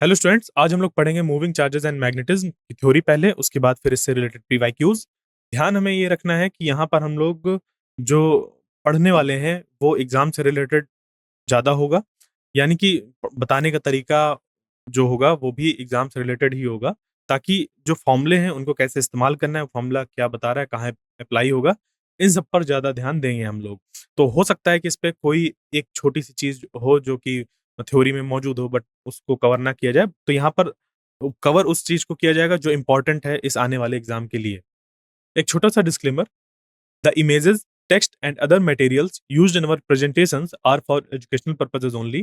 Hello students, आज हम लोग पढ़ेंगे मूविंग चार्जेस एंड मैग्नेटिज्म की थ्योरी पहले, उसके बाद फिर इससे रिलेटेड पीवाईक्यूज। ध्यान हमें ये रखना है कि यहाँ पर हम लोग जो पढ़ने वाले हैं वो एग्जाम से रिलेटेड ज्यादा होगा, यानी कि बताने का तरीका जो होगा वो भी एग्जाम से रिलेटेड ही होगा, ताकि जो फॉर्मूले हैं उनको कैसे इस्तेमाल करना है, फॉर्मूला क्या बता रहा है, कहाँ अप्लाई होगा, इन सब पर ज्यादा ध्यान देंगे हम लोग। तो हो सकता है कि इस पे कोई एक छोटी सी चीज हो जो कि थ्योरी में मौजूद हो बट उसको कवर ना किया जाए, तो यहाँ पर कवर उस चीज को किया जाएगा जो इंपॉर्टेंट है इस आने वाले एग्जाम के लिए। एक छोटा सा disclaimer: the images, text, and other materials used in our presentations are for educational purposes only.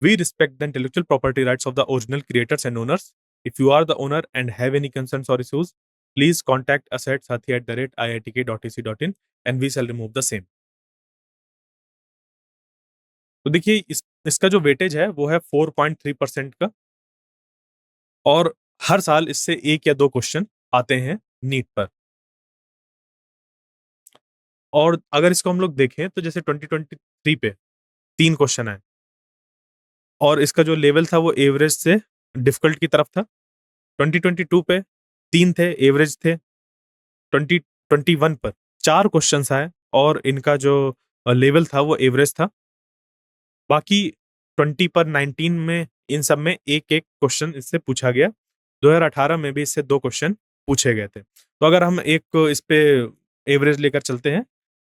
We respect the intellectual property rights of the original creators and owners. If you are the owner and have any concerns or issues, please contact us at sathi@iitk.ac.in and we shall remove the same. तो देखिए इसका जो weightage है वो है 4.3% का, और हर साल इससे एक या दो क्वेश्चन आते हैं नीट पर। और अगर इसको हम लोग देखें तो जैसे 2023 पे 3 क्वेश्चन आए, और इसका जो लेवल था वो एवरेज से डिफिकल्ट की तरफ था। 2022 पे 3 थे, एवरेज थे। 2021 पर 4 क्वेश्चंस आए और इनका जो लेवल था वो एवरेज था। बाकी 20 पर 19 में इन सब में एक एक क्वेश्चन इससे पूछा गया। 2018 में भी इससे 2 क्वेश्चन पूछे गए थे। तो अगर हम एक इस पे एवरेज लेकर चलते हैं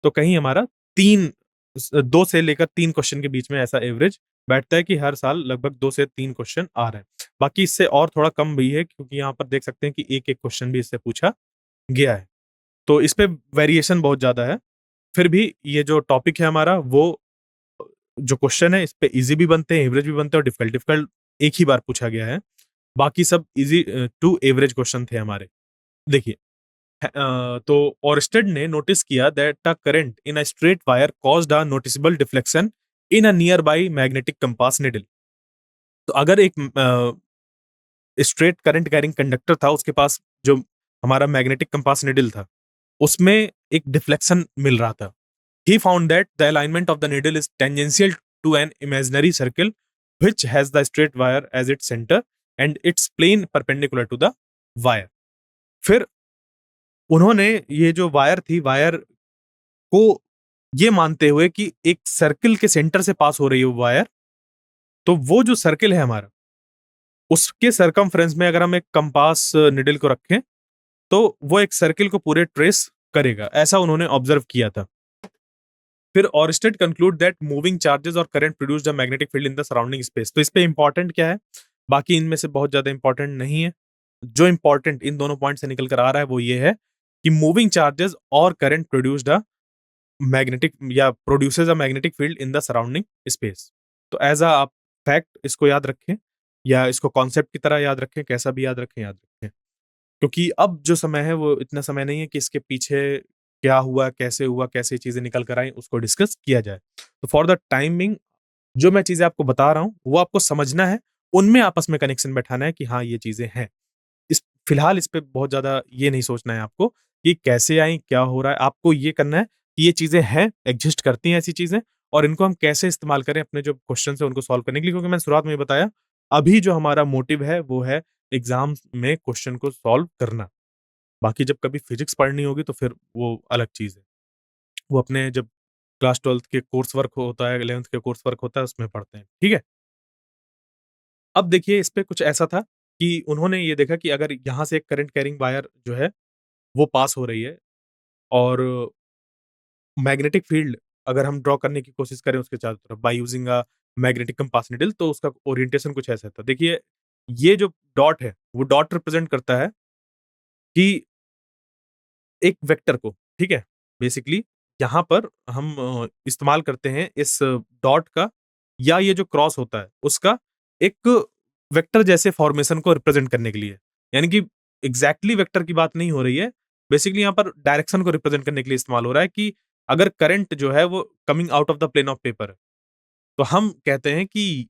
तो कहीं हमारा 2 से लेकर 3 क्वेश्चन के बीच में ऐसा एवरेज बैठता है कि हर साल लगभग 2 से 3 क्वेश्चन आ रहे हैं। बाकी इससे और थोड़ा कम भी है, क्योंकि यहाँ पर देख सकते हैं कि एक एक क्वेश्चन भी इससे पूछा गया है। तो इस पे वेरिएशन बहुत ज्यादा है। फिर भी ये जो टॉपिक है हमारा, वो जो क्वेश्चन है इस पे इजी भी बनते हैं, एवरेज भी बनते हैं, और डिफिकल्ट डिफिकल्ट एक ही बार पूछा गया है। बाकी सब इजी टू एवरेज क्वेश्चन थे हमारे। देखिए, तो ओरस्टेड ने नोटिस किया that a current in a straight wire caused a noticeable deflection in a near by magnetic compass needle. तो अगर एक स्ट्रेट करंट कैरिंग कंडक्टर था, उसके पास जो हमारा मैग्नेटिक कंपास निडल था, उसमें एक डिफ्लेक्शन मिल रहा था। He found that the alignment of the needle is tangential to an imaginary circle which has the straight wire as its center and its plane perpendicular to the wire. फिर उन्होंने ये जो wire थी, wire को ये मानते हुए कि एक सर्किल के सेंटर से पास हो रही है वो वायर, तो वो जो सर्किल है हमारा, उसके सरकमफ्रेंस में अगर हम एक कंपास निडल को रखें तो वो एक सर्किल को पूरे ट्रेस करेगा, ऐसा उन्होंने ऑब्जर्व किया था। फिर Oersted concluded that moving charges और current produced a magnetic field in the surrounding space. तो इस पे इंपॉर्टेंट क्या है, बाकी इनमें से बहुत ज्यादा इंपॉर्टेंट नहीं है। जो इंपॉर्टेंट इन दोनों पॉइंट से निकल कर आ रहा है वो ये है कि मूविंग चार्जेस और करंट प्रोड्यूस्ड अ मैग्नेटिक या produces a magnetic field in the surrounding space. तो एज अ आप फैक्ट इसको याद रखें, या इसको कॉन्सेप्ट की तरह याद रखें, कैसा भी याद रखें, याद रखें। क्योंकि अब जो समय है वो इतना समय नहीं है कि इसके पीछे क्या हुआ, कैसे चीज़ें निकल कर आई, उसको डिस्कस किया जाए। तो फॉर द टाइमिंग जो मैं चीज़ें आपको बता रहा हूँ, वो आपको समझना है, उनमें आपस में कनेक्शन बैठाना है कि हाँ, ये चीज़ें हैं। इस फिलहाल इस पे बहुत ज़्यादा ये नहीं सोचना है आपको कि कैसे आई, क्या हो रहा है। आपको ये करना है कि ये चीज़ें हैं, एक्जिस्ट करती हैं ऐसी चीज़ें, और इनको हम कैसे इस्तेमाल करें अपने जो क्वेश्चन्स हैं उनको सॉल्व करने के लिए। क्योंकि मैंने शुरुआत में ही बताया, अभी जो हमारा मोटिव है वो है एग्ज़ाम्स में क्वेश्चन को सॉल्व करना। बाकी जब कभी फिजिक्स पढ़नी होगी तो फिर वो अलग चीज़ है। वो अपने जब क्लास 12th के कोर्स वर्क होता है, 11th के कोर्स वर्क होता है, उसमें पढ़ते हैं, ठीक है? अब देखिए इस पे कुछ ऐसा था कि उन्होंने ये देखा कि अगर यहाँ से एक करंट कैरिंग वायर जो है वो पास हो रही है, और मैग्नेटिक फील्ड अगर हम ड्रॉ करने की कोशिश करें उसके चारों तरफ by using a magnetic compass needle, तो उसका ओरिएंटेशन कुछ ऐसा था। देखिए, ये जो डॉट है, वो डॉट रिप्रेजेंट करता है कि एक वेक्टर को, ठीक है? बेसिकली यहाँ पर हम इस्तेमाल करते हैं इस डॉट का, या ये जो क्रॉस होता है उसका, एक वेक्टर जैसे फॉर्मेशन को रिप्रेजेंट करने के लिए। यानी कि एग्ज़ैक्टली वेक्टर की बात नहीं हो रही है। बेसिकली यहाँ पर डायरेक्शन को रिप्रेजेंट करने के लिए इस्तेमाल हो रहा है कि अगर करंट जो है वो coming out of the plane of paper है, तो हम कहते हैं कि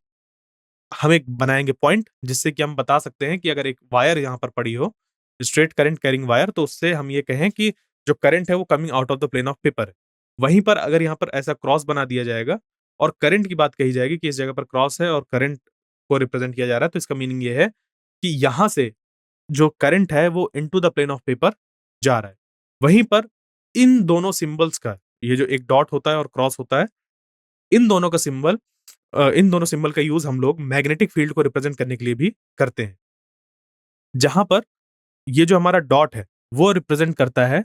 हम एक बनाएँगे पॉइंट, जिससे कि हम बता सकते हैं कि अगर एक वायर यहाँ पर पड़ी हो, स्ट्रेट करंट कैरिंग वायर, तो उससे हम ये कहें कि जो करंट है वो coming out of the plane of paper है। वहीं पर अगर यहाँ पर ऐसा क्रॉस बना दिया जाएगा और करंट की बात कही जाएगी कि इस जगह पर क्रॉस है और करंट को रिप्रेजेंट किया जा रहा है, तो इसका मीनिंग ये है कि यहाँ से जो करंट है वो into the plane of paper जा रहा है। वहीं पर इन दोनों सिंबल्स का, ये जो एक डॉट होता है और क्रॉस होता है, इन दोनों का सिंबल इन दोनों सिंबल का यूज़ हम लोग मैग्नेटिक फील्ड को रिप्रेजेंट करने के लिए भी करते हैं। जहाँ पर ये जो हमारा डॉट है, वो रिप्रेजेंट करता है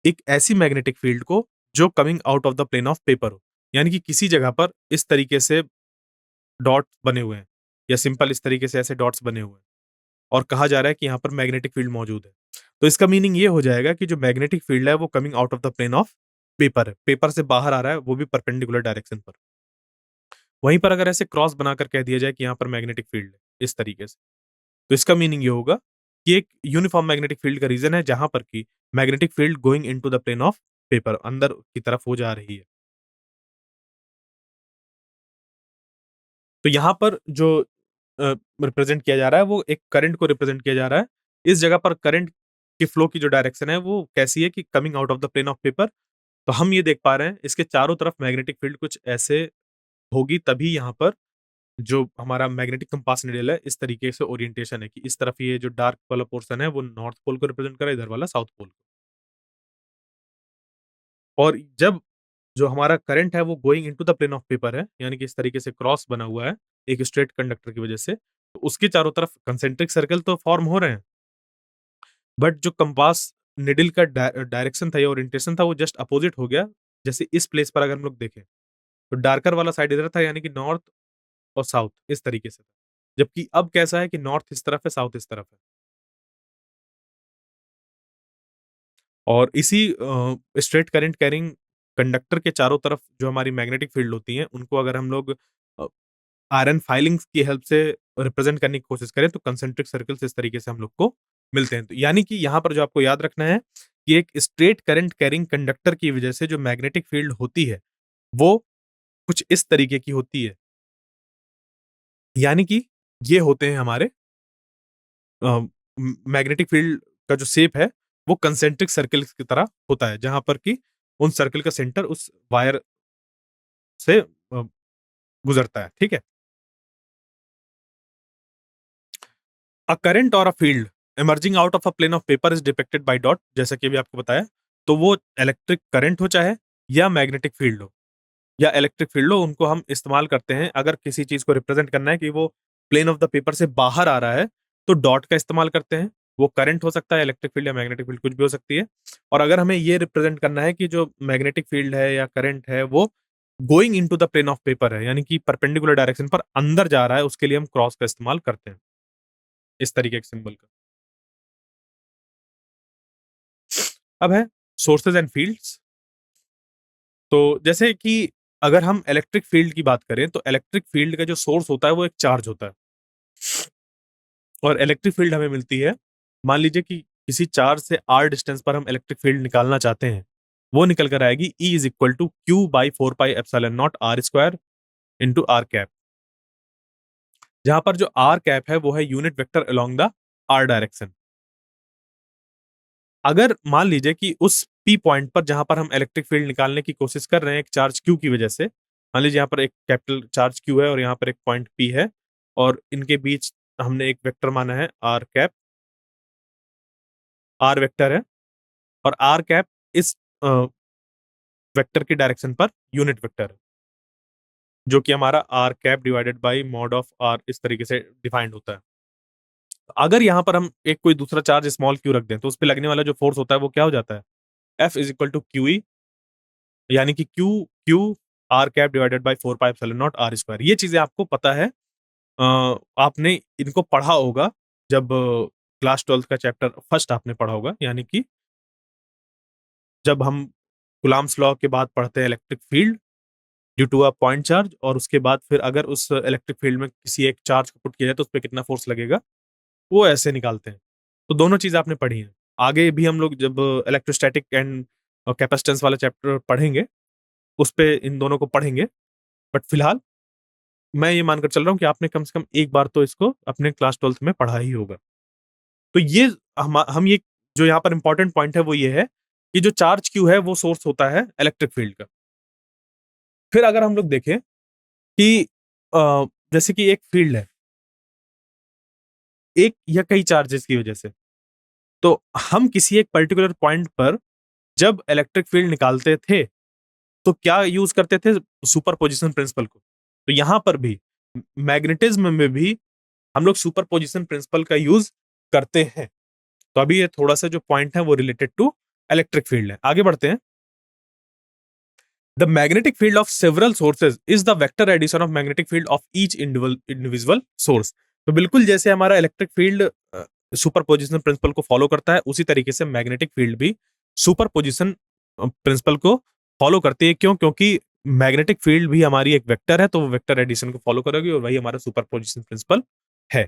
एक ऐसी मैग्नेटिक फील्ड को जो coming out of the plane of paper हो। यानी कि किसी जगह पर इस तरीके से डॉट बने हुए हैं या सिंपल इस तरीके से ऐसे डॉट्स बने हुए हैं और कहा जा रहा है कि यहाँ पर मैग्नेटिक फील्ड मौजूद है। तो इसका मीनिंग ये हो जाएगा कि जो मैग्नेटिक फील्ड है वो coming out of the plane of paper है। पेपर से बाहर आ रहा है, वो भी परपेंडिकुलर डायरेक्शन पर। वहीं पर अगर ऐसे क्रॉस बनाकर कह दिया जाए कि यहाँ पर मैग्नेटिक फील्ड है, इस तरीके से, तो इसका मीनिंग ये होगा कि एक यूनिफॉर्म मैग्नेटिक फील्ड का रीजन है जहाँ पर कि magnetic field going into the plane of paper, अंदर की तरफ हो जा रही है। तो यहाँ पर जो रिप्रेजेंट किया जा रहा है वो एक करंट को रिप्रेजेंट किया जा रहा है। इस जगह पर करंट के फ्लो की जो डायरेक्शन है वो कैसी है कि coming out of the plane of paper. तो हम ये देख पा रहे हैं इसके चारों तरफ मैग्नेटिक फील्ड कुछ ऐसे होगी, तभी यहाँ पर जो हमारा मैग्नेटिक कंपास नीडल है इस तरीके से ओरिएंटेशन है कि इस तरफ ये जो डार्क वाला पोर्शन है वो नॉर्थ पोल को रिप्रेजेंट कर रहा है, इधर वाला साउथ पोल को। और जब जो हमारा करंट है वो going into the plane of paper है, यानी कि इस तरीके से क्रॉस बना हुआ है एक स्ट्रेट कंडक्टर की वजह से, तो उसके चारों तरफ कंसेंट्रिक सर्कल तो फॉर्म हो रहे हैं, बट जो कंपास निडल का डायरेक्शन था या ओरिएंटेशन था वो जस्ट अपोजिट हो गया। जैसे इस प्लेस पर अगर हम लोग देखें तो डार्कर वाला साइड इधर था, यानी कि नॉर्थ और साउथ इस तरीके से था। जबकि अब कैसा है कि नॉर्थ इस तरफ है, साउथ इस तरफ है। और इसी स्ट्रेट करंट कैरिंग कंडक्टर के चारों तरफ जो हमारी मैग्नेटिक फील्ड होती हैं, उनको अगर हम लोग आयरन फाइलिंग्स की हेल्प से रिप्रेजेंट करने की कोशिश करें, तो कंसेंट्रिक सर्कल्स इस तरीके से हम लोग को मिलते हैं। तो यानी कि यहाँ पर जो आपको याद रखना है कि एक स्ट्रेट करंट कैरिंग कंडक्टर की वजह से जो मैग्नेटिक फील्ड होती है, वो कुछ इस तरीके की होती है। यानी कि ये होते हैं हमारे मैग्नेटिक फील्ड का जो शेप है, वो कंसेंट्रिक सर्कल्स की तरह होता है, जहाँ पर कि उन सर्कल का सेंटर उस वायर से गुजरता है, ठीक है? अ करंट और a field emerging out of a plane of paper is depicted by dot, जैसा कि अभी आपको बताया। तो वो इलेक्ट्रिक करंट हो चाहे या मैग्नेटिक फील्ड हो या इलेक्ट्रिक फील्ड हो, उनको हम इस्तेमाल करते हैं अगर किसी चीज़ को रिप्रेजेंट करना है कि वो प्लेन ऑफ द पेपर से बाहर आ रहा है, तो डॉट का इस्तेमाल करते हैं। वो करंट हो सकता है, इलेक्ट्रिक फील्ड या मैग्नेटिक फील्ड कुछ भी हो सकती है। और अगर हमें ये रिप्रेजेंट करना है कि जो मैग्नेटिक फील्ड है या करंट है वो going into the plane of paper है, यानी कि परपेंडिकुलर डायरेक्शन पर अंदर जा रहा है, उसके लिए हम क्रॉस का इस्तेमाल करते हैं, इस तरीके के सिंबल का। अब है सोर्सेज एंड फील्ड्स। तो जैसे कि अगर हम इलेक्ट्रिक फील्ड की बात करें, तो इलेक्ट्रिक फील्ड का जो सोर्स होता है वो एक चार्ज होता है और इलेक्ट्रिक फील्ड हमें मिलती है। मान लीजिए कि किसी चार्ज से आर डिस्टेंस पर हम इलेक्ट्रिक फील्ड निकालना चाहते हैं, वो निकल कर आएगी E is equal to q by four pi epsilon not r square into r cap. जहां पर जो आर कैप है वो है unit vector along the r direction. अगर मान लीजिए कि उस पी पॉइंट पर जहां पर हम इलेक्ट्रिक फील्ड निकालने की कोशिश कर रहे हैं एक चार्ज क्यू की वजह से, मान लीजिए यहाँ पर एक कैपिटल चार्ज क्यू है और यहाँ पर एक पॉइंट पी है और इनके बीच हमने एक वेक्टर माना है आर कैप, आर वेक्टर है और आर कैप इस वेक्टर की डायरेक्शन पर यूनिट वेक्टर है, जो कि हमारा r cap divided by mod of r इस तरीके से डिफाइंड होता है। अगर यहाँ पर हम एक कोई दूसरा चार्ज स्मॉल क्यू रख दें, तो उस पे लगने वाला जो फोर्स होता है वो क्या हो जाता है? F is equal to q E, यानी कि q q r cap divided by four pi epsilon not r square. ये चीजें आपको पता है, आपने इनको पढ़ा होगा जब क्लास 12th का चैप्टर फर्स्ट आपने पढ़ा होगा, यानी कि जब हम कुलाम्स लॉ के बाद पढ़ते हैं electric field due to a point charge, और उसके बाद फिर अगर उस इलेक्ट्रिक फील्ड में किसी एक चार्ज को पुट किया जाए तो उस पर कितना फोर्स लगेगा, वो ऐसे निकालते हैं। तो दोनों चीज़ आपने पढ़ी हैं। आगे भी हम लोग जब इलेक्ट्रोस्टैटिक एंड कैपेसिटेंस वाला चैप्टर पढ़ेंगे, उस पे इन दोनों को पढ़ेंगे। बट फिलहाल मैं ये मानकर चल रहा हूँ कि आपने कम से कम एक बार तो इसको अपने क्लास 12th में पढ़ा ही होगा। तो ये हम ये जो यहाँ पर इंपॉर्टेंट पॉइंट है वो ये है कि जो चार्ज क्यू है वो सोर्स होता है इलेक्ट्रिक फील्ड का। फिर अगर हम लोग देखें कि जैसे कि एक फील्ड है, एक या कई चार्जेस की वजह से। तो हम किसी एक पर्टिकुलर पॉइंट पर जब इलेक्ट्रिक फील्ड निकालते थे, तो क्या यूज़ करते थे? सुपरपोज़िशन प्रिंसिपल को। तो यहाँ पर भी मैग्नेटिज़्म में भी हम लोग सुपरपोज़िशन प्रिंसिपल का यूज़ करते हैं। तो अभी ये थोड़ा-सा जो पॉइंट है वो रिलेटेड टू इलेक्ट्रिक फील्ड है। आगे बढ़ते हैं। The magnetic field of several sources is the vector addition of magnetic field of each individual source. तो बिल्कुल जैसे हमारा इलेक्ट्रिक फील्ड सुपरपोजिशन प्रिंसिपल को फॉलो करता है, उसी तरीके से मैग्नेटिक फील्ड भी सुपरपोजिशन प्रिंसिपल को फॉलो करती है। क्यों? क्योंकि मैग्नेटिक फील्ड भी हमारी एक वेक्टर है, तो वो वेक्टर एडिशन को फॉलो करेगी और वही हमारा सुपरपोजिशन प्रिंसिपल है।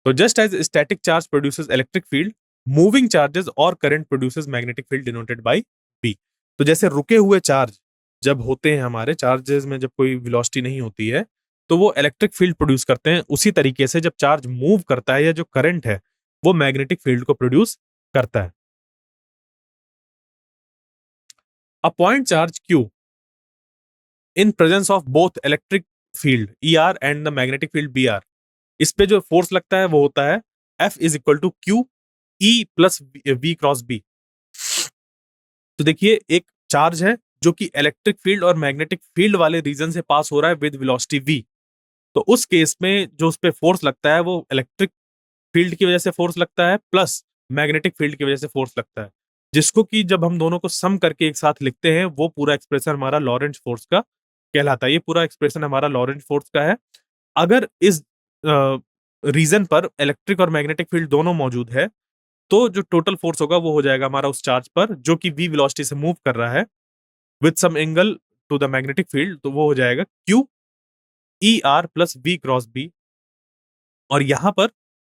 तो just as static charge produces electric field, moving charges और current produces magnetic field denoted by B. तो जैसे रुके हुए चार्ज जब होते हैं, हमारे चार्जेस में जब कोई वेलोसिटी नहीं होती है, तो वो इलेक्ट्रिक फील्ड प्रोड्यूस करते हैं। उसी तरीके से जब चार्ज मूव करता है या जो करंट है, वो मैग्नेटिक फील्ड को प्रोड्यूस करता है। A point charge q in presence of both electric field E r and the magnetic field B r, इस पे जो फोर्स लगता है वो होता है F is equal to q E plus v cross B. तो देखिए, एक चार्ज है जो कि इलेक्ट्रिक फील्ड और मैग्नेटिक फील्ड वाले रीजन से पास हो रहा है विद वेलोसिटी v। तो उस केस में जो उस पे फोर्स लगता है वो इलेक्ट्रिक फील्ड की वजह से फोर्स लगता है प्लस मैग्नेटिक फील्ड की वजह से फोर्स लगता है, जिसको कि जब हम दोनों को सम करके एक साथ लिखते हैं, वो पूरा एक्सप्रेशन हमारा लॉरेंट फोर्स का कहलाता है। ये पूरा एक्सप्रेशन हमारा लॉरेंट फोर्स का है। अगर इस रीजन पर इलेक्ट्रिक और मैग्नेटिक फील्ड दोनों मौजूद है, तो जो टोटल फोर्स होगा वो हो जाएगा हमारा उस चार्ज पर जो कि v वेलोसिटी से मूव कर रहा है with some angle to the magnetic field, तो वो हो जाएगा q E r plus v cross b। और यहां पर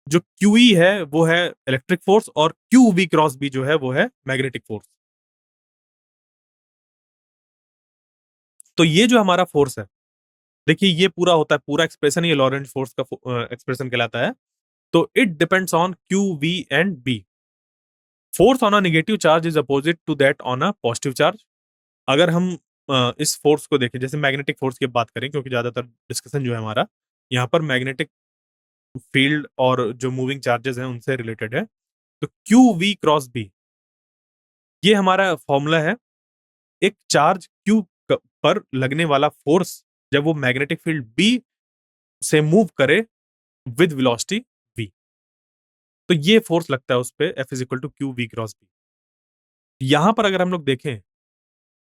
जो QE है वो है इलेक्ट्रिक फोर्स और QV क्रॉस B जो है वो है मैग्नेटिक फोर्स। तो ये जो हमारा फोर्स है, देखिए ये पूरा होता है, पूरा एक्सप्रेशन ये लॉरेंट फोर्स का एक्सप्रेशन कहलाता है। तो it depends on QV and B। Force on a negative charge is opposite to that on a positive charge. अगर हम इस फोर्स को देखें, जैसे मैग्नेटिक फोर्स की बात करें, क्योंकि ज्यादातर डिस्कशन जो है हमारा यहाँ पर मैग्नेटिक फील्ड और जो मूविंग चार्जेस हैं उनसे रिलेटेड है। तो क्यू वी क्रॉस बी, ये हमारा फॉर्मूला है। एक चार्ज क्यू पर लगने वाला फोर्स जब वो मैग्नेटिक फील्ड बी से मूव करे विद वेलोसिटी v, तो ये फोर्स लगता है उस पे F is equal to q v cross B. यहां पर अगर हम लोग देखें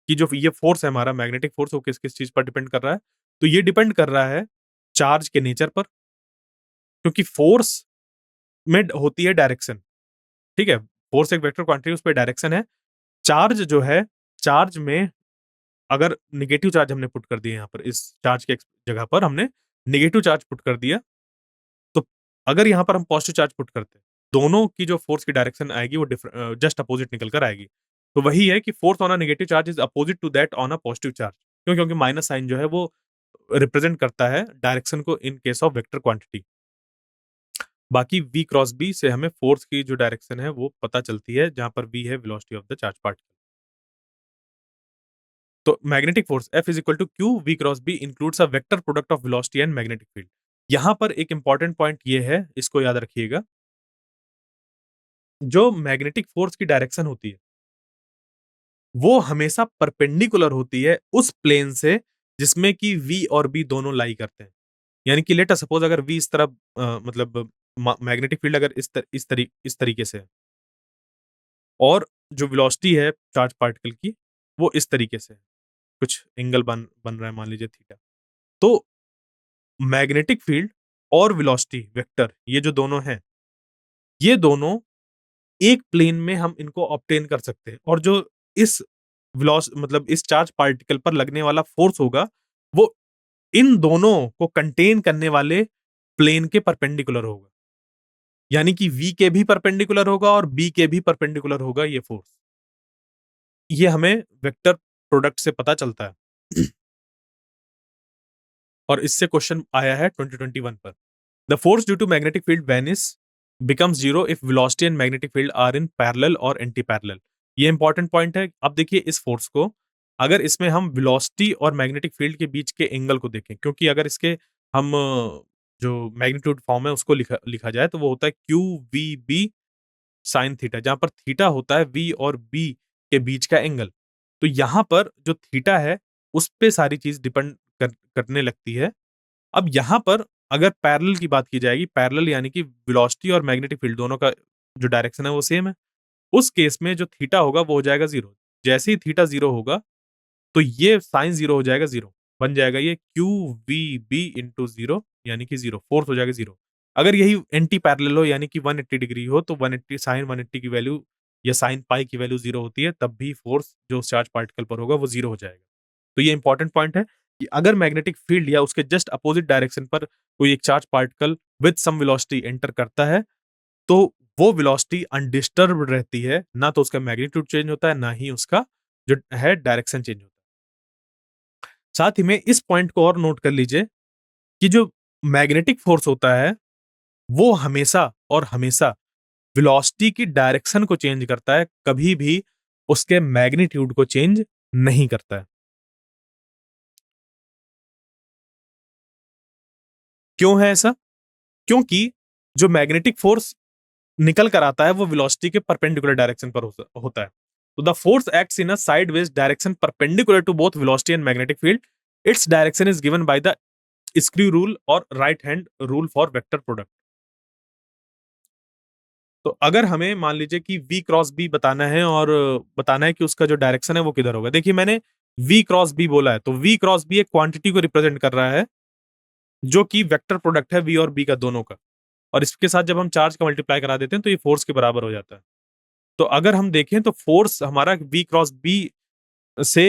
कि जो ये फोर्स है हमारा मैग्नेटिक फोर्स, वो किस किस चीज पर डिपेंड कर रहा है, तो ये डिपेंड कर रहा है चार्ज के नेचर पर, क्योंकि फोर्स में होती है डायरेक्शन। ठीक है, फोर्स एक वेक्टर क्वांटिटी, उस पर डायरेक्शन है। चार्ज जो है, चार्ज में अगर नेगेटिव चार्ज हमने पुट कर दिया, यहाँ पर इस चार्ज के जगह पर हमने नेगेटिव चार्ज पुट कर दिया, तो अगर यहाँ पर हम पॉजिटिव चार्ज पुट करते हैं, दोनों की जो फोर्स की डायरेक्शन आएगी वो जस्ट अपोजिट निकल कर आएगी। तो वही है कि force on a negative charge is opposite to that on a positive charge. क्यों? क्योंकि माइनस साइन जो है वो रिप्रेजेंट करता है डायरेक्शन को इन केस ऑफ वेक्टर क्वांटिटी। बाकी v क्रॉस b से हमें फोर्स की जो डायरेक्शन है वो पता चलती है, जहां पर v है velocity of the charge particle. तो magnetic force F is equal to q v cross B includes a vector product of velocity and magnetic field. यहां पर एक इंपॉर्टेंट पॉइंट ये है, इसको याद रखिएगा, जो मैग्नेटिक फोर्स की डायरेक्शन होती है वो हमेशा परपेंडिकुलर होती है उस प्लेन से जिसमें कि v और b दोनों लाई करते हैं। यानी कि लेट अस सपोज अगर v इस तरफ मतलब मैग्नेटिक फील्ड अगर इस तरीके से है, और जो वेलोसिटी है चार्ज पार्टिकल की वो इस तरीके से है, कुछ एंगल बन बन रहा है, मान लीजिए थीटा। तो मैग्नेटिक फील्ड और वेलोसिटी वेक्टर, ये जो दोनों हैं, ये दोनों एक प्लेन में हम इनको ऑब्टेन कर सकते हैं, और जो इस मतलब इस चार्ज पार्टिकल पर लगने वाला फोर्स होगा वो इन दोनों को कंटेन करने वाले प्लेन के परपेंडिकुलर होगा। यानी कि v के भी परपेंडिकुलर होगा और b के भी परपेंडिकुलर होगा ये फोर्स। ये हमें वेक्टर प्रोडक्ट से पता चलता है। और इससे क्वेश्चन आया है 2021 पर। The force due to magnetic field vanishes becomes zero if velocity and magnetic field are in parallel और एंटी पैरेलल। ये इंपॉर्टेंट पॉइंट है। अब देखिए इस फोर्स को, अगर इसमें हम वेलोसिटी और मैग्नेटिक फील्ड के बीच के एंगल को देखें, क्योंकि अगर इसके हम जो मैग्नीट्यूड फॉर्म है उसको लिखा लिखा जाए तो वो होता है q v B sine theta, जहाँ पर थीटा होता है वी और बी के बीच का एंगल। तो यहाँ पर जो थीटा है उस पे सारी चीज डिपेंड करने लगती है। अब यहाँ पर अगर पैरेलल की बात की जाएगी, पैरेलल यानी कि वेलोसिटी और मैग्नेटिक फील्ड दोनों का जो डायरेक्शन है वो सेम है। उस केस में जो थीटा होगा वो हो जाएगा 0। जैसे ही थीटा 0 होगा तो ये साइन 0 हो जाएगा 0, बन जाएगा ये क्यू वी बी इंटू 0 यानी कि 0, फोर्स हो जाएगा 0। अगर यही एंटी पैरेलल हो यानी कि 180 डिग्री हो तो 180 साइन 180 की वैल्यू या साइन पाई की वैल्यू 0 होती है, तब भी फोर्स जो चार्ज पार्टिकल पर होगा वो 0 हो जाएगा। तो ये इंपॉर्टेंट पॉइंट है कि अगर मैग्नेटिक फील्ड या उसके जस्ट अपोजिट डायरेक्शन पर कोई एक charge particle with some velocity enter करता है तो वो वेलोसिटी अनडिस्टर्ब्ड रहती है, ना तो उसका मैग्नीट्यूड चेंज होता है, ना ही उसका जो है डायरेक्शन चेंज होता है। साथ ही में इस पॉइंट को और नोट कर लीजिए कि जो मैग्नेटिक फोर्स होता है वो हमेशा और हमेशा वेलोसिटी की डायरेक्शन को चेंज करता है, कभी भी उसके मैग्नीट्यूड को चेंज नहीं करता है। क्यों है ऐसा? क्योंकि जो मैग्नेटिक फोर्स निकल कर आता है वो वेलोसिटी के परपेंडिकुलर डायरेक्शन पर होता है। तो the force acts in a sideways direction perpendicular to both velocity and magnetic field. Its direction is given by the screw rule और right hand rule for vector product. तो अगर हमें मान लीजिए कि v क्रॉस b बताना है और बताना है कि उसका जो डायरेक्शन है वो किधर होगा। देखिए मैंने v क्रॉस b बोला है तो v क्रॉस b एक क्वांटिटी को रिप्रेजेंट कर रहा है जो कि वेक्टर प्रोडक्ट है v और b का दोनों का, और इसके साथ जब हम चार्ज का मल्टीप्लाई करा देते हैं तो ये फोर्स के बराबर हो जाता है। तो अगर हम देखें तो फोर्स हमारा v क्रॉस b से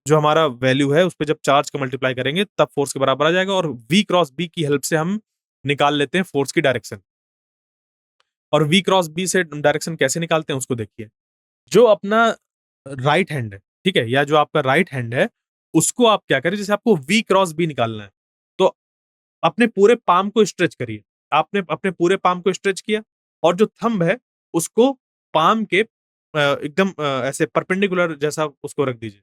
जो हमारा वैल्यू है उस पे जब चार्ज का मल्टीप्लाई करेंगे तब फोर्स के बराबर आ जाएगा, और v क्रॉस b की हेल्प से हम निकाल लेते हैं फोर्स की डायरेक्शन। और v क्रॉस b से डायरेक्शन कैसे निकालते हैं उसको देखिए। जो अपना राइट हैंड है, ठीक है, या जो आपका राइट हैंड है उसको आप क्या करें, जैसे आपको v क्रॉस b निकालना है तो अपने पूरे पाम को स्ट्रेच करिए। आपने अपने पूरे पाम को स्ट्रेच किया और जो थंब है उसको पाम के एकदम ऐसे परपेंडिकुलर जैसा उसको रख दीजिए।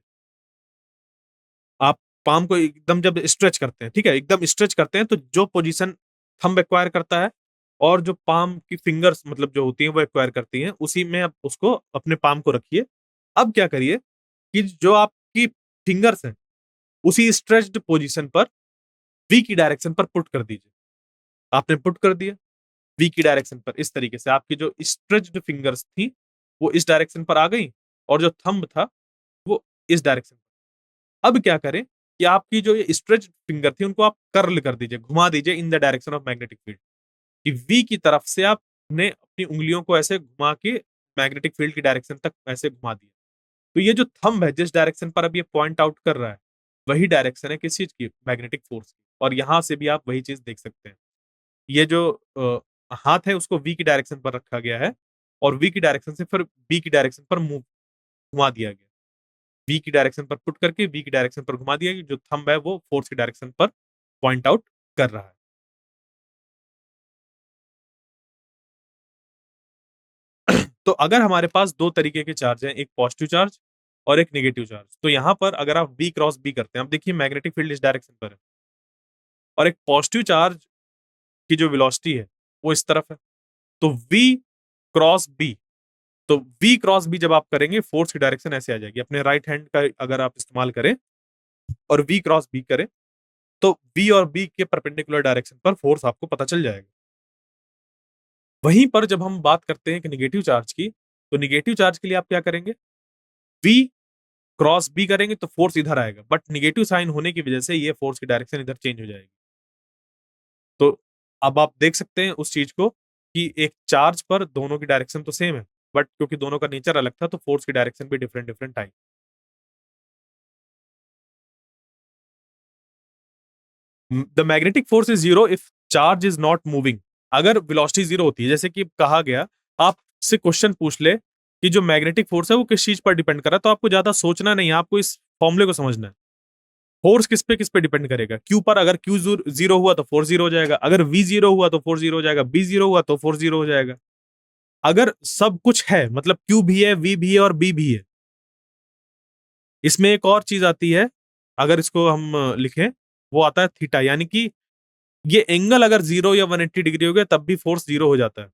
आप पाम को एकदम जब स्ट्रेच करते हैं, ठीक है, एकदम स्ट्रेच करते हैं तो जो पोजीशन थंब एक्वायर करता है और जो पाम की फिंगर्स मतलब जो होती हैं वो एक्वायर करती हैं, उसी में आप उसको अपने पाम को रखिए। अब क्या करिए कि जो आपकी फिंगर्स हैं उसी स्ट्रेच्ड पोजीशन पर वी की डायरेक्शन पर पुट कर दीजिए। आपने पुट कर दिया वी की डायरेक्शन पर, इस तरीके से आपकी जो स्ट्रेच्ड फिंगर्स थी वो इस डायरेक्शन पर आ गई और जो थंब था वो इस डायरेक्शन। अब क्या करें कि आपकी जो ये स्ट्रेच्ड फिंगर थी उनको आप कर्ल कर दीजिए, घुमा दीजिए in the direction of magnetic field, कि वी की तरफ से आपने अपनी उंगलियों को ऐसे घुमा के मैग्नेटिक फील्ड की डायरेक्शन तक ऐसे घुमा दिया। तो ये जो थंब है जिस डायरेक्शन पर अब ये पॉइंट आउट कर रहा है वही डायरेक्शन है किस चीज की, मैग्नेटिक फोर्स की। और यहां से भी आप वही चीज देख सकते हैं। ये जो हाथ है उसको वी की डायरेक्शन पर रखा गया है और वी की डायरेक्शन से फिर बी की डायरेक्शन पर मूव घुमा दिया गया। वी की डायरेक्शन पर पुट करके वी की डायरेक्शन पर घुमा दिया कि जो थंब है वो फोर्स की डायरेक्शन पर पॉइंट आउट कर रहा है। तो अगर हमारे पास दो तरीके के चार्ज हैं, एक पॉजिटिव चार्ज और एक नेगेटिव चार्ज, तो यहाँ पर अगर आप बी क्रॉस बी करते हैं, अब देखिए मैग्नेटिक फील्ड इस डायरेक्शन पर है और एक पॉजिटिव चार्ज की जो वेलोसिटी है वो इस तरफ है, तो वी क्रॉस बी, तो वी क्रॉस बी जब आप करेंगे फोर्स की डायरेक्शन ऐसे आ जाएगी। अपने राइट हैंड का अगर आप इस्तेमाल करें और वी क्रॉस बी करें तो बी और बी के परपेंडिकुलर डायरेक्शन पर फोर्स आपको पता चल जाएगा। वहीं पर जब हम बात करते हैं कि नेगेटिव चार्ज की, तो नेगेटिव चार्ज के लिए आप क्या करेंगे, वी क्रॉस बी करेंगे तो फोर्स इधर आएगा, बट नेगेटिव साइन होने की वजह से ये फोर्स की डायरेक्शन इधर चेंज हो जाएगी। तो अब आप देख सकते हैं उस चीज को कि एक चार्ज पर दोनों की डायरेक्शन तो सेम है, बट क्योंकि दोनों का नेचर अलग था तो फोर्स की डायरेक्शन भी different different I. The magnetic force is zero if charge is not moving. अगर वेलोसिटी जीरो होती है, जैसे कि कहा गया, आपसे क्वेश्चन पूछ ले कि जो मैग्नेटिक फोर्स है वो किस चीज पर डिपेंड कर रहा है, तो आपको ज्यादा सोचना नहीं है, आपको इस फॉर्मूले को समझना है। फोर्स किस पे डिपेंड करेगा, क्यू पर। अगर क्यू जीरो हुआ तो फोर्स जीरो हो जाएगा, अगर वी जीरो हुआ तो फोर्स जीरो हो जाएगा, बी जीरो हुआ तो फोर्स जीरो हो जाएगा। अगर सब कुछ है मतलब क्यू भी है, वी भी है और बी भी है, इसमें एक और चीज आती है, अगर इसको हम लिखें, वो आता है थीटा, यानी कि ये एंगल अगर 0 या 180 डिग्री हो गया तब भी फोर्स 0 हो जाता है।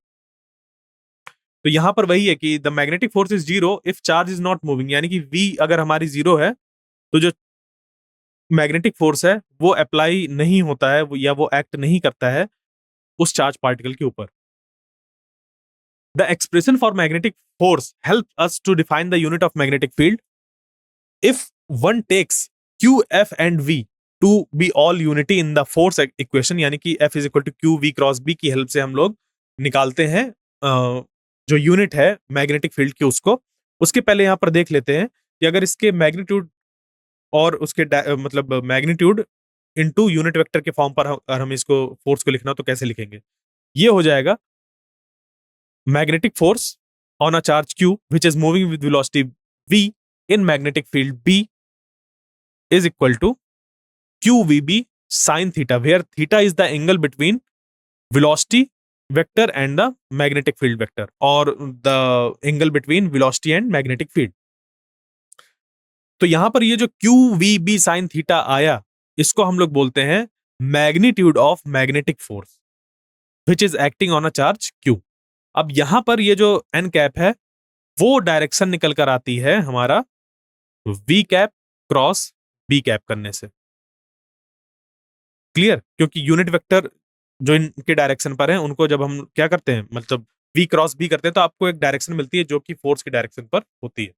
तो यहां पर वही है कि the magnetic force is 0 if charge is not moving, यानी कि V अगर हमारी 0 है तो जो मैग्नेटिक फोर्स है वो अप्लाई नहीं होता है या वो एक्ट नहीं करता है उस चार्ज पार्टिकल के ऊपर। The expression for magnetic force help us to define the unit of magnetic field. If one takes q F and v to be all unity in the force equation, यानी कि F is equal to q v cross B की help से हम लोग निकालते हैं जो unit है मैग्नेटिक फील्ड की उसको। उसके पहले यहां पर देख लेते हैं कि अगर इसके मैग्नीट्यूड और उसके मतलब मैग्नीट्यूड इनटू यूनिट वेक्टर के फॉर्म पर अगर हम इसको फोर्स को लिखना तो कैसे लिखेंगे। ये हो जाएगा magnetic force on a charge q which is moving with velocity v in magnetic field b is equal to qvb sin theta, where theta is the angle between velocity vector and the magnetic field vector, or the angle between velocity and magnetic field. तो यहां पर ये जो qvb sin theta आया, इसको हम लोग बोलते हैं magnitude of magnetic force which is acting on a charge q। अब यहां पर ये जो एन कैप है वो डायरेक्शन निकल कर आती है हमारा v cap cross B cap करने से। क्लियर? क्योंकि यूनिट वेक्टर जो इनके डायरेक्शन पर है उनको जब हम क्या करते हैं, मतलब वी क्रॉस बी करते हैं तो आपको एक डायरेक्शन मिलती है जो कि फोर्स के डायरेक्शन पर होती है।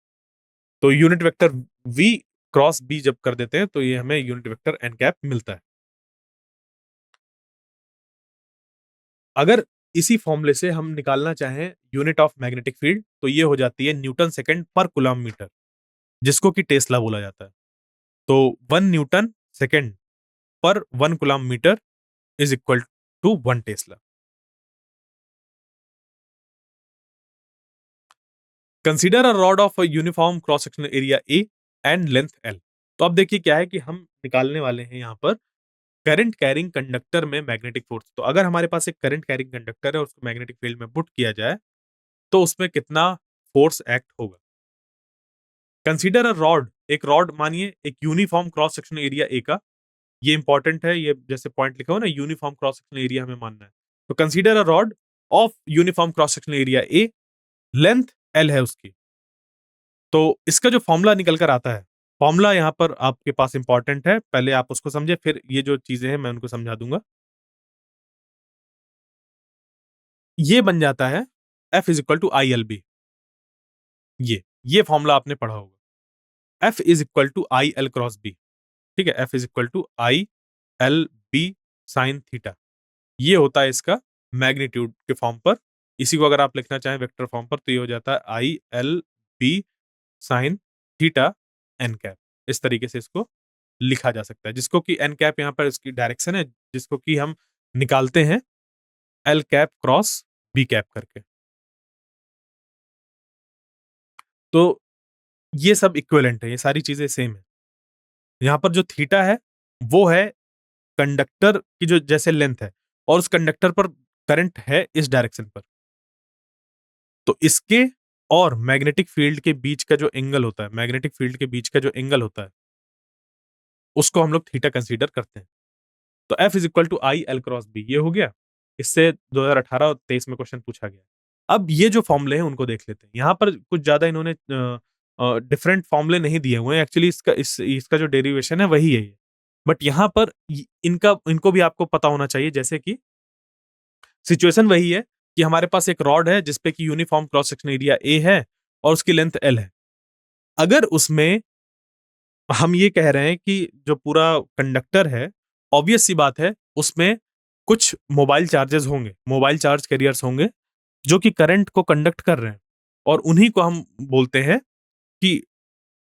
तो unit vector v cross B जब कर देते हैं तो ये हमें यूनिट वेक्टर एन कैप मिलता है। अगर इसी फॉर्मूले से हम निकालना चाहें यूनिट ऑफ मैग्नेटिक फील्ड तो ये हो जाती है न्यूटन सेकंड पर कूलम मीटर, जिसको कि टेस्ला बोला जाता है। तो 1 Newton second per 1 coulomb metre is equal to 1 tesla. Consider a rod of a uniform cross sectional area A and length L. तो अब देखिए क्या है कि हम निकालने वाले हैं यहाँ पर करंट कैरिंग कंडक्टर में मैग्नेटिक फोर्स। तो अगर हमारे पास एक करंट कैरिंग कंडक्टर है और उसको मैग्नेटिक फील्ड में पुट किया जाए तो उसमें कितना फोर्स एक्ट होगा। कंसीडर अ रॉड, एक रॉड मानिए एक यूनिफॉर्म क्रॉस सेक्शनल एरिया ए का। ये इंपॉर्टेंट है, ये जैसे पॉइंट लिखा हो ना यूनिफॉर्म क्रॉस सेक्शनल एरिया हमें मानना है। तो consider a rod of uniform cross sectional area A, length L है उसकी। तो इसका जो फॉर्मूला निकल कर आता है, फॉर्मूला यहाँ पर आपके पास इंपॉर्टेंट है, पहले आप उसको समझे फिर ये जो चीजें हैं मैं उनको समझा दूंगा। ये बन जाता है F is equal to I L B. ये फॉर्मूला आपने पढ़ा होगा। F is equal to I L cross B. ठीक है, F is equal to I L B sine theta. ये होता है इसका मैग्नीट्यूड के फॉर्म पर। इसी को अगर आप लिखना चाहें वेक्टर फॉर्म पर तो ये हो जाता है I L B sine theta N cap. इस तरीके से इसको लिखा जा सकता है, जिसको कि एन कैप यहाँ पर इसकी डायरेक्शन है, जिसको कि हम निकालते हैं L cap cross B cap करके। तो ये सब इक्विवेलेंट है, ये सारी चीजें सेम है। यहाँ पर जो थीटा है वो है कंडक्टर की जो जैसे लेंथ है और उस कंडक्टर पर करंट है इस डायरेक्शन पर। तो इसके और मैग्नेटिक फील्ड के बीच का जो एंगल होता है, मैग्नेटिक फील्ड के बीच का जो एंगल होता है उसको हम लोग थीटा कंसीडर करते हैं। तो F is equal to I L cross B, ये हो गया। इससे 2018 और 23 में क्वेश्चन पूछा गया। अब ये जो फॉर्मूले हैं उनको देख लेते हैं। यहाँ पर कुछ ज्यादा इन्होंने डिफरेंट फॉर्मूले नहीं दिए हुए हैं, एक्चुअली इसका जो डेरिवेशन है वही है ये। बट यहाँ पर इनका इनको भी आपको पता होना चाहिए, जैसे कि सिचुएशन वही है कि हमारे पास एक रॉड है जिसपे कि uniform cross section area A है और उसकी लेंथ एल है। अगर उसमें हम ये कह रहे हैं कि जो पूरा कंडक्टर है, ऑब्वियस सी बात है उसमें कुछ मोबाइल चार्जेस होंगे, मोबाइल चार्ज कैरियर्स होंगे जो कि करंट को कंडक्ट कर रहे हैं और उन्हीं को हम बोलते हैं कि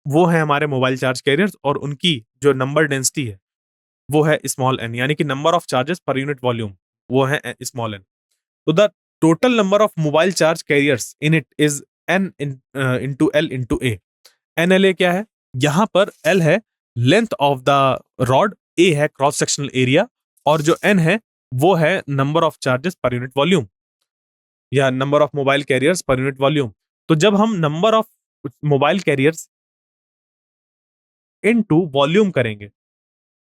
वो है हमारे मोबाइल चार्ज कैरियर्स और उनकी जो नंबर डेंसिटी है वो है स्मॉल एन, यानी कि number of charges per unit volume वो है स्मॉल एन। तो the total number of mobile charge carriers in it is N into L into A. N L A क्या है, यहां पर एल है length of the rod, A है cross sectional area और जो एन है वो है number of charges per unit volume या number of mobile carriers per unit volume. तो जब हम number of mobile carriers into volume करेंगे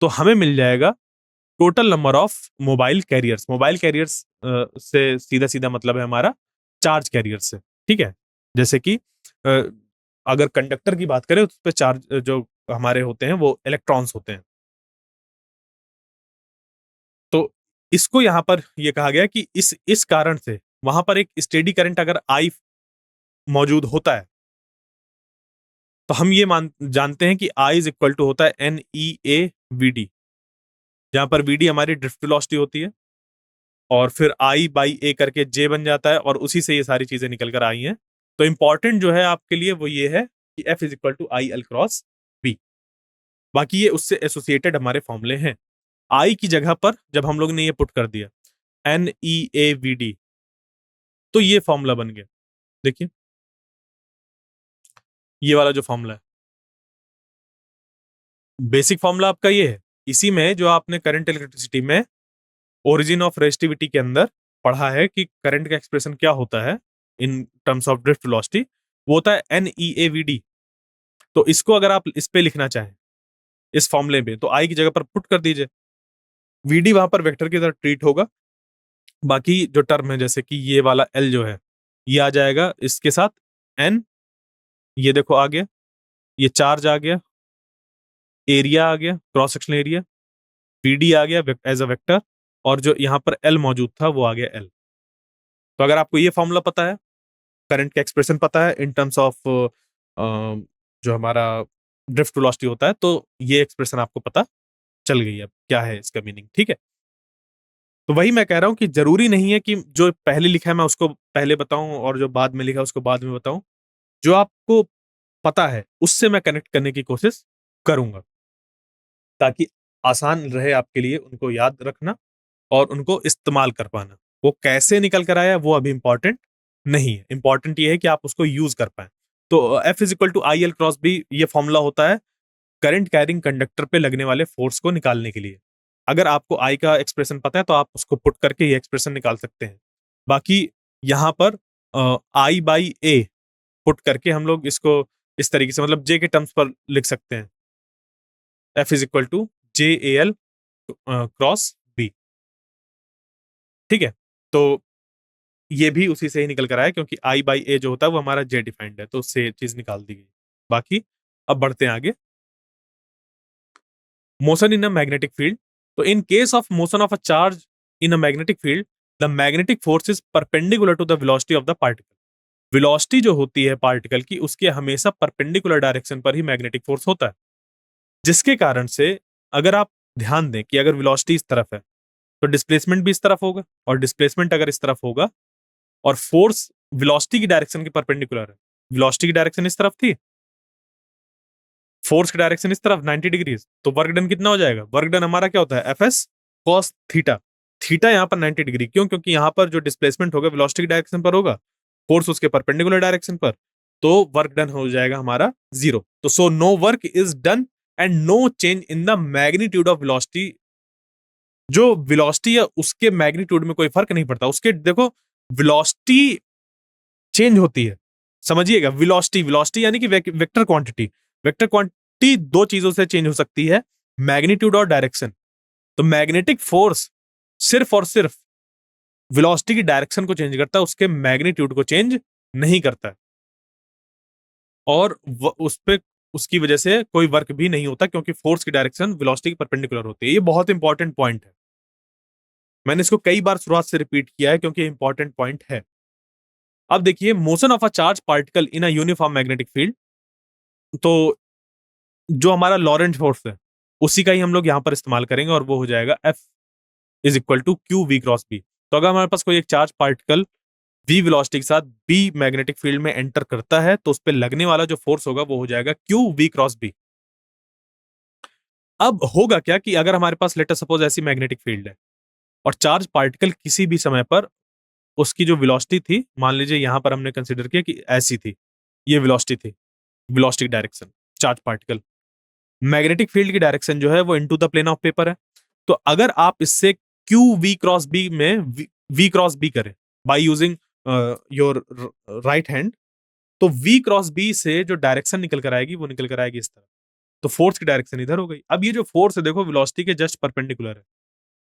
तो हमें मिल जाएगा total number of mobile carriers से सीधा सीधा मतलब है हमारा चार्ज कैरियर से, ठीक है। जैसे कि अ, अगर कंडक्टर की बात करें तो उस पे चार्ज जो हमारे होते हैं वो इलेक्ट्रॉन्स होते हैं। तो इसको यहाँ पर ये कहा गया कि इस कारण से वहां पर एक स्टेडी करंट अगर आई मौजूद होता है, तो हम ये मान जानते हैं कि आई इज इक्वल टू होता है NEAVD, जहां पर VD हमारी ड्रिफ्ट वेलोसिटी होती है, और फिर आई बाई ए करके जे बन जाता है, और उसी से ये सारी चीजें निकल कर आई हैं। तो इंपॉर्टेंट जो है आपके लिए वो ये है कि F is equal to IL×B। बाकी ये उससे एसोसिएटेड हमारे फॉर्मूले हैं। आई की जगह पर जब हम लोग ने ये पुट कर दिया NEAVD, तो ये फॉर्मूला बन गया। देखिए ये वाला जो फॉर्मूला है, बेसिक फॉर्मूला आपका ये है। इसी में जो आपने करंट इलेक्ट्रिसिटी में ओरिजिन ऑफ रेजिस्टिविटी के अंदर पढ़ा है कि करंट का एक्सप्रेशन क्या होता है इन टर्म्स ऑफ ड्रिफ्ट वेलोसिटी, वो होता है NEAVD। तो इसको अगर आप इस पे लिखना चाहें इस फॉर्मूले में, तो आई की जगह पर पुट कर दीजिए, VD वहां पर वेक्टर की तरह ट्रीट होगा। बाकी जो टर्म है जैसे कि ये वाला L जो है ये आ जाएगा इसके साथ N, ये देखो आ गया, ये चार्ज आ गया, एरिया आ गया, क्रॉस सेक्शनल एरिया, PD आ गया एज अ वेक्टर, और जो यहाँ पर L मौजूद था वो आ गया L। तो अगर आपको ये फॉर्मूला पता है, करंट का एक्सप्रेशन पता है इन टर्म्स ऑफ जो हमारा ड्रिफ्ट वेलोसिटी होता है, तो ये एक्सप्रेशन आपको पता चल गई है अब क्या है इसका मीनिंग, ठीक है। तो वही मैं कह रहा हूं कि जरूरी नहीं है कि जो पहले लिखा है मैं उसको पहले बताऊं और जो बाद में लिखा है उसको बाद में बताऊं। जो आपको पता है उससे मैं कनेक्ट करने की कोशिश करूंगा, ताकि आसान रहे आपके लिए उनको याद रखना और उनको इस्तेमाल कर पाना। वो कैसे निकल कर आया वो अभी इंपॉर्टेंट नहीं है, इंपॉर्टेंट ये है कि आप उसको यूज कर पाए। तो F is equal to IL×B ये फॉर्मूला होता है करंट कैरिंग कंडक्टर पे लगने वाले फोर्स को निकालने के लिए। अगर आपको आई का एक्सप्रेशन पता है तो आप उसको पुट करके ये एक्सप्रेशन निकाल सकते हैं। बाकी यहाँ पर आई बाई ए पुट करके हम लोग इसको इस तरीके से मतलब जे के टर्म्स पर लिख सकते हैं, F is equal to JAL cross B, ठीक है। तो ये भी उसी से ही निकल कर आया, क्योंकि आई बाई ए जो होता है वो हमारा जे डिफाइंड है, तो उससे चीज निकाल दी गई। बाकी अब बढ़ते हैं आगे। Motion in a magnetic field. तो in case of motion of a charge in a magnetic field, the magnetic force is perpendicular to the velocity of the particle. Velocity जो होती है पार्टिकल की उसके हमेशा परपेंडिकुलर डायरेक्शन पर ही magnetic force होता है, जिसके कारण से अगर आप ध्यान दें कि अगर वेलोसिटी इस तरफ है तो डिस्प्लेसमेंट भी इस तरफ होगा, और डिस्प्लेसमेंट अगर इस तरफ होगा और फोर्स वेलोसिटी की डायरेक्शन के परपेंडिकुलर है, वेलोसिटी की डायरेक्शन इस तरफ थी, फोर्स की डायरेक्शन इस तरफ 90 डिग्रीज, तो वर्क डन कितना हो जाएगा? वर्क डन हमारा क्या होता है? FS cos theta. थीटा यहाँ पर 90 डिग्री क्यों? क्योंकि यहाँ पर जो डिस्प्लेसमेंट होगा वेलोसिटी की डायरेक्शन पर होगा, फोर्स उसके परपेंडिकुलर डायरेक्शन पर, तो वर्क डन हो जाएगा हमारा 0। तो so no work is done and no change in the magnitude of velocity. जो वेलोसिटी है उसके मैग्नीट्यूड में कोई फर्क नहीं पड़ता। उसके देखो वेलोसिटी चेंज होती है, समझिएगा, वेलोसिटी वेलोसिटी यानी कि वेक्टर क्वांटिटी। वेक्टर क्वांटिटी दो चीजों से चेंज हो सकती है, मैग्नीट्यूड और डायरेक्शन। तो मैग्नेटिक फोर्स सिर्फ और सिर्फ वेलोसिटी की डायरेक्शन को चेंज करता है, उसके मैग्नीट्यूड को चेंज नहीं करता है। और उस पे उसकी वजह से कोई वर्क भी नहीं होता, क्योंकि फोर्स की डायरेक्शन वेलोसिटी के परपेंडिकुलर होती है। ये बहुत इंपॉर्टेंट पॉइंट है, मैंने इसको कई बार शुरुआत से रिपीट किया है क्योंकि इंपॉर्टेंट पॉइंट है। अब देखिए motion of a charge particle in a uniform magnetic field, तो जो हमारा लॉरेंट फोर्स है उसी का ही हम लोग यहां पर इस्तेमाल करेंगे, और वो हो जाएगा F is equal to QV×B। तो अगर हमारे पास कोई एक चार्ज पार्टिकल V वेलोसिटी के साथ B मैग्नेटिक फील्ड में एंटर करता है, तो उस पर लगने वाला जो फोर्स होगा वो हो जाएगा QV×B। अब होगा क्या कि अगर हमारे पास लेट अस सपोज ऐसी मैग्नेटिक फील्ड है और चार्ज पार्टिकल किसी भी समय पर उसकी जो वेलोसिटी थी, मान लीजिए यहां पर हमने कंसीडर किया कि ऐसी थी, ये वेलोसिटी थी, velocity direction charge particle, magnetic field की डायरेक्शन जो है वो into the plane of paper है। तो अगर आप इससे QV×B में V×B करें by using your right hand, तो V×B से जो डायरेक्शन निकल कर आएगी वो निकल कर आएगी इस तरह। तो फोर्स की डायरेक्शन इधर हो गई। अब ये जो फोर्स है देखो वेलोसिटी के जस्ट परपेंडिकुलर है,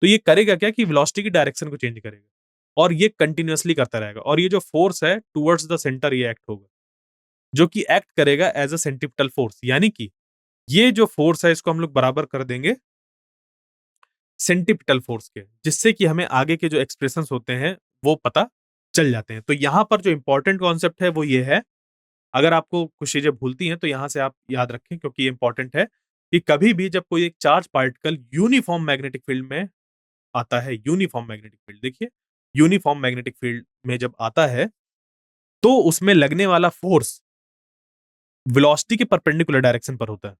तो ये करेगा क्या कि वेलोसिटी की डायरेक्शन को चेंज करेगा और ये कंटिन्यूअसली करता रहेगा और ये जो फोर्स है टुवर्ड्स द सेंटर ये एक्ट होगा, जो कि एक्ट करेगा एज अ सेंट्रिपिटल फोर्स, यानी कि ये जो फोर्स है इसको हम लोग बराबर कर देंगे सेंट्रिपिटल फोर्स के, जिससे कि हमें आगे के जो एक्सप्रेशंस होते हैं वो पता चल जाते हैं। तो यहाँ पर जो इंपॉर्टेंट कॉन्सेप्ट है वो ये है, अगर आपको कुछ चीजें भूलती हैं तो यहाँ से आप याद रखें क्योंकि ये इंपॉर्टेंट है कि कभी भी जब कोई एक charge particle uniform magnetic field में आता है, यूनिफॉर्म मैग्नेटिक फील्ड देखिए, यूनिफॉर्म मैग्नेटिक फील्ड में जब आता है तो उसमें लगने वाला फोर्स वेलोसिटी के परपेंडिकुलर डायरेक्शन पर होता है।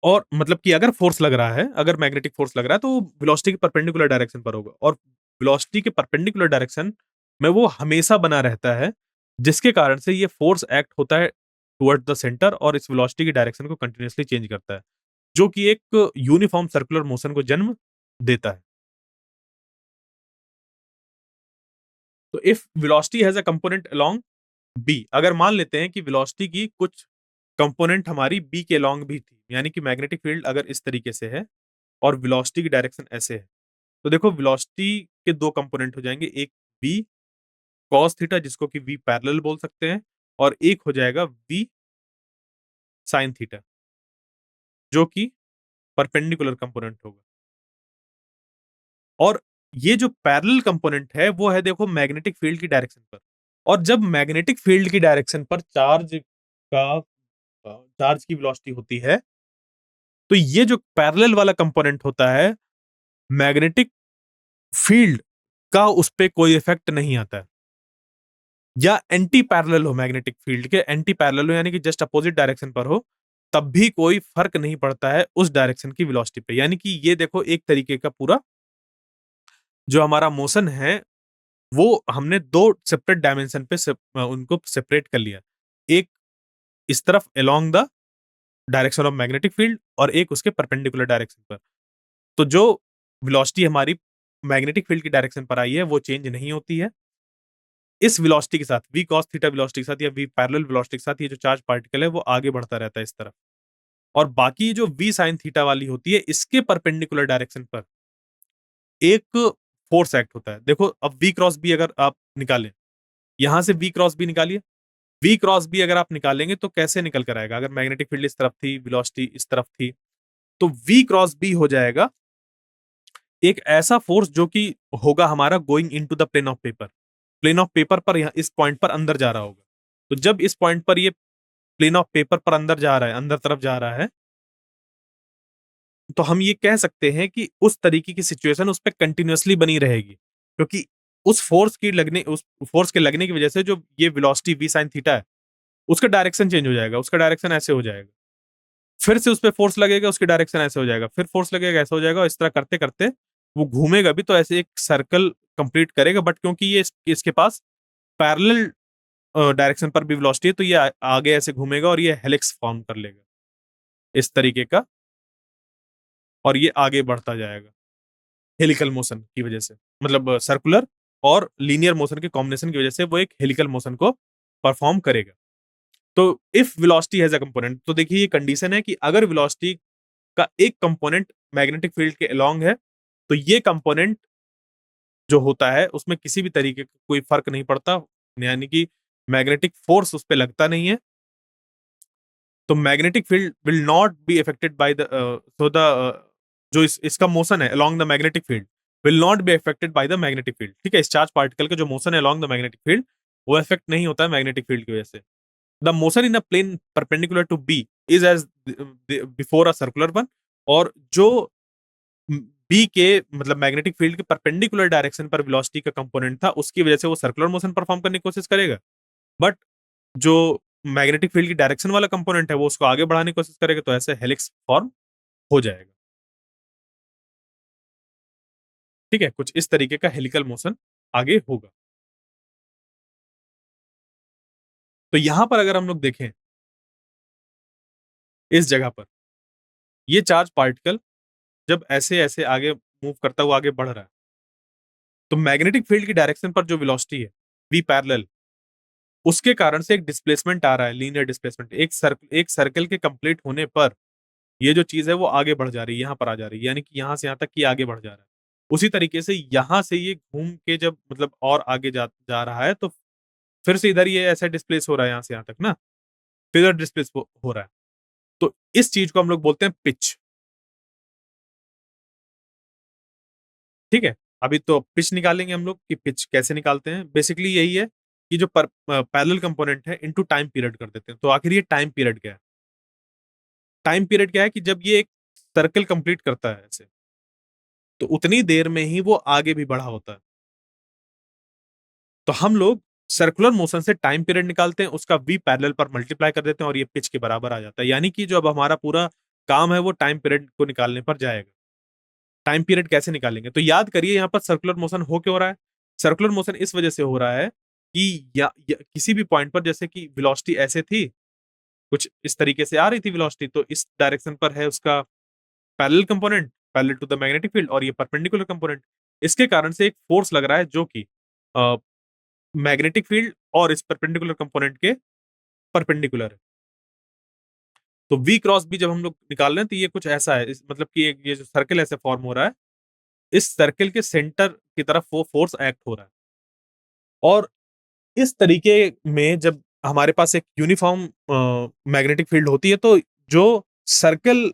और मतलब कि अगर फोर्स लग रहा है, अगर मैग्नेटिक फोर्स लग रहा है तो वेलोसिटी के परपेंडिकुलर डायरेक्शन पर होगा और वेलोसिटी के परपेंडिकुलर डायरेक्शन में वो हमेशा बना रहता है, जिसके कारण से ये फोर्स एक्ट होता है टुवर्ड्स द सेंटर और इस वेलोसिटी की डायरेक्शन को कंटीन्यूअसली चेंज करता है, जो कि एक यूनिफॉर्म सर्कुलर मोशन को जन्म देता है। तो if velocity has a component along B, अगर मान लेते हैं कि वेलोसिटी की कुछ कंपोनेंट हमारी बी के अलोंग भी थी, यानी कि मैग्नेटिक फील्ड अगर इस तरीके से है और वेलोसिटी की डायरेक्शन ऐसे है, तो देखो वेलोसिटी के 2 कंपोनेंट हो जाएँगे, एक v cos थीटा जिसको कि v पैरेलल बोल सकते हैं और एक हो जाएगा v sin थीटा जो कि परपेंडिकुलर कंपोनेंट होगा। और ये जो पैरेलल कंपोनेंट है वो है देखो मैग्नेटिक फील्ड की डायरेक्शन पर। और जब मैग्नेटिक फील्ड की डायरेक्शन पर चार्ज की वेलोसिटी होती है, तो ये जो पैरेलल वाला कंपोनेंट होता है, मैग्नेटिक फील्ड का उस पे कोई इफेक्ट नहीं आता है। या एंटी पैरेलल हो मैग्नेटिक फील्ड के, एंटी पैरेलल हो यानी कि जस्ट अपोजिट डायरेक्शन पर हो, तब भी कोई फ़र्क नहीं पड़ता है उस डायरेक्शन की वेलोसिटी पे। यानी कि ये देखो एक तरीके का पूरा जो हमारा मोशन है, वो हमने 2 सेपरेट डायमेंशन पे उनको सेपरेट कर लिया। एक इस तरफ along the direction of magnetic field और एक उसके परपेंडिकुलर डायरेक्शन पर। तो जो वेलोसिटी हमारी मैग्नेटिक फील्ड की डायरेक्शन पर आई है, वो चेंज नहीं होती है। इस वेलोसिटी के साथ v cos थीटा वेलोसिटी के साथ या v पैरेलल वेलोसिटी के साथ ये जो चार्ज पार्टिकल है वो आगे बढ़ता रहता है इस तरफ। और बाकी जो v sin थीटा वाली होती है इसके परपेंडिकुलर डायरेक्शन पर एक फोर्स एक्ट होता है। देखो अब v क्रॉस b अगर आप निकालें, यहां से v क्रॉस b निकालिए। v क्रॉस b अगर आप निकालेंगे तो कैसे निकल कर आएगा? अगर मैग्नेटिक फील्ड इस तरफ थी, वेलोसिटी इस तरफ थी, तो v क्रॉस b हो जाएगा एक ऐसा फोर्स जो कि होगा हमारा going into the plane of paper. Plane of paper पर यहाँ इस पॉइंट पर अंदर जा रहा होगा। तो जब इस पॉइंट पर ये प्लेन ऑफ पेपर पर अंदर जा रहा है, अंदर तरफ जा रहा है, तो हम ये कह सकते हैं कि उस तरीके की सिचुएशन उस पे कंटीन्यूअसली बनी रहेगी। क्योंकि उस फोर्स के लगने की वजह से जो ये वेलोसिटी v sin थीटा है, उसका डायरेक्शन चेंज हो जाएगा, उसका डायरेक्शन ऐसे हो जाएगा। फिर से उस पे फोर्स लगेगा, उसकी डायरेक्शन ऐसे हो जाएगा, फिर फोर्स लगेगा, ऐसा हो जाएगा और इस तरह करते-करते वो घूमेगा भी तो ऐसे एक सर्कल कंप्लीट करेगा बट क्योंकि ये इसके पास पैरेलल डायरेक्शन पर भी वेलोसिटी है तो ये आगे ऐसे घूमेगा और ये हेलिक्स फॉर्म कर लेगा इस तरीके का और ये आगे बढ़ता जाएगा हेलिकल मोशन की वजह से, मतलब सर्कुलर और लीनियर मोशन के कॉम्बिनेशन की वजह से वो एक हेलिकल मोशन को परफॉर्म करेगा। तो if velocity has a component, तो देखिए ये कंडीशन है कि अगर वेलोसिटी का एक कंपोनेंट मैग्नेटिक फील्ड के अलोंग है, तो ये कंपोनेंट जो होता है उसमें किसी भी तरीके का कोई फर्क नहीं पड़ता, यानी कि मैग्नेटिक फोर्स उस पे लगता नहीं है। तो magnetic field will not be affected by the so the जो इसका मोशन है along the magnetic field will not be affected by the magnetic field. ठीक है, इस चार्ज पार्टिकल का जो मोशन है अलोंग द मैग्नेटिक फील्ड वो अफेक्ट नहीं होता है मैग्नेटिक फील्ड की वजह से। The motion in a plane perpendicular to B is as before a circular one. और जो बी के मतलब मैग्नेटिक फील्ड के परपेंडिकुलर डायरेक्शन पर वेलोसिटी का कंपोनेंट था उसकी वजह से वो सर्कुलर मोशन परफॉर्म करने की कोशिश करेगा। बट जो मैग्नेटिक फील्ड की डायरेक्शन वाला कंपोनेंट है वो उसको आगे बढ़ाने की कोशिश करेगा तो ऐसे हेलिक्स फॉर्म हो जाएगा। ठीक है, कुछ इस तरीके का हेलिकल मोशन आगे होगा। तो यहां पर अगर हम लोग देखें इस जगह पर ये चार्ज पार्टिकल जब ऐसे ऐसे आगे मूव करता हुआ आगे बढ़ रहा है तो मैग्नेटिक फील्ड की डायरेक्शन पर जो वेलोसिटी है वी पैरेलल उसके कारण से एक डिस्प्लेसमेंट आ रहा है, लीनियर डिस्प्लेसमेंट। एक सर्कल के कंप्लीट होने पर ये जो चीज़ है वो आगे बढ़ जा रही है, यहाँ पर आ जा रही है, यानी कि यहाँ से यहाँ तक ये आगे बढ़ जा रहा है। उसी तरीके से यहाँ से ये घूम के जब मतलब और आगे जा जा रहा है, तो फिर से इधर ये ऐसे डिस्प्लेस हो रहा है यहाँ से यहाँ तक ना, फिर इधर डिस्प्लेस हो रहा है। तो इस चीज़ को हम लोग बोलते हैं पिच, ठीक है? अभी तो पिच निकालेंगे हम लोग कि पिच कैसे निकालते हैं। बेसिकली यही है कि जो पैरेलल कंपोनेंट है इनटू टाइम पीरियड कर देते हैं। तो आखिर ये टाइम पीरियड क्या है? टाइम पीरियड क्या है कि जब ये एक सर्कल कंप्लीट करता है ऐसे, तो उतनी देर में ही वो आगे भी बढ़ा होता है। तो हम लोग सर्कुलर मोशन से टाइम पीरियड निकालते हैं, उसका v पैरेलल पर मल्टीप्लाई कर देते हैं और ये पिच के बराबर आ जाता है। यानी कि जो अब हमारा पूरा काम है वो टाइम पीरियड को निकालने पर जाएगा। टाइम पीरियड कैसे निकालेंगे? तो याद करिए यहाँ पर सर्कुलर मोशन हो क्यों रहा है? सर्कुलर मोशन इस वजह से हो रहा है कि या किसी भी पॉइंट पर जैसे कि वेलोसिटी ऐसे थी, कुछ इस तरीके से आ रही थी वेलोसिटी, तो इस डायरेक्शन पर है उसका parallel component, parallel to the magnetic field, और ये परपेंडिकुलर कंपोनेंट। इसके कारण से एक फोर्स लग रहा है जो कि अ, मैग्नेटिक फील्ड और इस परपेंडिकुलर कंपोनेंट के परपेंडिकुलर है। तो v क्रॉस b जब हम लोग निकाल रहे हैं तो ये कुछ ऐसा है, इस मतलब कि एक ये जो सर्कल ऐसे फॉर्म हो रहा है, इस सर्कल के सेंटर की तरफ वो फोर्स एक्ट हो रहा है। और इस तरीके में जब हमारे पास एक यूनिफॉर्म मैग्नेटिक फील्ड होती है, तो जो सर्कल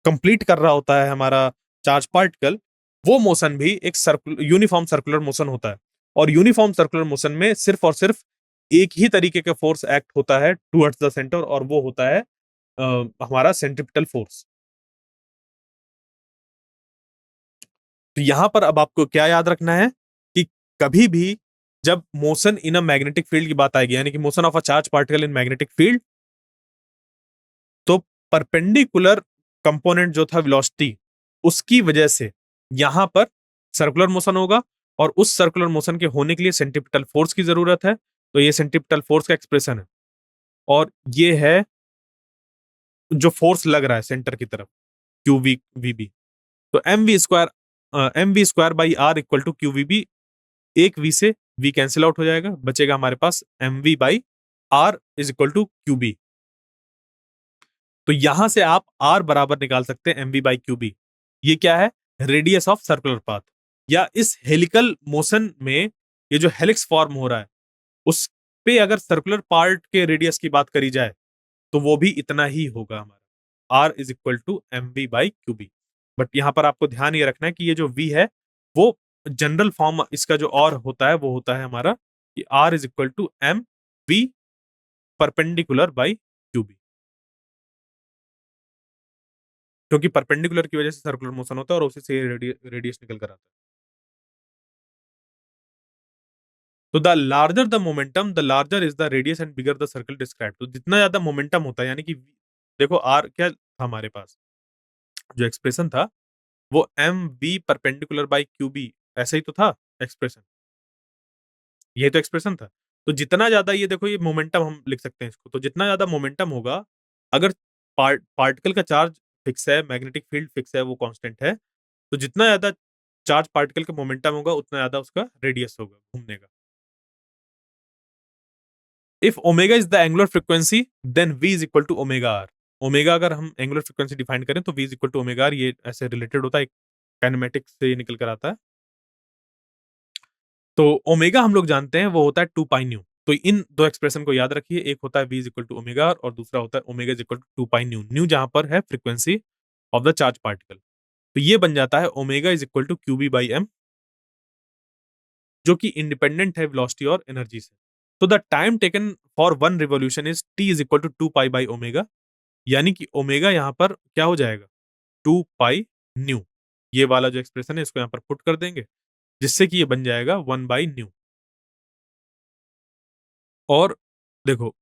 कंप्लीट कर रहा होता है हमारा चार्ज पार्टिकल, वो मोशन भी एक यूनिफॉर्म सर्कुलर मोशन होता है। और यूनिफॉर्म सर्कुलर मोशन में सिर्फ और सिर्फ एक ही तरीके का फोर्स एक्ट होता है टुवर्ड्स द सेंटर, और वो होता है हमारा सेंट्रिपिटल फोर्स। तो यहां पर अब आपको क्या याद रखना है कि कभी भी जब motion in a magnetic field की बात आएगी, यानी कि motion of a charge particle in magnetic field, तो परपेंडिकुलर कंपोनेंट जो था वेलोसिटी, उसकी वजह से यहां पर सर्कुलर मोशन होगा, और उस सर्कुलर मोशन के होने के लिए सेंट्रिपिटल फोर्स की जरूरत है। तो ये सेंट्रिपिटल फोर्स का एक्सप्रेशन है, और ये है जो फोर्स लग रहा है सेंटर की तरफ, क्यू वी वी बी। तो m v square by r equal to q v B. एक वी से वी कैंसिल आउट हो जाएगा, बचेगा हमारे पास m we by r is equal to Q B. तो यहां से आप आर बराबर निकाल सकते हैं m we by Q B. ये क्या है? Radius of circular path. या इस हेलिकल मोशन में ये जो हेलिक्स फॉर्म हो रहा है, उस पे अगर सर्कुलर पार्ट के रेडियस की बात करी जाए, तो वो भी इतना ही होगा हमारा, R is equal to M we by Q B. But यहां पर आपको ध्यान ये रखना है कि ये जो वी है, वो जनरल फॉर्म इसका जो और होता है वो होता है हमारा कि R is equal to M V perpendicular by Q B. क्योंकि परपेंडिकुलर की वजह से सर्कुलर मोशन होता है और उसी से रेडियस निकल कर आता है। तो the larger the momentum the larger is the radius and bigger the circle describe. तो जितना ज्यादा मोमेंटम होता है, यानी कि देखो आर क्या था हमारे पास, जो एक्सप्रेशन था वो M B perpendicular by Q B, ऐसा ही तो था एक्सप्रेशन। ये तो एक्सप्रेशन था। तो जितना ज्यादा ये देखो, ये मोमेंटम हम लिख सकते हैं इसको, तो जितना ज्यादा मोमेंटम होगा, अगर पार्टिकल का चार्ज फिक्स है, मैग्नेटिक फील्ड फिक्स है, वो कांस्टेंट है, तो जितना ज्यादा चार्ज पार्टिकल का मोमेंटम होगा उतना ज्यादा उसका रेडियस होगा घूमने का। If omega is the angular frequency then v is equal to omega R. Omega अगर हम एंगुलर फ्रीक्वेंसी डिफाइन करें तो v is equal to omega R, ये ऐसे रिलेटेड होता है, काइनेमेटिक्स से ये निकल कर आता है। तो ओमेगा हम लोग जानते हैं वो होता है 2 पाई न्यू। तो इन दो एक्सप्रेशन को याद रखिए, एक होता है v is equal to omega R और दूसरा होता है omega is equal to 2 pi nu. Nu जहां पर है frequency of the charge particle, तो ये बन जाता है omega is equal to Q B by M, जो कि इंडिपेंडेंट है वेलोसिटी और एनर्जी से। तो the time taken for one revolution is t is equal to 2 pi by omega, यानी कि ओमेगा यहाँ पर क्या हो जाएगा? 2 पाई न्यू। ये वाला जो एक्सप्रेशन है इसको यहाँ पर पुट कर देंगे, जिससे कि ये बन जाएगा 1 बाई न्यू। और देखो,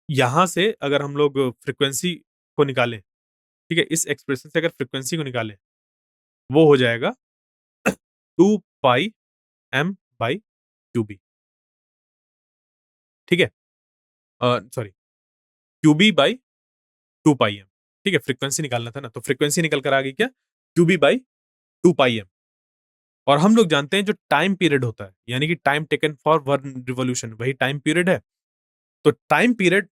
यहां से अगर हम लोग फ्रीक्वेंसी को निकालें, ठीक है, इस एक्सप्रेशन से अगर फ्रीक्वेंसी को निकालें, वो हो जाएगा 2 pi M by Q B, ठीक है, sorry, Q B by 2 pi M. ठीक है, फ्रीक्वेंसी निकालना था ना, तो फ्रीक्वेंसी निकल कर आ गई क्या? Q B by 2 pi M. और हम लोग जानते हैं जो टाइम पीरियड होता है, यानी कि time taken for one revolution, वही टाइम पीरियड है। तो टाइम पीरियड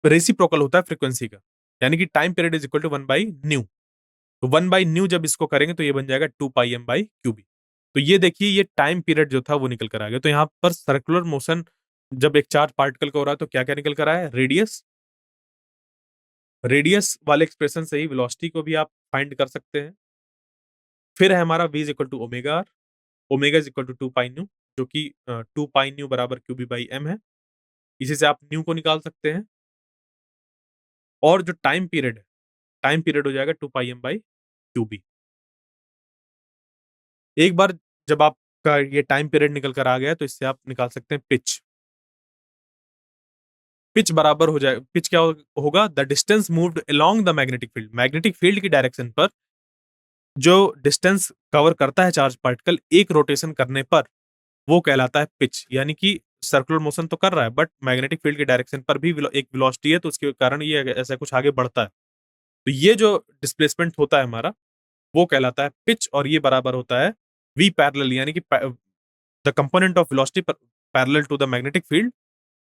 रेसिप्रोकल होता है फ्रीक्वेंसी का। यानी कि time period is equal to 1/न्यू। तो 1/न्यू जब इसको करेंगे तो ये बन जाएगा 2πm/क्यूबी। तो ये देखिए ये टाइम पीरियड जो था वो निकल कर आ गया। तो यहाँ पर सर्कुलर मोशन जब एक चार्ज पार्टिकल का हो रहा है तो क्या क्या निकल कर आया है? रेडियस। रेडियस वाले एक्सप्रेशन से ही वेलोसिटी को भी आप फाइंड कर सकते हैं। फिर है हमारा v is equal to omega R. Omega is equal to 2π nu, जो कि 2π न्यू बराबर क्यूबी/m है। इसी से आप न्यू को निकाल सकते हैं। और जो टाइम पीरियड है, टाइम पीरियड हो जाएगा 2πm/क्यूबी। एक बार जब आपका ये टाइम पीरियड निकल कर आ गया तो इससे आप निकाल सकते हैं पिच। पिच बराबर हो जाए, पिच क्या होगा? The distance moved along the magnetic field. Magnetic field की डायरेक्शन पर जो डिस्टेंस कवर करता है चार्ज पार्टिकल एक रोटेशन करने पर, वो कहलाता है पिच। यानी कि सर्कुलर मोशन तो कर रहा है बट मैग्नेटिक फील्ड की डायरेक्शन पर भी एक वेलोसिटी है, तो उसके कारण ये ऐसा कुछ आगे बढ़ता है। तो ये जो डिस्प्लेसमेंट होता है हमारा, वो कहलाता है पिच, और ये बराबर होता है v पैरेलल, यानी कि the component of velocity parallel to the magnetic field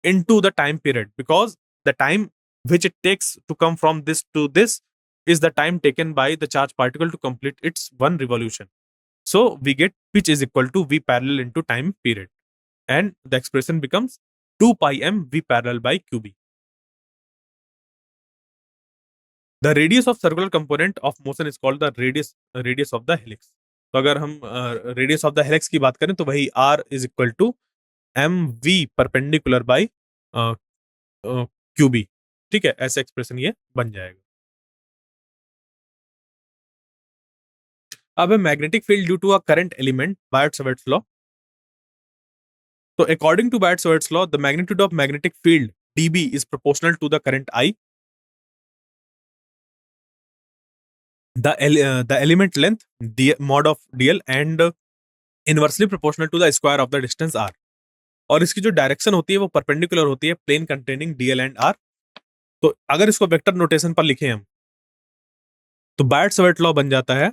into the time period, because the time which it takes to come from this to this is the time taken by the charge particle to complete its one revolution. So we get pitch is equal to v parallel into time period, and the expression becomes 2 pi m v parallel by qb. The radius of circular component of motion is called the radius of the helix. तो अगर हम radius of the helix की बात करें तो वही r is equal to M V perpendicular by Q B. ठीक है, ऐसे एक्सप्रेशन ये बन जाएगा। अब है magnetic field due to a current element, Biot Savart's law. तो according to Biot Savart's law, the magnitude of magnetic field dB is proportional to the current I, the element length mod of dl, and inversely proportional to the square of the distance r. और इसकी जो direction होती है वो perpendicular होती है plane containing dl and r। तो अगर इसको वेक्टर नोटेशन पर लिखें हम, तो बायट-सवर्ट लॉ बन जाता है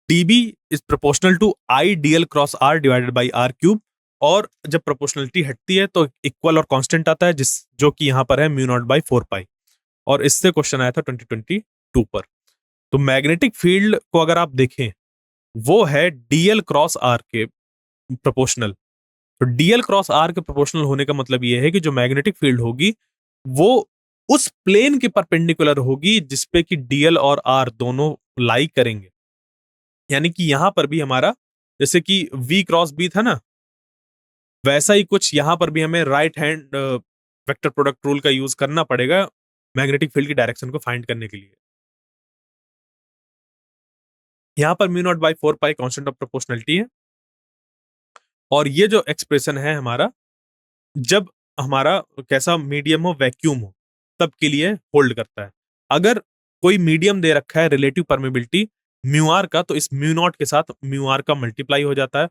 dB is proportional to I dl cross r divided by r cube. और जब प्रोपोर्शनलिटी हटती है तो इक्वल और कांस्टेंट आता है, जिस जो कि यहाँ पर है म्यू नॉट बाई 4 पाई। और इससे क्वेश्चन आया था 2022 पर। तो मैग्नेटिक फील्ड को अगर आप देखें, वो है डीएल क्रॉस आर के प्रोपोर्शनल। तो डीएल क्रॉस आर के प्रोपोर्शनल होने का मतलब ये है कि जो मैग्नेटिक फील्ड होगी वो उस प्लेन के परपेंडिकुलर होगी जिसपे कि डीएल और आर दोनों लाई करेंगे। यानी कि यहां पर भी हमारा जैसे कि v क्रॉस b था ना, वैसा ही कुछ यहां पर भी हमें right hand vector product rule का यूज करना पड़ेगा मैग्नेटिक फील्ड की डायरेक्शन को फाइंड करने के लिए। यहां पर mu naught by 4 pi constant of proportionality है। और ये जो एक्सप्रेशन है हमारा, जब हमारा कैसा मीडियम हो, वैक्यूम हो, तब के लिए होल्ड करता है। अगर कोई मीडियम दे रखा है रिलेटिव परमेबिलिटी म्यू आर का, तो इस म्यू नॉट के साथ म्यू आर का मल्टीप्लाई हो जाता है,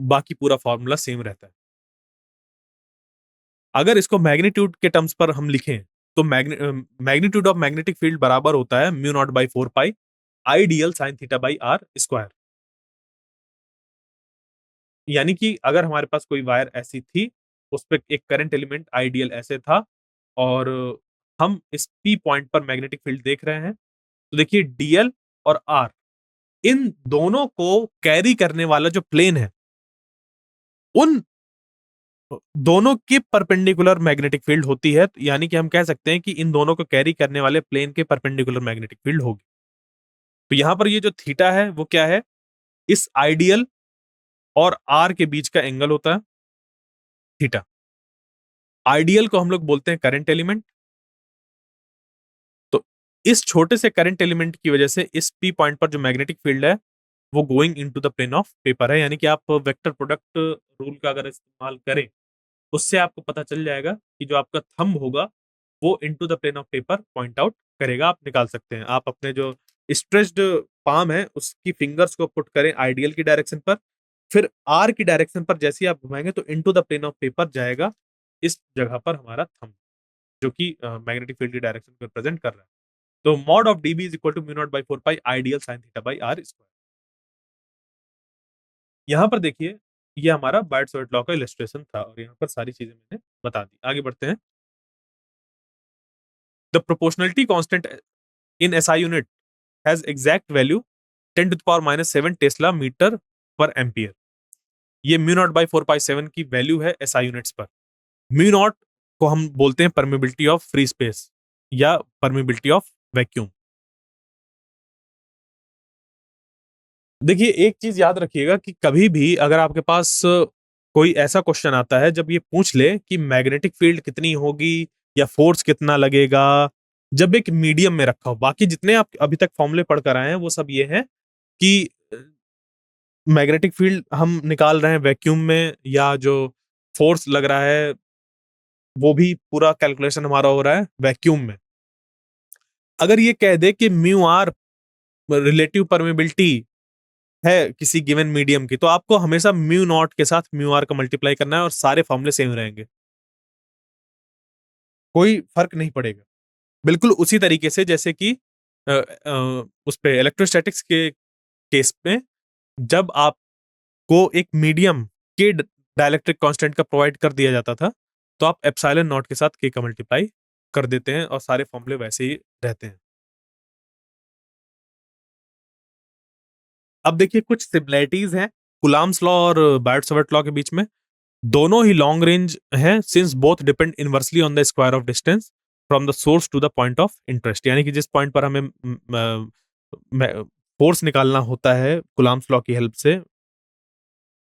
बाकी पूरा फॉर्मूला सेम रहता है। अगर इसको मैग्नीट्यूड के टर्म्स पर हम लिखें तो मैग्नीट्यूड ऑफ मैग्नेटिक फील्ड बराबर होता है mu naught by 4 pi I D L sine theta by R square. यानी कि अगर हमारे पास कोई वायर ऐसी थी, उस पे एक करंट एलिमेंट आईडीएल ऐसे था, और हम इस पी पॉइंट पर मैग्नेटिक फील्ड देख रहे हैं, तो देखिए डीएल और आर, इन दोनों को कैरी करने वाला जो प्लेन है, उन दोनों की परपेंडिकुलर मैग्नेटिक फील्ड होती है। यानी कि हम कह सकते हैं कि इन दोनों को कैरी करने वाले प्लेन के परपेंडिकुलर मैग्नेटिक फील्ड होगी। तो यहां पर ये जो थीटा है वो क्या है? इस आइडियल और आर के बीच का एंगल होता है थीटा। आइडियल को हम लोग बोलते हैं करंट एलिमेंट। तो इस छोटे से करंट एलिमेंट की वजह से इस पी पॉइंट पर जो मैग्नेटिक फील्ड है वो going into the plane of paper है। यानी कि आप वेक्टर प्रोडक्ट रूल का अगर इस्तेमाल करें, उससे आपको पता चल जाएगा कि जो आपका थंब होगा वो into the plane of paper point out करेगा। आप निकाल सकते हैं। आप अपने जो स्ट्रेच्ड पाम है उसकी फिंगर्स को पुट करें आइडियल की डायरेक्शन पर, फिर आर की डायरेक्शन पर जैसे ही आप घुमाएंगे तो into the plane of paper जाएगा इस जगह पर हमारा थंब, जो कि मैग्नेटिक फील्ड की डायरेक्शन को रिप्रेजेंट कर रहा है। तो mod of dB is equal to mu naught by 4 pi ideal sine theta by R square. यहाँ पर देखिए ये हमारा बायट-सवर्ट लॉ का इलस्ट्रेशन था, और यहाँ पर सारी चीजें मैंने बता दी। आगे बढ़ते हैं। The proportionality constant in SI unit has exact value 10⁻⁷ tesla metre per ampere. ये म्यू नॉट बाई 4/7 की वैल्यू है SI यूनिट्स पर। म्यू नॉट को हम बोलते हैं परमिबिलिटी ऑफ फ्री स्पेस या परमिबिलिटी ऑफ वैक्यूम। देखिए, एक चीज याद रखिएगा कि कभी भी अगर आपके पास कोई ऐसा क्वेश्चन आता है जब ये पूछ ले कि मैग्नेटिक फील्ड कितनी होगी या फोर्स कितना लगेगा, जब एक मीडियम में रखा हो, बाकी जितने आप अभी तक फॉर्मूले पढ़कर आए हैं वो सब ये हैं कि मैग्नेटिक फील्ड हम निकाल रहे हैं वैक्यूम में, या जो फोर्स लग रहा है वो भी पूरा कैलकुलेशन हमारा हो रहा है वैक्यूम में। अगर ये कह दे कि म्यू आर रिलेटिव परमेबिलिटी है किसी गिवन मीडियम की, तो आपको हमेशा म्यू नॉट के साथ म्यू आर का मल्टीप्लाई करना है और सारे फॉर्मूले सेम रहेंगे, कोई फर्क नहीं पड़ेगा। बिल्कुल उसी तरीके से जैसे कि उस पे इलेक्ट्रोस्टैटिक्स के केस में जब आपको एक मीडियम के डाइलेक्ट्रिक कांस्टेंट का प्रोवाइड कर दिया जाता था, तो आप एप्सिलॉन नॉट के साथ के का मल्टीप्लाई कर देते हैं और सारे फॉर्मूले वैसे ही रहते हैं। अब देखिए कुछ सिमिलैरिटीज हैं कुलाम्स लॉ और बायट-सावर्ट लॉ के बीच में। दोनों ही लॉन्ग रेंज हैं since both depend inversely on the square of distance from the source to the point of interest. यानी कि जिस पॉइंट पर हमें फोर्स निकालना होता है कुलाम्स लॉ की हेल्प से,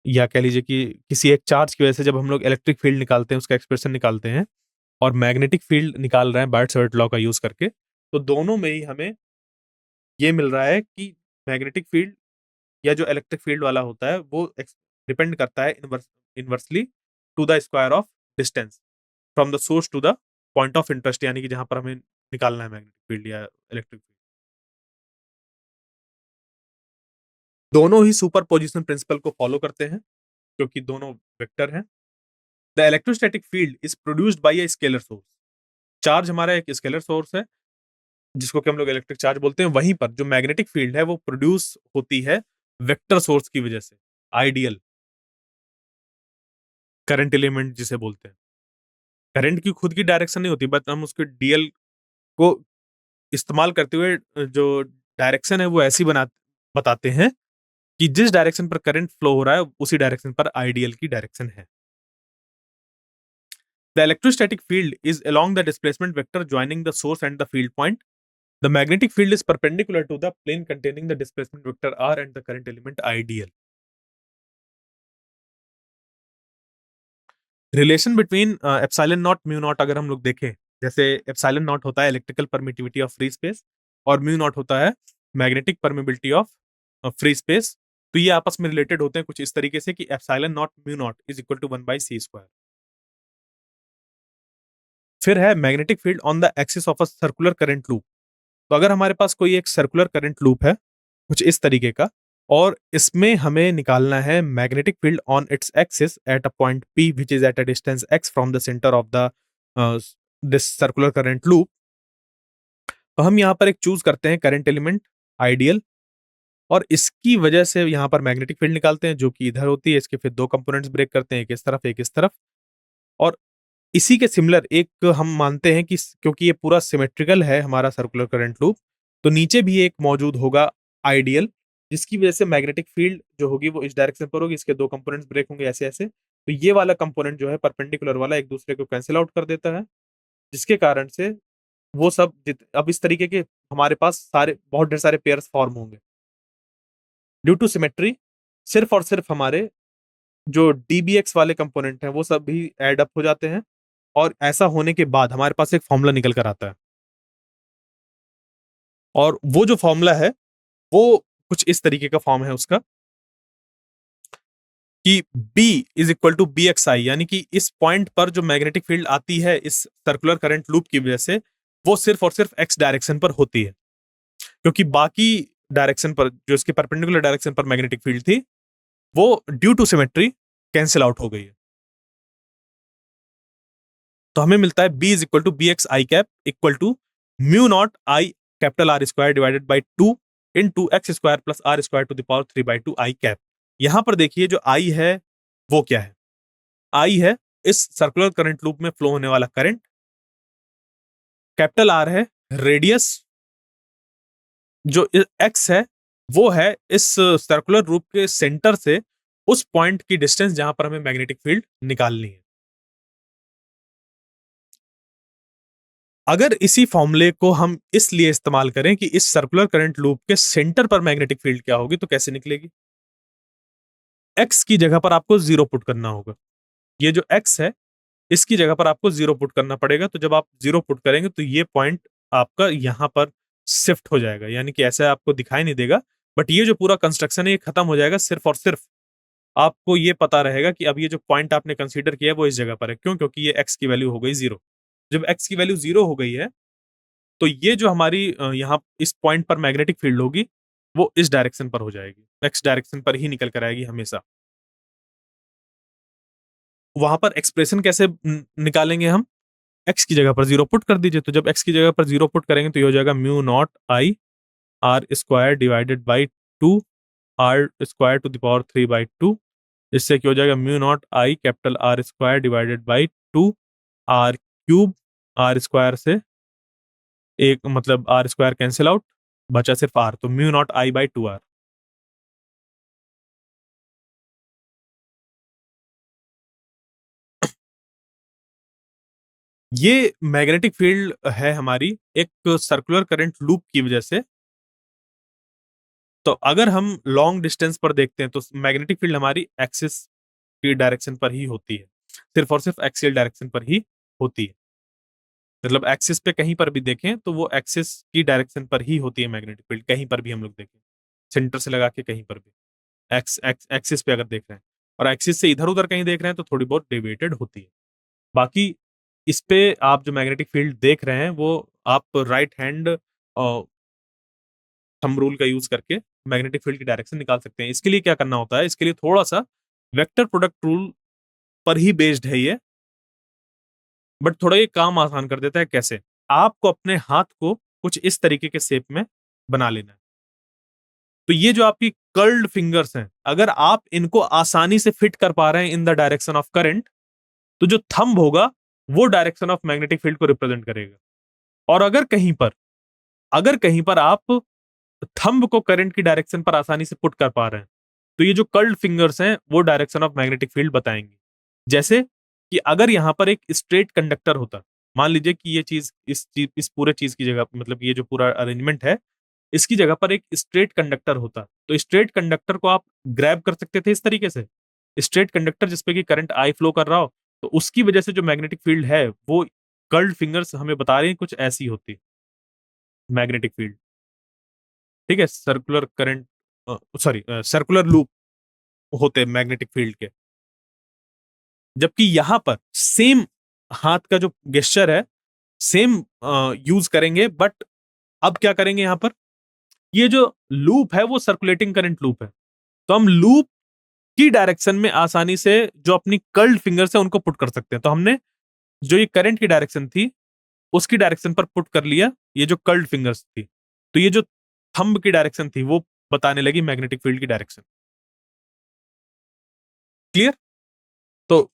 या कह लीजिए कि किसी एक चार्ज की वजह से जब हम लोग इलेक्ट्रिक फील्ड निकालते हैं, उसका एक्सप्रेशन निकालते हैं, और मैग्नेटिक फील्ड निकाल रहे हैं बायट-सावर्ट लॉ का यूज करके, तो दोनों में ही हमें ये मिल रहा है कि मैग्नेटिक फील्ड या जो इलेक्ट्रिक फील्ड वाला होता है वो डिपेंड करता है inversely to the square of distance from the source to the point of interest, यानी कि जहां पर हमें निकालना है मैग्नेटिक फील्ड या इलेक्ट्रिक फील्ड। दोनों ही सुपर पोजिशन प्रिंसिपल को फॉलो करते हैं क्योंकि दोनों वेक्टर हैं। The electrostatic field is produced by a scalar source. Charge हमारा एक स्केलर सोर्स है जिसको कि हम लोग इलेक्ट्रिक चार्ज बोलते हैं, वहीं पर जो मैग्नेटिक फील्ड है वो प्रोड्यूस होती है वेक्टर सोर्स की वजह से, आइडियल करंट एलिमेंट जिसे बोलते हैं। करंट की खुद की डायरेक्शन नहीं होती, बट हम उसके डीएल को इस्तेमाल करते हुए जो डायरेक्शन है वो ऐसी बताते हैं कि जिस डायरेक्शन पर करंट फ्लो हो रहा है उसी डायरेक्शन पर आइडियल की डायरेक्शन है। The electrostatic field is along the displacement vector joining the source and the field point. The magnetic field is perpendicular to the plane containing the displacement vector R and the current element ideal. Relation between epsilon naught mu naught अगर हम लोग देखें, जैसे epsilon naught होता है electrical permittivity of free space और mu naught होता है magnetic permeability of free space, तो ये आपस में रिलेटेड होते हैं कुछ इस तरीके से कि epsilon naught mu naught is equal to 1/c²। फिर है magnetic field on the axis of a circular current loop. तो अगर हमारे पास कोई एक सर्कुलर करंट लूप है कुछ इस तरीके का, और इसमें हमें निकालना है magnetic field on its axis at a point P which is eight a distance x from the centre of the this circular current loop, तो हम यहाँ पर एक चूज करते हैं करंट एलिमेंट आइडियल, और इसकी वजह से यहाँ पर मैग्नेटिक फील्ड निकालते हैं जो कि इधर होती है। इसके फिर दो कंपोनेंट्स ब्रेक करते हैं, एक इस तरफ एक इस तरफ, और इसी के सिमिलर एक हम मानते हैं कि क्योंकि ये पूरा सिमेट्रिकल है हमारा सर्कुलर करंट लूप, तो नीचे भी एक मौजूद होगा आइडियल, जिसकी वजह से मैग्नेटिक फील्ड जो होगी वो इस डायरेक्शन पर होगी, इसके दो कंपोनेंट्स ब्रेक होंगे ऐसे ऐसे, तो ये वाला कंपोनेंट जो है परपेंडिकुलर वाला एक दूसरे को कैंसिल आउट कर देता है, जिसके कारण से वो सब अब इस तरीके के हमारे पास सारे बहुत ढेर सारे पेयर्स फॉर्म होंगे ड्यू टू सिमेट्री। सिर्फ और सिर्फ हमारे जो डीबीएक्स वाले कंपोनेंट हैं वो सब भी ऐड अप हो जाते हैं, और ऐसा होने के बाद हमारे पास एक फॉर्मूला निकल कर आता है, और वो जो फॉर्मूला है वो कुछ इस तरीके का फॉर्म है उसका कि B is equal to B X I, यानी कि इस पॉइंट पर जो मैग्नेटिक फील्ड आती है इस सर्कुलर करंट लूप की वजह से वो सिर्फ और सिर्फ एक्स डायरेक्शन पर होती है, क्योंकि बाकी डायरेक्शन पर जो इसके परपेंडिकुलर डायरेक्शन पर मैग्नेटिक फील्ड थी वो due to symmetry cancel out हो गई है। तो हमें मिलता है B is equal to B X I cap equal to mu naught I capital R square divided by 2 into X square plus R square to the power 3/2 I cap. यहां पर देखिए जो आई है वो क्या है, आई है इस सर्कुलर करंट लूप में फ्लो होने वाला करंट, कैपिटल आर है रेडियस, जो एक्स है वो है इस सर्कुलर लूप के सेंटर से उस पॉइंट की डिस्टेंस जहां पर हमें मैग्नेटिक फील्ड निकालनी है। अगर इसी फॉर्मूले को हम इसलिए इस्तेमाल करें कि इस सर्कुलर करंट लूप के सेंटर पर मैग्नेटिक फील्ड क्या होगी, तो कैसे निकलेगी? एक्स की जगह पर आपको जीरो पुट करना होगा। ये जो एक्स है इसकी जगह पर आपको जीरो पुट करना पड़ेगा। तो जब आप जीरो पुट करेंगे तो ये पॉइंट आपका यहां पर शिफ्ट हो जाएगा, यानी कि ऐसा आपको दिखाई नहीं देगा। बट ये जो पूरा कंस्ट्रक्शन है ये खत्म हो जाएगा सिर्फ और सिर्फ आपको ये पता रहेगा कि अब ये जो पॉइंट आपने कंसीडर किया है वो इस जगह पर है। क्यों? क्योंकि ये एक्स की वैल्यू हो गई जीरो। जब एक्स की वैल्यू जीरो हो गई है तो ये जो हमारी यहाँ इस पॉइंट पर मैग्नेटिक फील्ड होगी वो इस डायरेक्शन पर हो जाएगी, एक्स डायरेक्शन पर ही निकल कर आएगी हमेशा। वहां पर एक्सप्रेशन कैसे निकालेंगे हम? एक्स की जगह पर जीरो पुट कर दीजिए। तो जब एक्स की जगह पर जीरो पुट करेंगे तो ये हो जाएगा mu naught I R square divided by two R square to the power three by two. इससे क्या हो जाएगा? Mu naught I capital R square divided by two R cube. R square से एक मतलब आर स्क्वायर कैंसिल आउट, बचा सिर्फ R, तो mu naught I by two R. ये मैग्नेटिक फील्ड है हमारी एक सर्कुलर करंट लूप की वजह से। तो अगर हम लॉन्ग डिस्टेंस पर देखते हैं तो मैग्नेटिक फील्ड हमारी एक्सिस की डायरेक्शन पर ही होती है, सिर्फ और सिर्फ एक्सियल डायरेक्शन पर ही होती है। मतलब एक्सिस पे कहीं पर भी देखें तो वो एक्सिस की डायरेक्शन पर ही होती है मैग्नेटिक फील्ड, कहीं पर भी हम लोग देखें, सेंटर से लगा के कहीं पर भी एक्सिस पे अगर देख रहे हैं, और एक्सिस से इधर उधर कहीं देख रहे हैं तो थोड़ी बहुत डेविएटेड होती है। बाकी इस पे आप जो मैग्नेटिक फील्ड देख रहे हैं वो आप राइट हैंड थंब रूल का यूज करके मैग्नेटिक फील्ड की डायरेक्शन निकाल सकते हैं। इसके लिए क्या करना होता है? इसके लिए थोड़ा सा वेक्टर प्रोडक्ट रूल पर ही बेस्ड है ये, बट थोड़ा ये काम आसान कर देता है। कैसे? आपको अपने हाथ को कुछ इस तरीके के शेप में बना लेना है। तो ये जो आपकी कर्ल्ड फिंगर्स हैं, अगर आप इनको आसानी से फिट कर पा रहे हैं in the direction of current, तो जो थंब होगा वो डायरेक्शन ऑफ मैग्नेटिक फील्ड को रिप्रेजेंट करेगा। और अगर कहीं पर आप थंब को करंट की डायरेक्शन पर आसानी से पुट कर पा रहे हैं, तो ये जो कर्ल्ड फिंगर्स हैं वो डायरेक्शन ऑफ मैग्नेटिक फील्ड बताएंगे। जैसे कि अगर यहां पर एक स्ट्रेट कंडक्टर होता, मान लीजिए कि ये चीज इस पूरे चीज की जगह, मतलब ये जो पूरा अरेंजमेंट है इसकी जगह पर एक स्ट्रेट कंडक्टर होता, तो स्ट्रेट कंडक्टर को आप ग्रैब कर सकते थे इस तरीके से। स्ट्रेट कंडक्टर जिसपे कि करंट आई फ्लो कर रहा हो, तो उसकी वजह से जो मैग्नेटिक फील्ड है वो कर्ल्ड फिंगर्स हमें बता रहे हैं कुछ ऐसी होती मैग्नेटिक फील्ड। ठीक है, circular current, sorry circular loop होते मैग्नेटिक फील्ड के। जबकि यहां पर सेम हाथ का जो गेस्चर है सेम यूज करेंगे, बट अब क्या करेंगे यहां पर? ये जो लूप है वो सर्कुलेटिंग करंट लूप है, तो हम लूप की डायरेक्शन में आसानी से जो अपनी कर्ल्ड फिंगर्स है उनको पुट कर सकते हैं। तो हमने जो ये करंट की डायरेक्शन थी उसकी डायरेक्शन पर पुट कर लिया ये जो कर्ल्ड फिंगर्स थी, तो ये जो थंब की डायरेक्शन थी वो बताने लगी मैग्नेटिक फील्ड की डायरेक्शन। क्लियर? तो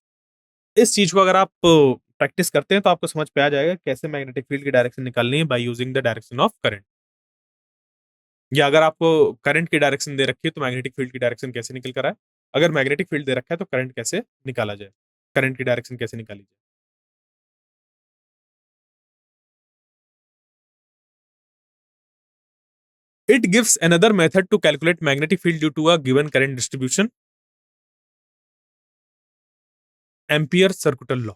इस चीज को अगर आप प्रैक्टिस करते हैं तो आपको समझ पे आ जाएगा कैसे मैग्नेटिक फील्ड की डायरेक्शन निकालनी है by using the direction of current. या अगर आपको करंट की डायरेक्शन दे रखी है तो मैग्नेटिक फील्ड की डायरेक्शन कैसे निकल कर आए? अगर मैग्नेटिक फील्ड दे रखा है तो करंट कैसे निकाला जाए, करंट की डायरेक्शन कैसे निकाली जाए? It gives another method to calculate magnetic field due to a given current distribution, ampere सर्कुटल law.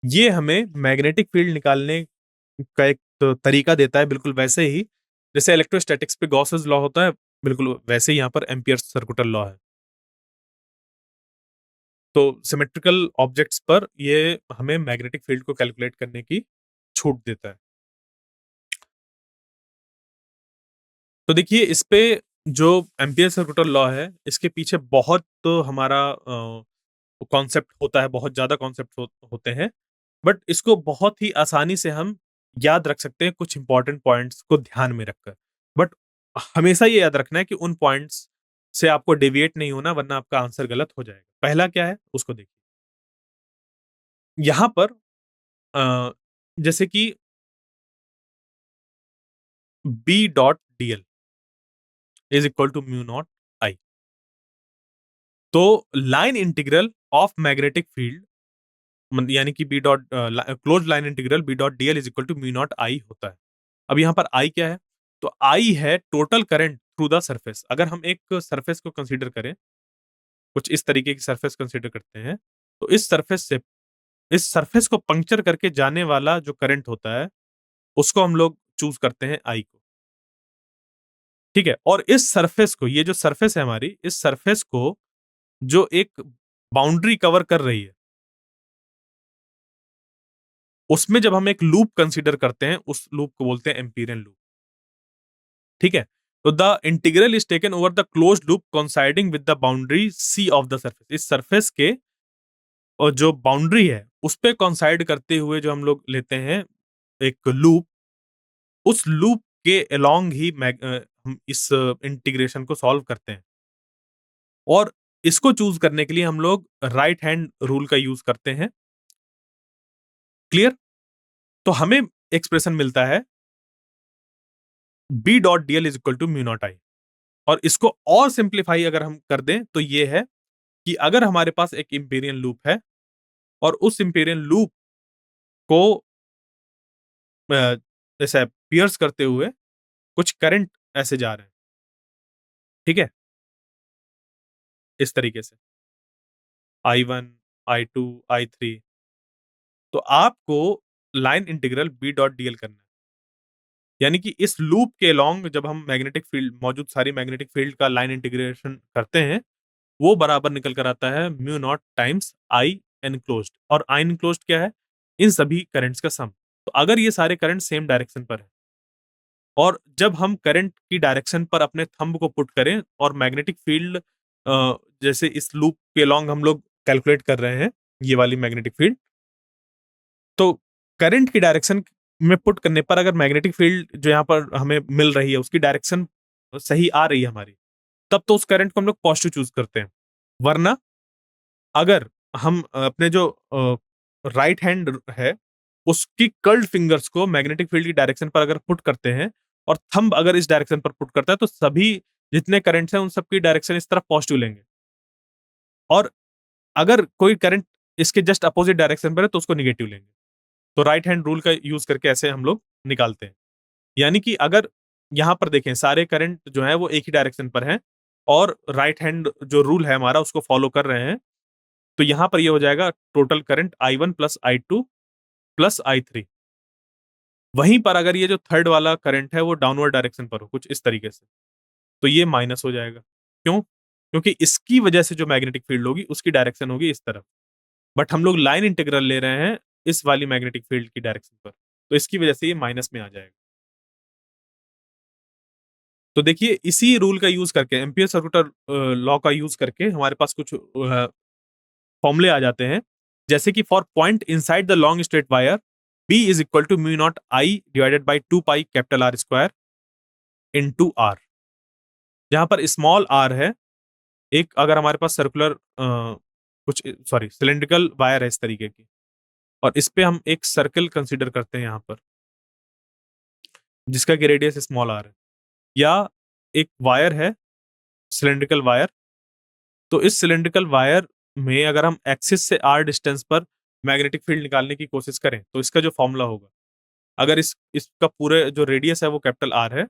ये हमें मैग्नेटिक फील्ड निकालने का एक तरीका देता है, बिल्कुल वैसे ही जैसे इलेक्ट्रोस्टैटिक्स पे गॉसेस लॉ होता है, बिल्कुल वैसे ही यहाँ पर एम्पियर सर्कुटल लॉ है। तो सिमेट्रिकल ऑब्जेक्ट्स पर ये हमें मैग्नेटिक फील्ड को कैलकुलेट करने की छूट देता है। तो देखिए इस पे जो एम्पियर सर्कुटल लॉ है इसके पीछे बहुत तो हमारा कॉन्सेप्ट होता है, बहुत ज्यादा कॉन्सेप्ट होते हैं, बट इसको बहुत ही आसानी से हम याद रख सकते हैं कुछ इंपॉर्टेंट पॉइंट्स को ध्यान में रखकर। बट हमेशा ये याद रखना है कि उन पॉइंट्स से आपको डेविएट नहीं होना, वरना आपका आंसर गलत हो जाएगा। पहला क्या है उसको देखिए। यहां पर जैसे कि B dot dl is equal to mu naught I. तो line integral of magnetic field यानी कि B dot close line integral B dot DL is equal to mu naught I होता है। अब यहाँ पर आई क्या है? तो आई है total current through the surface. अगर हम एक सरफेस को कंसीडर करें, कुछ इस तरीके की सरफेस कंसीडर करते हैं, तो इस सरफेस को पंक्चर करके जाने वाला जो करंट होता है उसको हम लोग चूज करते हैं आई को। ठीक है, और इस सरफेस को, ये जो सरफेस है हमारी, इस सरफेस को जो एक बाउंड्री कवर कर रही है, उसमें जब हम एक लूप कंसीडर करते हैं, उस लूप को बोलते हैं एम्पीरियन लूप। ठीक है, तो the integral is taken over the closed loop coinciding with the boundary C of the surface. इस सरफेस के और जो बाउंड्री है उस पे कोइंसाइड करते हुए जो हम लोग लेते हैं एक लूप, उस लूप के अलोंग ही हम इस इंटीग्रेशन को सॉल्व करते हैं। और इसको चूज करने के लिए हम लोग राइट हैंड रूल का यूज करते हैं। क्लियर? तो हमें एक्सप्रेशन मिलता है B dot DL is equal to mu naught I. और इसको और सिंप्लीफाई अगर हम कर दें तो ये है कि अगर हमारे पास एक इंपीरियन लूप है और उस इंपीरियन लूप को जैसे पियर्स करते हुए कुछ करंट ऐसे जा रहे हैं, ठीक है, इस तरीके से I1, I2, I3, तो आपको line integral B dot dl करना है। यानी कि इस लूप के लॉन्ग जब हम मैग्नेटिक फील्ड, मौजूद सारी मैग्नेटिक फील्ड का लाइन इंटीग्रेशन करते हैं, वो बराबर निकल कर आता है mu not times I enclosed. और आई एनक्लोज्ड क्या है? इन सभी करंट्स का सम। तो अगर ये सारे करंट सेम डायरेक्शन पर है और जब हम करंट की डायरेक्शन पर अपने थंब को पुट करें और मैग्नेटिक फील्ड जैसे इस लूप के लॉन्ग हम लोग कैलकुलेट कर रहे हैं, ये वाली मैग्नेटिक फील्ड, तो करंट की डायरेक्शन में पुट करने पर अगर मैग्नेटिक फील्ड जो यहाँ पर हमें मिल रही है उसकी डायरेक्शन सही आ रही है हमारी, तब तो उस करंट को हम लोग पॉजिटिव चूज करते हैं। वरना अगर हम अपने जो राइट हैंड है उसकी कर्ल्ड फिंगर्स को मैग्नेटिक फील्ड की डायरेक्शन पर अगर पुट करते हैं और थंब अगर इस डायरेक्शन पर पुट करता है, तो सभी जितने करंट्स हैं उन सबकी डायरेक्शन इस तरफ पॉजिटिव लेंगे। और अगर कोई करंट इसके जस्ट अपोजिट डायरेक्शन पर है तो उसको निगेटिव लेंगे। तो राइट हैंड रूल का यूज करके ऐसे हम लोग निकालते हैं। यानी कि अगर यहाँ पर देखें सारे करंट जो है वो एक ही डायरेक्शन पर हैं और राइट हैंड जो रूल है हमारा उसको फॉलो कर रहे हैं, तो यहाँ पर ये हो जाएगा total current I1 plus I2 plus I3। वहीं पर अगर ये जो थर्ड वाला करंट है वो डाउनवर्ड डायरेक्शन पर हो कुछ इस तरीके से, तो ये माइनस हो जाएगा। क्यों? क्योंकि इसकी वजह से जो मैग्नेटिक फील्ड होगी उसकी डायरेक्शन होगी इस तरफ। बट हम लोग लाइन इंटीग्रल ले रहे हैं इस वाली मैग्नेटिक फील्ड की डायरेक्शन पर, तो इसकी वजह से ये माइनस में आ जाएगा। तो देखिए इसी रूल का यूज करके, एम्पियर सर्कुलर लॉ का यूज करके हमारे पास कुछ फॉर्मूले आ जाते हैं। जैसे कि for point inside the long straight wire B is equal to mu naught I divided by 2 pi capital R square into R. जहां पर स्मॉल आर है, एक अगर हमारे पास सर्कुलर कुछ सॉरी सिलेंड्रिकल वायर है इस तरीके की, और इस पे हम एक सर्कल कंसीडर करते हैं यहाँ पर जिसका कि रेडियस स्मॉल आर है, या एक वायर है सिलेंड्रिकल वायर। तो इस सिलेंड्रिकल वायर में अगर हम एक्सिस से आर डिस्टेंस पर मैग्नेटिक फील्ड निकालने की कोशिश करें तो इसका जो फॉर्मूला होगा, अगर इसका पूरे जो रेडियस है वो कैपिटल आर है,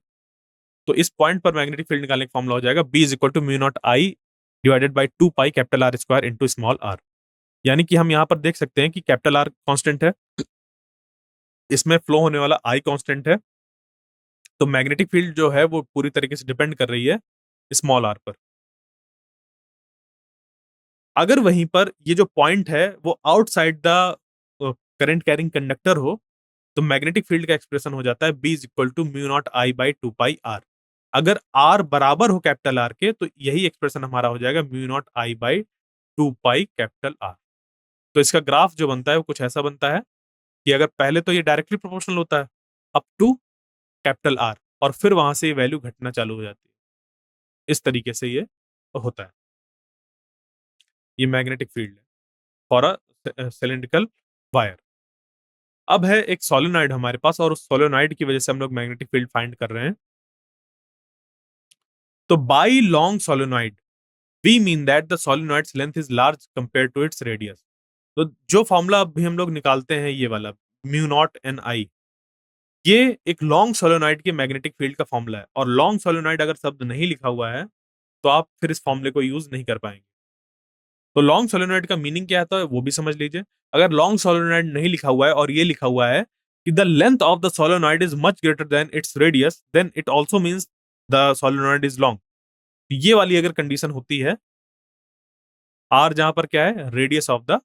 तो इस पॉइंट पर मैग्नेटिक फील्ड निकालने का फॉर्मूला हो जाएगा B is equal to mu naught I divided by 2 pi capital R square into small R. यानी कि हम यहाँ पर देख सकते हैं कि कैपिटल आर कांस्टेंट है, इसमें फ्लो होने वाला आई कांस्टेंट है, तो मैग्नेटिक फील्ड जो है वो पूरी तरीके से डिपेंड कर रही है स्मॉल आर पर। अगर वहीं पर ये जो पॉइंट है वो outside the current carrying conductor हो, तो मैग्नेटिक फील्ड का एक्सप्रेशन हो जाता है B is equal to mu naught I by 2 pi R. अगर आर बराबर हो कैपिटल आर के, तो यही एक्सप्रेशन हमारा हो जाएगा mu naught I by 2 pi capital are. तो इसका ग्राफ जो बनता है वो कुछ ऐसा बनता है कि अगर पहले तो ये डायरेक्टली प्रोपोर्शनल होता है अप टू कैपिटल आर, और फिर वहां से ये वैल्यू घटना चालू हो जाती है। इस तरीके से ये होता है। ये मैग्नेटिक फील्ड है फॉर अ सिलिंड्रिकल वायर। अब है एक सोलेनॉइड हमारे पास, और उस सोलेनॉइड की वजह से हम लोग मैग्नेटिक फील्ड फाइंड कर रहे हैं। तो by long solenoid we mean that the solenoid's length is large compare to its radius. तो जो फॉर्मूला अभी हम लोग निकालते हैं ये वाला म्यू नॉट एन आई, ये एक लॉन्ग सोलेनॉइड के मैग्नेटिक फील्ड का फॉर्मूला है, और लॉन्ग सोलेनॉइड अगर शब्द नहीं लिखा हुआ है तो आप फिर इस फॉर्मूले को यूज नहीं कर पाएंगे। तो लॉन्ग सोलेनॉइड का मीनिंग क्या आता है वो भी समझ लीजिए। अगर लॉन्ग सोलेनॉइड नहीं लिखा हुआ है और ये लिखा हुआ है कि the length of the solenoid is much greater than its radius, then it also means the solenoid is long. ये वाली अगर कंडीशन होती है, आर जहां पर क्या है, radius of the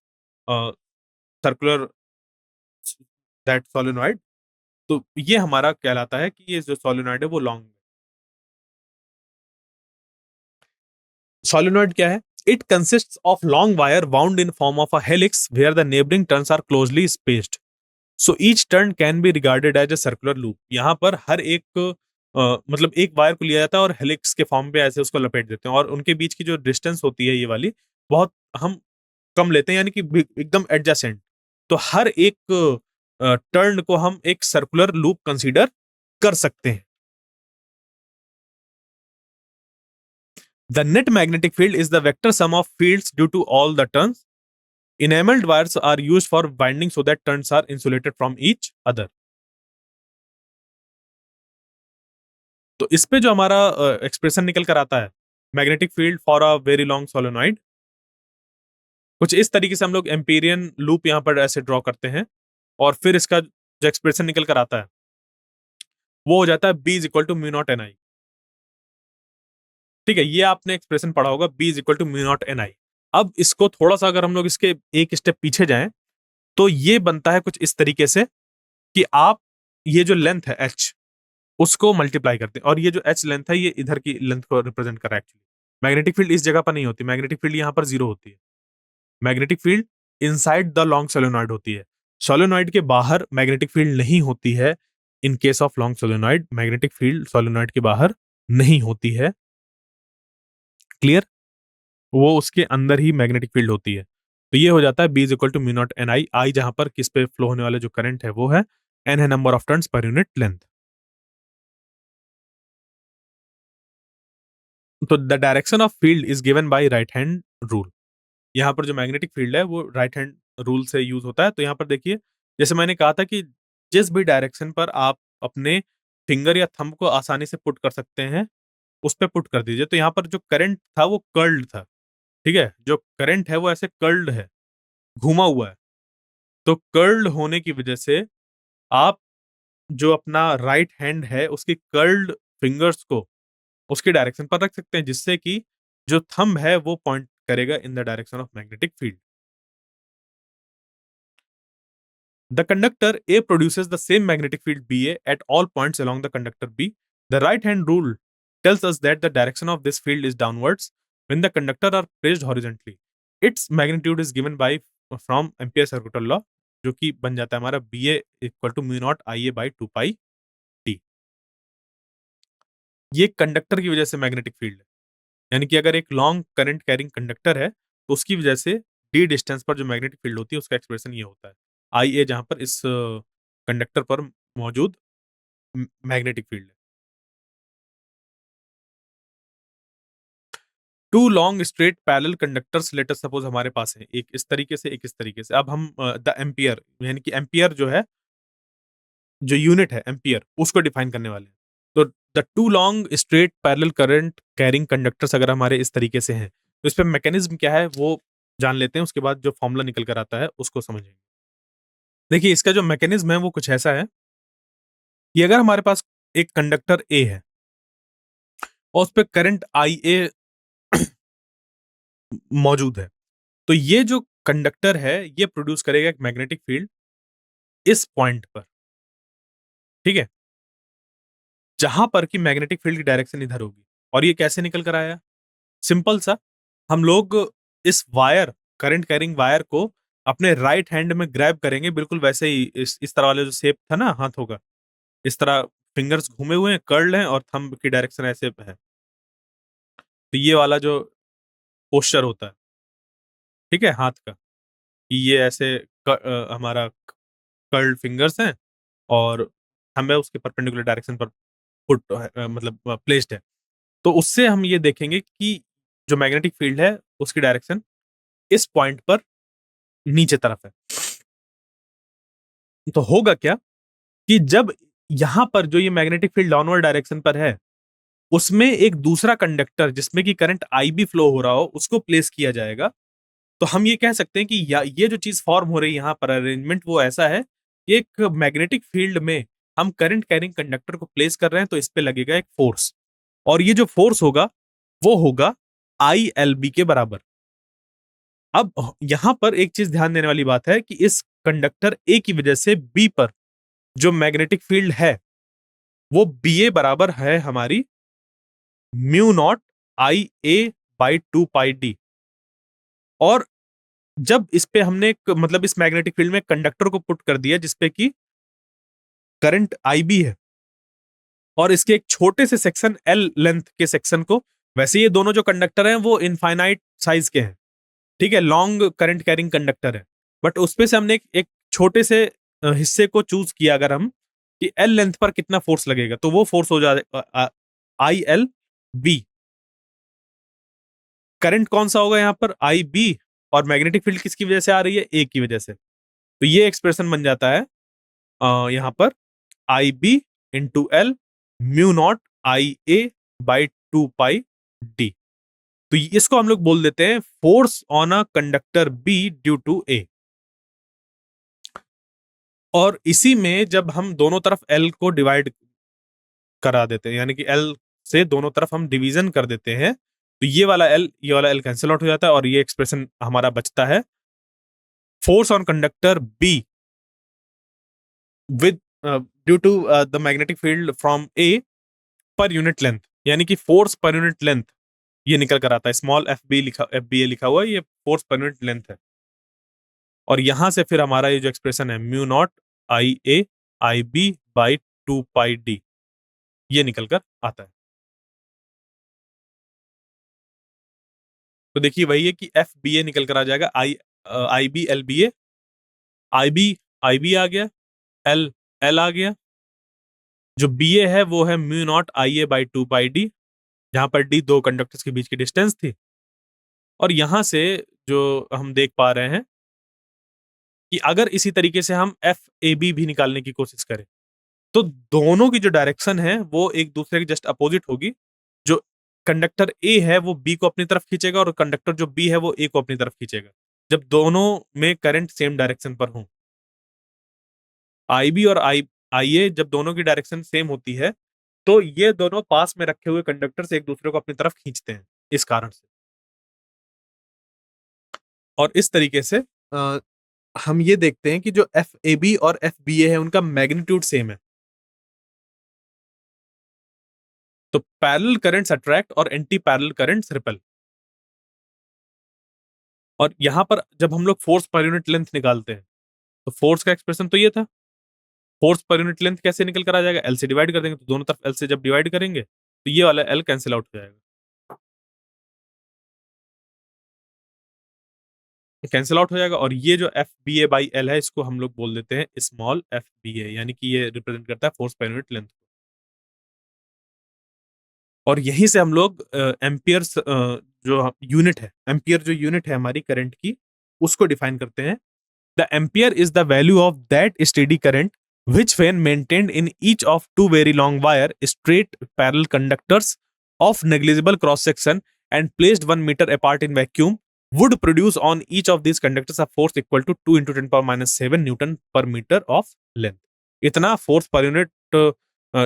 circular that solenoid, तो ये हमारा कहलाता है कि ये जो सोलेनॉइड है वो लॉन्ग। सोलेनॉइड क्या है? It consists of long wire wound in form of a helix where the neighbouring turns are closely spaced, so each turn can be regarded as a circular loop. यहाँ पर हर एक मतलब एक wire को लिया जाता है और हेलिक्स के फॉर्म पे ऐसे उसको लपेट देते हैं, और उनके बीच की जो डिस्टेंस होती है ये वाली बहुत हम कम लेते हैं, यानी कि एकदम एडजेसेंट। तो हर एक टर्न को हम एक सर्कुलर लूप कंसीडर कर सकते हैं। The net magnetic field is the vector sum of fields due to all the turns. Enameled wires are used for binding so that turns are insulated from each other. तो इस पे जो हमारा expression निकल कर आता है, magnetic field for a very long solenoid, कुछ इस तरीके से हम लोग एम्पीरियन लूप यहाँ पर ऐसे ड्रॉ करते हैं, और फिर इसका जो एक्सप्रेशन निकल कर आता है वो हो जाता है B is equal to mu naught N I. ठीक है, ये आपने एक्सप्रेशन पढ़ा होगा, B is equal to mu naught N I. अब इसको थोड़ा सा अगर हम लोग इसके एक स्टेप पीछे जाएं तो ये बनता है कुछ इस तरीके से कि आप ये जो लेंथ है एच, उसको मल्टीप्लाई करते हैं, और ये जो एच लेंथ है ये इधर की लेंथ को रिप्रेजेंट कर रहा है एक्चुअली। मैग्नेटिक फील्ड इस जगह पर नहीं होती, मैग्नेटिक फील्ड यहाँ पर जीरो होती है। Magnetic field inside the long solenoid होती है। सोलेनॉइड के बाहर मैग्नेटिक फील्ड नहीं होती है। इन case of long solenoid magnetic field solenoid के बाहर नहीं होती है। क्लियर? वो उसके अंदर ही मैग्नेटिक फील्ड होती है। तो ये हो जाता है B is equal to mu naught N I, I जहां पर किस पे फ्लो होने वाला जो करंट है वो है, एन है number of turns per unit length. तो the direction of field is given by right hand rule. यहाँ पर जो मैग्नेटिक फील्ड है वो राइट हैंड रूल से यूज होता है। तो यहाँ पर देखिए, जैसे मैंने कहा था कि जिस भी डायरेक्शन पर आप अपने फिंगर या थंब को आसानी से पुट कर सकते हैं उस पे पुट कर दीजिए। तो यहाँ पर जो करंट था वो कर्ल्ड था। ठीक है, जो करंट है वो ऐसे कर्ल्ड है, घूमा हुआ है। तो कर्ल्ड होने की वजह से आप जो अपना राइट हैंड है उसकी कर्ल्ड फिंगर्स को उसके डायरेक्शन पर रख सकते हैं, जिससे कि जो थंब है वो पॉइंट करेगा in the direction of magnetic field. The conductor A produces the same magnetic field BA at all points along the conductor B. The right hand rule tells us that the direction of this field is downwards when the conductor are placed horizontally. Its magnitude is given by from Ampere circular law, जो कि बन जाता है हमारा B A equal to mu naught I A by two pi T. ये conductor की वजह से मैग्नेटिक फील्ड है, यानी कि अगर एक लॉन्ग करंट कैरिंग कंडक्टर है तो उसकी वजह से डी डिस्टेंस पर जो मैग्नेटिक फील्ड होती है उसका एक्सप्रेशन ये होता है आई ए, जहां पर इस कंडक्टर पर मौजूद मैग्नेटिक फील्ड है। Two long straight parallel conductors let us suppose हमारे पास है, एक इस तरीके से एक इस तरीके से। अब हम द एम्पियर, यानी कि एम्पियर जो है, जो यूनिट है एम्पियर, उसको डिफाइन करने वाले हैं। तो the two long straight parallel current carrying conductors अगर हमारे इस तरीके से हैं तो इस पे मैकेनिज्म क्या है वो जान लेते हैं, उसके बाद जो फॉर्मूला निकल कर आता है उसको समझेंगे। देखिए, इसका जो मैकेनिज्म है वो कुछ ऐसा है कि अगर हमारे पास एक कंडक्टर ए है और उस पे करंट आई ए मौजूद है, तो ये जो कंडक्टर है ये प्रोड्यूस करेगा एक मैग्नेटिक फील्ड इस पॉइंट पर। ठीक है, जहां पर कि मैग्नेटिक फील्ड की डायरेक्शन इधर होगी। और ये कैसे निकल कर आया? सिंपल सा, हम लोग इस वायर, करंट कैरिंग वायर को अपने राइट हैंड में ग्रैब करेंगे, बिल्कुल वैसे ही इस तरह वाले जो शेप था ना हाथों का, इस तरह फिंगर्स घूमे हुए हैं, कर्ल्ड हैं, और थंब की डायरेक्शन ऐसे है। तो ये वाला जो पोस्चर होता है, ठीक है, हाथ का, कि ये ऐसे हमारा कर्ल्ड फिंगर्स हैं और थंब है उसके परपेंडिकुलर डायरेक्शन पर पुट मतलब प्लेस्ड है। तो उससे हम ये देखेंगे कि जो मैग्नेटिक फील्ड है उसकी डायरेक्शन इस पॉइंट पर नीचे तरफ है। तो होगा क्या कि जब यहां पर जो ये मैग्नेटिक फील्ड डाउनवर्ड डायरेक्शन पर है, उसमें एक दूसरा कंडक्टर जिसमें कि करंट IB फ्लो हो रहा हो, उसको प्लेस किया जाएगा। तो हम ये कह सकते हैं कि ये जो चीज फॉर्म हो रही है यहाँ पर अरेंजमेंट वो ऐसा है कि एक मैग्नेटिक फील्ड में हम करंट कैरिंग कंडक्टर को प्लेस कर रहे हैं, तो इस पे लगेगा एक फोर्स, और ये जो फोर्स होगा वो होगा ILB के बराबर। अब यहां पर एक चीज ध्यान देने वाली बात है कि इस कंडक्टर A की वजह से B पर जो मैग्नेटिक फील्ड है वो BA बराबर है हमारी म्यू नॉट IA/2πD। और जब इस पे हमने मतलब इस मैग्नेटिक फील्ड में कंडक्टर को पुट कर दिया जिसपे कि करंट IB है, और इसके एक छोटे से सेक्शन L लेंथ के सेक्शन को, वैसे ये दोनों जो कंडक्टर हैं वो इनफाइनाइट साइज के हैं, ठीक है, लॉन्ग करंट कैरिंग कंडक्टर है, बट उसपे से हमने एक छोटे से हिस्से को चूज किया अगर हम कि L लेंथ पर कितना फोर्स लगेगा, तो वो फोर्स हो जाए ILB। करंट कौन सा होगा यहाँ पर IB, और मैग्नेटिक फील्ड किसकी वजह से आ रही है, A की वजह से। तो ये एक्सप्रेशन बन जाता है यहाँ पर IB into L mu naught IA/2πD। तो इसको हम लोग बोल देते हैं force on a conductor B due to A। और इसी में जब हम दोनों तरफ L को डिवाइड करा देते हैं, यानी कि L से दोनों तरफ हम डिवीजन कर देते हैं, तो ये वाला L कैंसिल आउट हो जाता है, और ये एक्सप्रेशन हमारा बचता है force on conductor B with due to the magnetic field from A per unit length, यानी कि फोर्स पर यूनिट लेंथ ये निकल कर आता है। स्मॉल FBA लिखा हुआ है, ये फोर्स पर यूनिट लेंथ है। और यहां से फिर हमारा ये जो एक्सप्रेशन है म्यू नॉट IA/IB/2πD ये निकल कर आता है। तो देखिए वही है कि FBA निकल कर आ जाएगा IB LBA, IB आ गया, L आ गया, जो BA है वो है म्यू नॉट IA/2πD, जहां पर D दो कंडक्टर्स के बीच की डिस्टेंस थी। और यहां से जो हम देख पा रहे हैं कि अगर इसी तरीके से हम FAB भी निकालने की कोशिश करें, तो दोनों की जो डायरेक्शन है वो एक दूसरे के जस्ट अपोजिट होगी। जो कंडक्टर A है वो B को अपनी तरफ खींचेगा, और कंडक्टर जो B है वो A को अपनी तरफ खींचेगा, जब दोनों में करंट सेम डायरेक्शन पर हो। IB और IA जब दोनों की डायरेक्शन सेम होती है, तो ये दोनों पास में रखे हुए कंडक्टर से एक दूसरे को अपनी तरफ खींचते हैं, इस कारण से। और इस तरीके से हम ये देखते हैं कि जो FAB और FBA है उनका मैग्नीट्यूड सेम है। तो पैरेलल करंट्स अट्रैक्ट और एंटी पैरेलल करंट्स रिपेल। और यहां पर जब हम लोग फोर्स पर यूनिट लेंथ निकालते हैं, तो फोर्स का एक्सप्रेशन तो ये था। फोर्स पर यूनिट लेंथ कैसे निकल कर आ जाएगा, L से डिवाइड कर देंगे, तो दोनों तरफ L से जब डिवाइड करेंगे तो ये वाला L कैंसिल आउट हो जाएगा, कैंसिल आउट हो जाएगा। और ये जो FBA/L है इसको हम लोग बोल देते हैं स्मॉल FBA, यानी कि ये रिप्रेजेंट करता है फोर्स पर यूनिट लेंथ। और यहीं से हम लोग एम्पियर्स जो यूनिट है, एम्पियर जो यूनिट है हमारी करंट की, उसको डिफाइन करते हैं। The ampere is the value of that steady current which when maintained in each of two very long wire straight parallel conductors of negligible cross section and placed 1 meter apart in vacuum would produce on each of these conductors a force equal to 2 into 10 power minus 7 Newton per meter of length। इतना force per unit,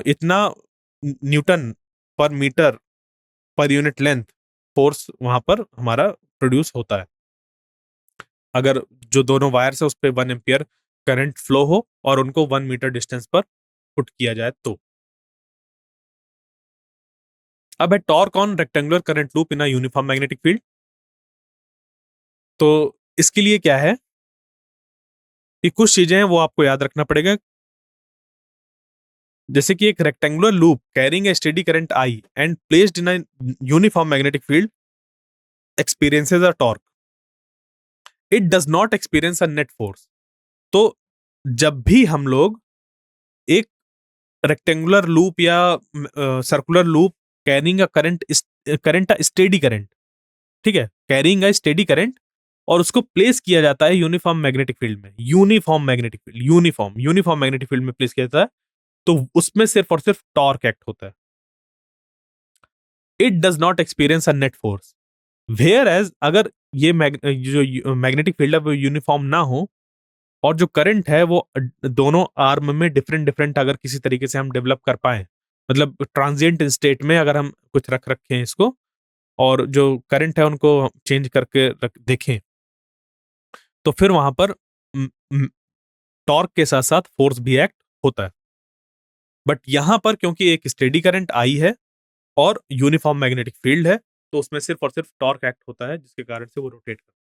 इतना newton per metre per unit length force वहां पर हमारा produce होता है, अगर जो दोनों वायर्स है उस पर 1 एम्पियर करंट फ्लो हो और उनको 1 मीटर डिस्टेंस पर पुट किया जाए तो। अब है torque on rectangular current loop in a uniform magnetic field. तो इसके लिए क्या है कि कुछ चीजें हैं वो आपको याद रखना पड़ेगा। जैसे कि एक rectangular loop carrying a steady current I and placed in a uniform magnetic field experiences a torque, it does not experience a net force. तो जब भी हम लोग एक रेक्टेंगुलर लूप या circular loop carrying a current a steady current, ठीक है, carrying a steady current, और उसको प्लेस किया जाता है यूनिफॉर्म मैग्नेटिक फील्ड में, uniform magnetic field, uniform magnetic field में प्लेस किया जाता है, तो उसमें सिर्फ और सिर्फ टॉर्क एक्ट होता है। It does not experience a net force. Whereas अगर ये जो मैग्नेटिक फील्ड है वो यूनिफॉर्म ना हो, और जो करंट है वो दोनों आर्म में डिफरेंट डिफरेंट अगर किसी तरीके से हम डेवलप कर पाए, मतलब ट्रांजिएंट स्टेट में अगर हम कुछ रख रखें इसको, और जो करंट है उनको चेंज करके देखें, तो फिर वहां पर टॉर्क के साथ साथ फोर्स भी एक्ट होता है। बट यहां पर क्योंकि एक स्टेडी करंट आई है और यूनिफॉर्म मैग्नेटिक फील्ड है, तो उसमें सिर्फ और सिर्फ टॉर्क एक्ट होता है, जिसके कारण से वो रोटेट करता है।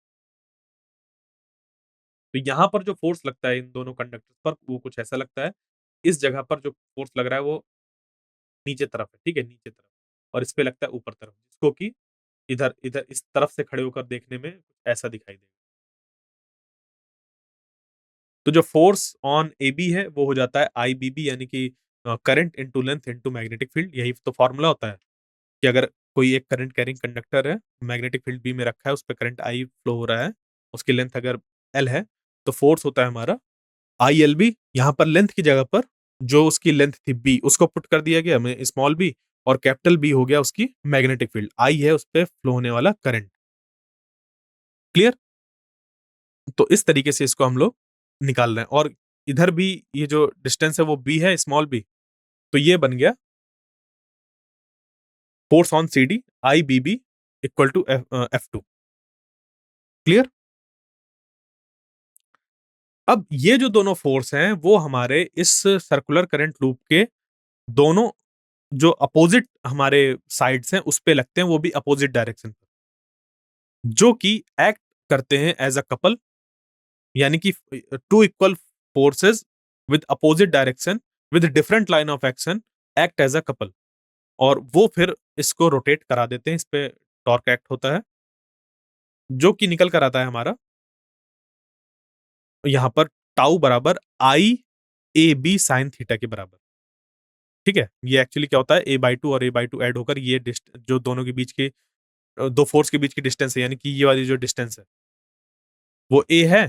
तो यहाँ पर जो फोर्स लगता है इन दोनों कंडक्टर्स पर, वो कुछ ऐसा लगता है। इस जगह पर जो फोर्स लग रहा है वो नीचे तरफ है, ठीक है, नीचे तरफ, और इस पे लगता है ऊपर तरफ, जिसको कि इधर इधर इस तरफ से खड़े होकर देखने में ऐसा दिखाई देगा। तो जो फोर्स ऑन ए बी है वो हो जाता है आई बी बी, यानी कि current into length into magnetic field. यही तो फॉर्मूला होता है कि अगर कोई एक करंट कैरिंग कंडक्टर है, मैग्नेटिक फील्ड बी में रखा है, उस पर करंट आई फ्लो हो रहा है, उसकी लेंथ अगर एल है, तो फोर्स होता है हमारा आई एल बी। यहाँ पर लेंथ की जगह पर जो उसकी लेंथ थी बी, उसको पुट कर दिया गया हमें स्मॉल बी, और कैपिटल बी हो गया उसकी मैग्नेटिक फील्ड, आई है उस पर फ्लो होने वाला करंट। क्लियर? तो इस तरीके से इसको हम लोग निकाल रहे हैं, और इधर भी ये जो डिस्टेंस है वो बी है, स्मॉल बी, तो ये बन गया force on C D I B B equal to F two. Clear? अब ये जो दोनों फोर्स हैं वो हमारे इस सर्कुलर करंट लूप के दोनों जो अपोजिट हमारे साइड्स हैं उस पे लगते हैं, वो भी अपोजिट डायरेक्शन पर, जो कि एक्ट करते हैं एज अ कपल, यानी कि two equal forces with opposite direction with different line of action act as a couple, और वो फिर इसको रोटेट करा देते हैं। इस पे टॉर्क एक्ट होता है, जो कि निकल कर आता है हमारा यहाँ पर टाउ बराबर आई ए बी साइन थीटा के बराबर। ठीक है, ये एक्चुअली क्या होता है, ए बाई टू और ए बाई टू एड होकर ये जो दोनों के बीच के दो फोर्स के बीच की डिस्टेंस है, यानी कि ये वाली जो डिस्टेंस है वो ए है,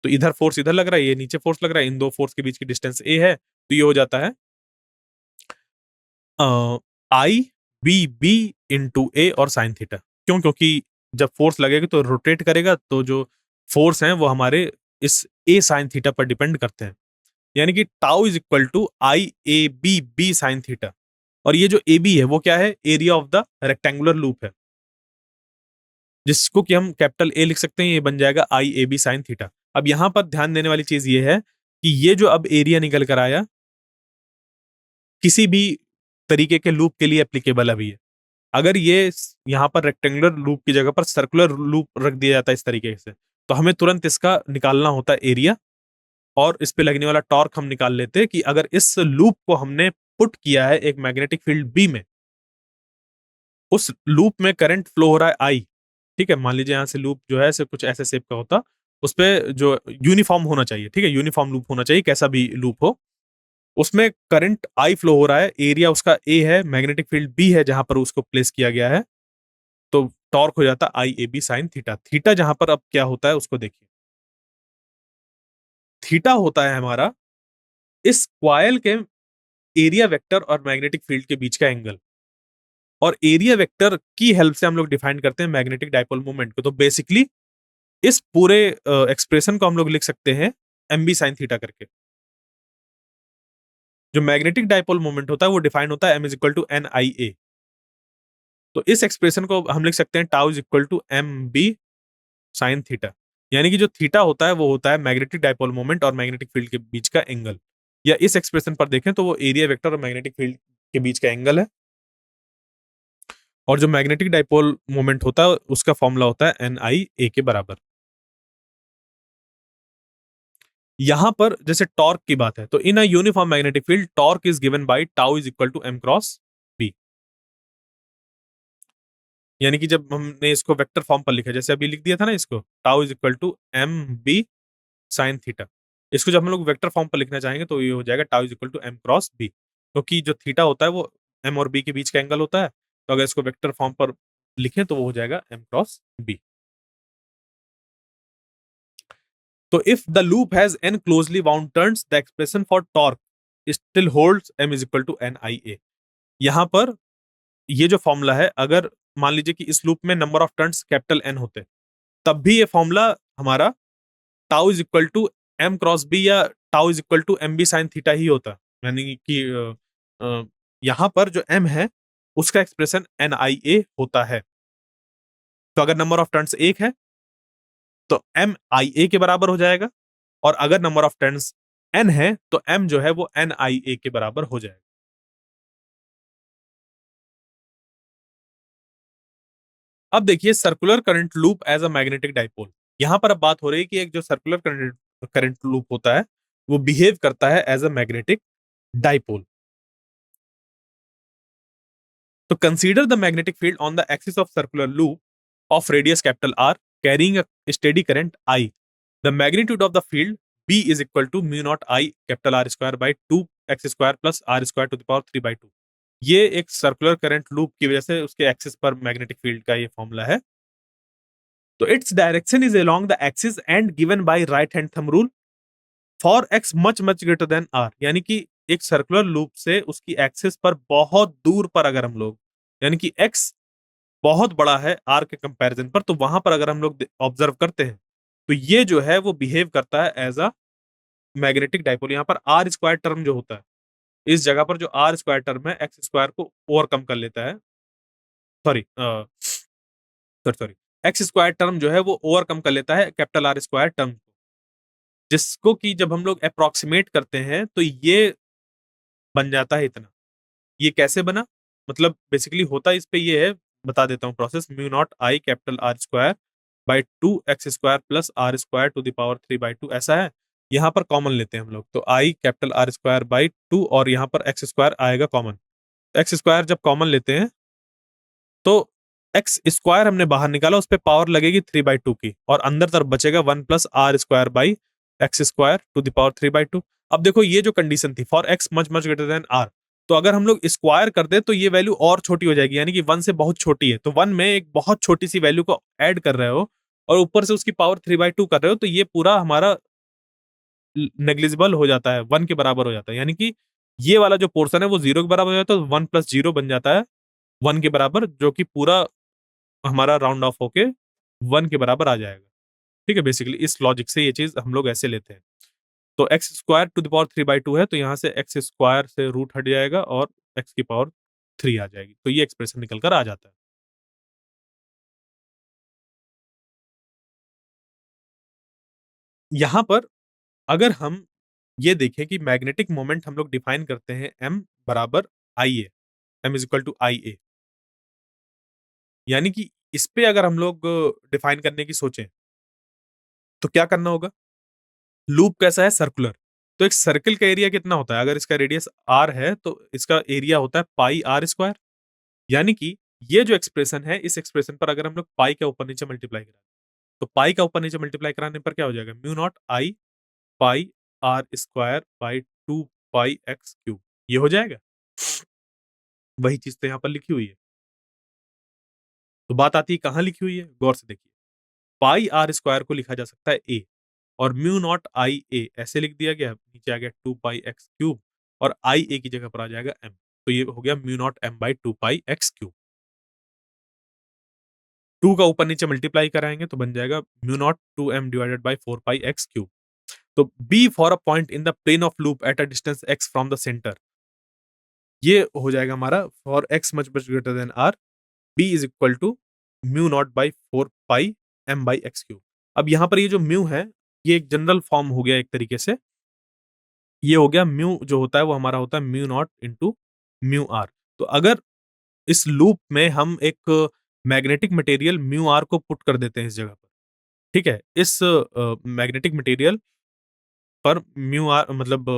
तो इधर फोर्स इधर लग रहा है, ये नीचे फोर्स लग रहा है, इन दो फोर्स के बीच की डिस्टेंस ए है, तो ये हो जाता है आई बी बी इंटू ए और साइन थीटा। क्यों? क्योंकि जब फोर्स लगेगा तो रोटेट करेगा, तो जो फोर्स हैं वो हमारे इस ए साइन थीटा पर डिपेंड करते हैं, यानी कि tau is equal to I A B B sine theta. और ये जो ए बी है वो क्या है, area of the rectangular loop है, जिसको कि हम कैपिटल ए लिख सकते हैं, ये बन जाएगा आई ए बी साइन थीटा। अब यहां पर ध्यान देने वाली चीज ये है कि ये जो अब एरिया निकल कर आया, किसी भी तरीके के लूप के लिए एप्लीकेबल अभी है। अगर ये यहाँ पर रेक्टेंगुलर लूप की जगह पर सर्कुलर लूप रख दिया जाता है इस तरीके से, तो हमें तुरंत इसका निकालना होता है एरिया, और इस पे लगने वाला टॉर्क हम निकाल लेते हैं कि अगर इस लूप को हमने पुट किया है एक मैग्नेटिक फील्ड बी में, उस लूप में करंट फ्लो हो रहा है आई, ठीक है, मान लीजिए यहाँ से लूप जो है ऐसे कुछ ऐसे शेप का होता, उस पे जो यूनिफॉर्म होना चाहिए, ठीक है, यूनिफॉर्म लूप होना चाहिए, कैसा भी लूप हो, उसमें करंट आई फ्लो हो रहा है, एरिया उसका ए है, मैग्नेटिक फील्ड बी है जहां पर उसको प्लेस किया गया है, तो टॉर्क हो जाता है I A B sine theta. Theta जहां पर अब क्या होता है उसको देखिए, थीटा होता है हमारा इस क्वाइल के एरिया वेक्टर और मैग्नेटिक फील्ड के बीच का एंगल, और एरिया वेक्टर की हेल्प से हम लोग डिफाइन करते हैं मैग्नेटिक डाइपोल मोमेंट को। तो बेसिकली इस पूरे एक्सप्रेशन को हम लोग लिख सकते हैं एम बी साइन थीटा करके। जो मैग्नेटिक डाइपोल मोमेंट होता है वो डिफाइन होता है M is equal to N I A. तो इस एक्सप्रेशन को हम लिख सकते हैं tau is equal to M B sine theta, यानी कि जो थीटा होता है वो होता है मैग्नेटिक डाइपोल मोमेंट और मैग्नेटिक फील्ड के बीच का एंगल, या इस एक्सप्रेशन पर देखें तो वो एरिया वेक्टर और मैग्नेटिक फील्ड के बीच का एंगल है, और जो मैग्नेटिक डाइपोल मोमेंट होता है उसका फॉर्मूला होता है एन आई ए के बराबर। यहां पर जैसे टॉर्क की बात है, तो in a uniform magnetic field torque is given by tau is equal to M cross B, यानी कि जब हमने इसको वेक्टर फॉर्म पर लिखा, जैसे अभी लिख दिया था ना इसको, tau is equal to M B sine theta, इसको जब हम लोग वेक्टर फॉर्म पर लिखना चाहेंगे तो ये हो जाएगा tau is equal to M cross B, क्योंकि जो थीटा होता है वो एम और बी के बीच का एंगल होता है। तो अगर इसको वेक्टर फॉर्म पर लिखें तो वो हो जाएगा एम क्रॉस बी। तो if the loop has N closely bound turns the expression for torque still holds M is equal to N I A. यहां पर ये जो फॉर्मूला है, अगर मान लीजिए कि इस लूप में number of turns capital N होते, तब भी ये फॉर्मूला हमारा tau is equal to M cross B या tau is equal to M B sine theta ही होता। यानी कि यहां पर जो एम है उसका एक्सप्रेशन एन आई ए होता है। तो अगर नंबर ऑफ टर्न्स एक है तो एम आई ए के बराबर हो जाएगा, और अगर नंबर ऑफ टर्न्स एन है तो एम जो है वो एन आई ए के बराबर हो जाएगा। अब देखिए circular current loop as a magnetic dipole. यहां पर अब बात हो रही है कि एक जो सर्कुलर करंट करंट लूप होता है वो बिहेव करता है एज अ मैग्नेटिक डाइपोल। तो consider the magnetic field on the axis of circular loop of radius capital R carrying a steady current I. The magnitude of the field B is equal to mu naught I capital R square by 2 x square plus R square to the power 3 by 2। ये एक circular current loop की वजह से उसके axis पर magnetic field का ये formula है। तो its direction is along the axis and given by right hand thumb rule for X much greater than R. यानी कि एक सर्कुलर लूप से उसकी एक्सिस पर बहुत दूर पर अगर हम लोग, यानी कि एक्स बहुत बड़ा है आर के कंपैरिजन पर, तो वहां पर अगर हम लोग ऑब्जर्व करते हैं तो ये जो है वो बिहेव करता है एज अ मैग्नेटिक डाइपोल। यहाँ पर आर स्क्वायर टर्म जो होता है, इस जगह पर जो आर स्क्वायर टर्म है एक्स स्क्वायर को ओवरकम कर लेता है। Sorry sorry sorry x square term जो है वो ओवरकम कर लेता है कैपिटल आर स्क्वायर टर्म को, जिसको कि जब हम लोग अप्रोक्सीमेट करते हैं तो ये बन जाता है इतना। ये कैसे बना, मतलब बेसिकली होता इस पे ये है, बता देता हूँ process. Mu naught I capital R square by 2 x square plus R square to the power 3 by 2 ऐसा है। यहाँ पर कॉमन लेते हैं हम लोग, तो आई कैपिटल आर स्क्वायर बाई 2 और यहाँ पर एक्स स्क्वायर आएगा कॉमन। एक्स स्क्वायर जब कॉमन लेते हैं तो एक्स स्क्वायर हमने बाहर निकाला, उस पर पावर लगेगी 3/2 की, और अंदर तरफ बचेगा 1 plus R square by X square to the power 3/2। अब देखो ये जो कंडीशन थी for X much greater than R, तो अगर हम लोग स्क्वायर कर दे तो ये वैल्यू और छोटी हो जाएगी, यानी कि 1 से बहुत छोटी है। तो 1 में एक बहुत छोटी सी वैल्यू को ऐड कर रहे हो और ऊपर से उसकी पावर 3/2 कर रहे हो, तो ये पूरा हमारा नेग्लिजिबल हो जाता है, 1 के बराबर हो जाता है। यानी कि ये वाला जो पोर्शन है वो 0 के बराबर हो जाता है, तो 1 प्लस 0 बन जाता है 1 के बराबर, जो कि पूरा हमारा राउंड ऑफ होके 1 के बराबर आ जाएगा। ठीक है, बेसिकली इस लॉजिक से ये चीज हम लोग ऐसे लेते हैं। तो X square to the power 3/2 है, तो यहाँ से एक्स स्क्वायर से रूट हट जाएगा और एक्स की पावर 3 आ जाएगी, तो ये एक्सप्रेशन निकल कर आ जाता है। यहाँ पर अगर हम ये देखें कि मैग्नेटिक मोमेंट हम लोग डिफाइन करते हैं एम बराबर आई ए, M is equal to I ए, यानी कि इस पे अगर हम लोग डिफाइन करने की सोचें तो क्या करना होगा। लूप कैसा है, सर्कुलर, तो एक सर्कल का एरिया कितना होता है, अगर इसका रेडियस आर है तो इसका एरिया होता है पाई आर स्क्वायर। यानी कि ये जो एक्सप्रेशन है, इस एक्सप्रेशन पर अगर हम लोग पाई का ऊपर नीचे मल्टीप्लाई करें तो पाई का ऊपर नीचे मल्टीप्लाई कराने पर क्या हो जाएगा, mu naught I pi R square by 2 pi x cube, ये हो जाएगा। वही चीज तो यहाँ पर लिखी हुई है। तो बात आती है कहाँ लिखी हुई है, गौर से देखिए। पाई आर स्क्वायर को लिखा जा सकता है ए, और म्यू नॉट आई ए ऐसे लिख दिया गया, नीचे आ गया 2 पाई x क्यूब, और आई ए की जगह पर आ जाएगा एम, तो ये हो गया mu naught M by 2 pi x cube. 2 का ऊपर नीचे मल्टीप्लाई कराएंगे तो बन जाएगा mu naught 2m divided by 4 pi x cube. तो B for a point in the plane of loop at a distance x from the centre, ये हो जाएगा हमारा for x much greater than R, B is equal to mu naught by 4 pi m by x cube. अब यहाँ पर ये जो mu है ये एक जनरल फॉर्म हो गया एक तरीके से, ये हो गया म्यू जो होता है वो हमारा होता है mu naught into mu R. तो अगर इस लूप में हम एक मैग्नेटिक मटेरियल म्यू आर को पुट कर देते हैं इस जगह पर, ठीक है, इस मैग्नेटिक मटेरियल पर म्यू आर मतलब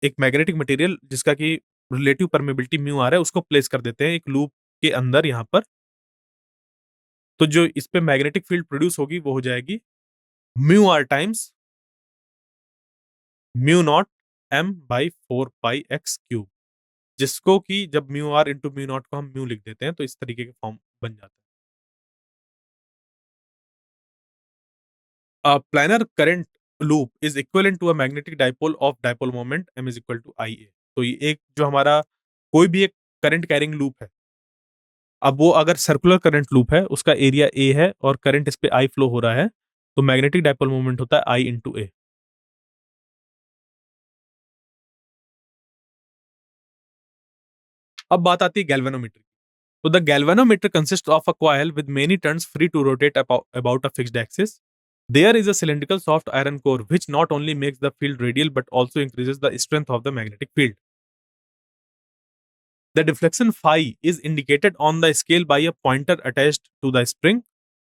एक मैग्नेटिक मटेरियल जिसका कि रिलेटिव परमेबिलिटी म्यू आर है उसको प्लेस कर देते हैं एक लूप के अंदर यहाँ पर, तो जो इस पे मैग्नेटिक फील्ड प्रोड्यूस होगी वो हो जाएगी mu R times mu naught M by 4 pi x cube. जिसको कि जब mu R into mu naught को हम म्यू लिख देते हैं तो इस तरीके के फॉर्म बन जाता है। Planar current loop is equivalent to a magnetic dipole of dipole moment m is equal to I A. तो ये एक जो हमारा कोई भी एक करंट कैरिंग लूप है, अब वो अगर सर्कुलर करंट लूप है, उसका एरिया ए है और करंट इस पे आई फ्लो हो रहा है, तो मैग्नेटिक डाइपोल मोमेंट होता है आई इंटू ए। अब बात आती है गैल्वेनोमीटर की। तो the galvanometer consist of a coil with many turns free to rotate about a fixed axis. There is a cylindrical soft iron core which not only makes the field radial but also increases the strength of the magnetic field. The deflection phi is indicated on the scale by a pointer attached to the spring.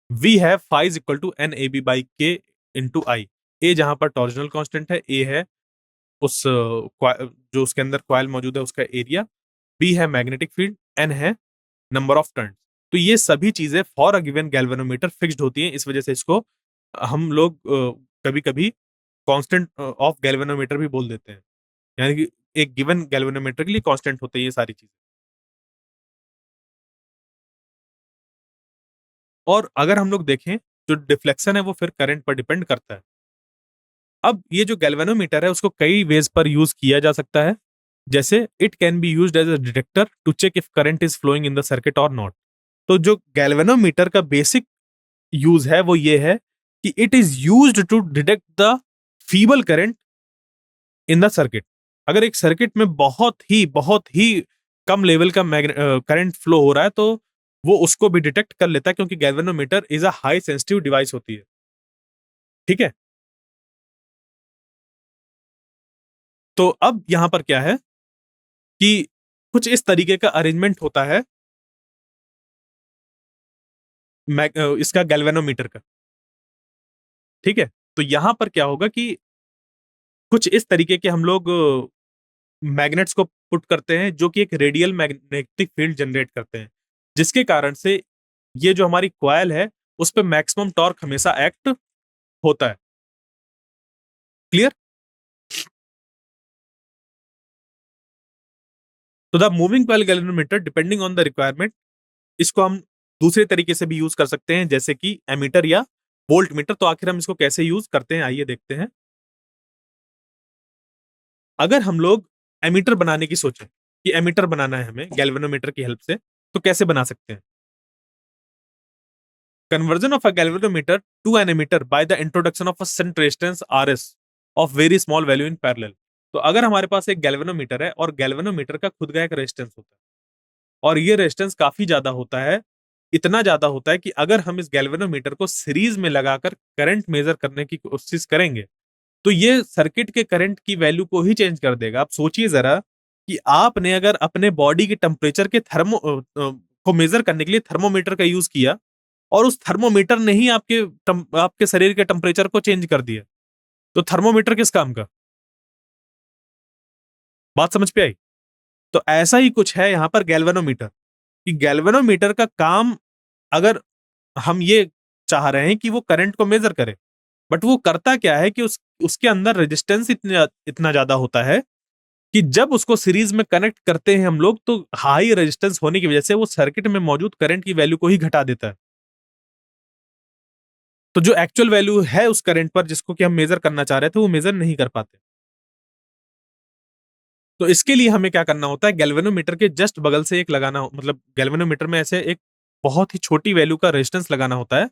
We have phi is equal to NAB by K into I. A जहां पर torsional constant है, A है उस जो उसके अंदर coil मौजूद है उसका एरिया, B है मैग्नेटिक फील्ड, N है नंबर ऑफ टर्न्स। तो ये सभी चीजें for a given galvanometer fixed होती हैं, इस वजह से इसको हम लोग कभी कभी कांस्टेंट ऑफ गैल्वेनोमीटर भी बोल देते हैं। यानी कि एक गिवन गैल्वेनोमीटर के लिए कांस्टेंट होते हैं ये सारी चीजें। और अगर हम लोग देखें, जो डिफ्लेक्शन है वो फिर करंट पर डिपेंड करता है। अब ये जो गैल्वेनोमीटर है उसको कई वेज पर यूज किया जा सकता है। जैसे it can be used as a detector to check if current is flowing in the circuit और नॉट। तो जो गैल्वेनोमीटर का बेसिक यूज है वो ये है कि it is used to detect the feeble current in the circuit. अगर एक सर्किट में बहुत ही कम लेवल का करंट फ्लो हो रहा है तो वो उसको भी डिटेक्ट कर लेता है, क्योंकि galvanometer is a high sensitive device होती है। ठीक है। तो अब यहां पर क्या है कि कुछ इस तरीके का अरेंजमेंट होता है इसका गैल्वेनोमीटर का। ठीक है। तो यहां पर क्या होगा कि कुछ इस तरीके के हम लोग मैग्नेट्स को पुट करते हैं जो कि एक रेडियल मैग्नेटिक फील्ड जनरेट करते हैं, जिसके कारण से ये जो हमारी कॉइल है उस पे मैक्सिमम टॉर्क हमेशा एक्ट होता है। क्लियर। तो the moving coil galvanometer depending on the requirement, इसको हम दूसरे तरीके से भी यूज कर सकते हैं, जैसे कि एमीटर या वोल्ट मीटर। तो आखिर हम इसको कैसे यूज करते हैं आइए देखते हैं। अगर हम लोग एमीटर बनाने की सोचें कि एमीटर बनाना है हमें गैल्वेनोमीटर की हेल्प से, तो कैसे बना सकते हैं? Conversion of a galvanometer to an emitter by the introduction of a shunt resistance RS of very small value in parallel. तो अगर हमारे पास एक गैल्वेनोमीटर है और गैल्वेनोमीटर का खुद का एक रेजिस्टेंस होता है और ये रेजिस्टेंस काफी ज्यादा होता है, इतना ज्यादा होता है कि अगर हम इस गैल्वेनोमीटर को सीरीज में लगाकर करंट मेजर करने की कोशिश करेंगे तो ये सर्किट के करंट की वैल्यू को ही चेंज कर देगा। आप सोचिए जरा कि आपने अगर अपने बॉडी के टेम्परेचर के को मेजर करने के लिए थर्मोमीटर का यूज किया और उस थर्मोमीटर ने ही आपके शरीर के टेम्परेचर को चेंज कर दिया, तो थर्मोमीटर किस काम का? बात समझ पे आई? तो ऐसा ही कुछ है यहां पर गैल्वेनोमीटर, कि गैल्वेनोमीटर का काम, अगर हम ये चाह रहे हैं कि वो करंट को मेजर करे, बट वो करता क्या है कि उसके अंदर रेजिस्टेंस इतना इतना ज्यादा होता है कि जब उसको सीरीज में कनेक्ट करते हैं हम लोग तो हाई रेजिस्टेंस होने की वजह से वो सर्किट में मौजूद करंट की वैल्यू को ही घटा देता है। तो जो एक्चुअल वैल्यू है उस करंट पर जिसको कि हम मेजर करना चाह रहे थे वो मेजर नहीं कर पाते। तो इसके लिए हमें क्या करना होता है, गैल्वेनोमीटर के जस्ट बगल से एक लगाना, मतलब गैल्वेनोमीटर में ऐसे एक बहुत ही छोटी वैल्यू का रेजिस्टेंस लगाना होता है,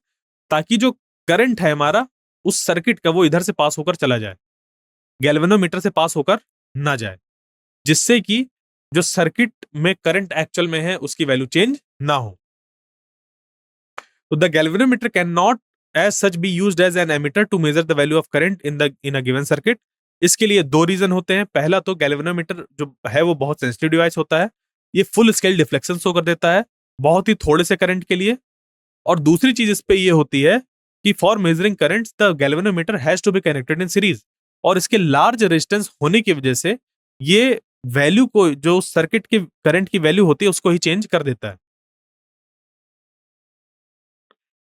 ताकि जो करंट है हमारा उस सर्किट का वो इधर से पास होकर चला जाए, गैल्वेनोमीटर से पास होकर ना जाए, जिससे कि जो सर्किट में करंट एक्चुअल में है उसकी वैल्यू चेंज ना हो। तो the galvanometer can not as such be used as an ammeter to measure the value of current in a given circuit. इसके लिए दो रीजन होते हैं। पहला तो गैल्वेनोमीटर जो है वो बहुत सेंसिटिव डिवाइस होता है, ये फुल स्केल डिफ्लेक्शन शो कर देता है बहुत ही थोड़े से करंट के लिए। और दूसरी चीज इस पे ये होती है कि for measuring currents the galvanometer has to be connected in series, और इसके लार्ज रेजिस्टेंस होने की वजह से ये वैल्यू को, जो सर्किट के करंट की वैल्यू होती है उसको ही चेंज कर देता है।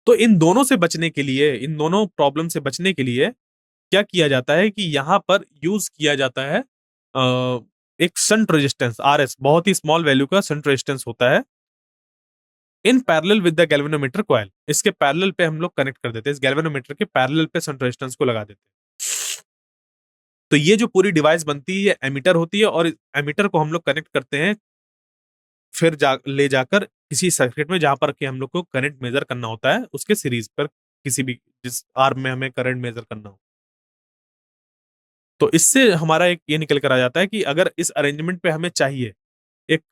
तो इन दोनों से बचने के लिए, इन दोनों प्रॉब्लम से बचने के लिए क्या किया जाता है कि यहां पर यूज किया जाता है एक शंट रेजिस्टेंस आरएस, बहुत ही स्मॉल वैल्यू का शंट रेजिस्टेंस होता है in parallel with the galvanometer coil. इसके पैरेलल पे हम लोग कनेक्ट कर देते हैं, इस गैल्वेनोमीटर के पैरेलल पे शंट रेजिस्टेंस को लगा देते हैं। तो ये जो पूरी डिवाइस बनती है ये एमीटर होती है, और एमीटर को हम लोग कनेक्ट करते हैं फिर ले जाकर किसी सर्किट में जहां पर कि हम लोग को करंट मेजर करना होता है उसके सीरीज पर, किसी भी जिस आर्म में हमें करंट मेजर करना हो। तो इससे हमारा एक ये निकल कर आ जाता है कि अगर इस अरेंजमेंट पे हमें चाहिए एक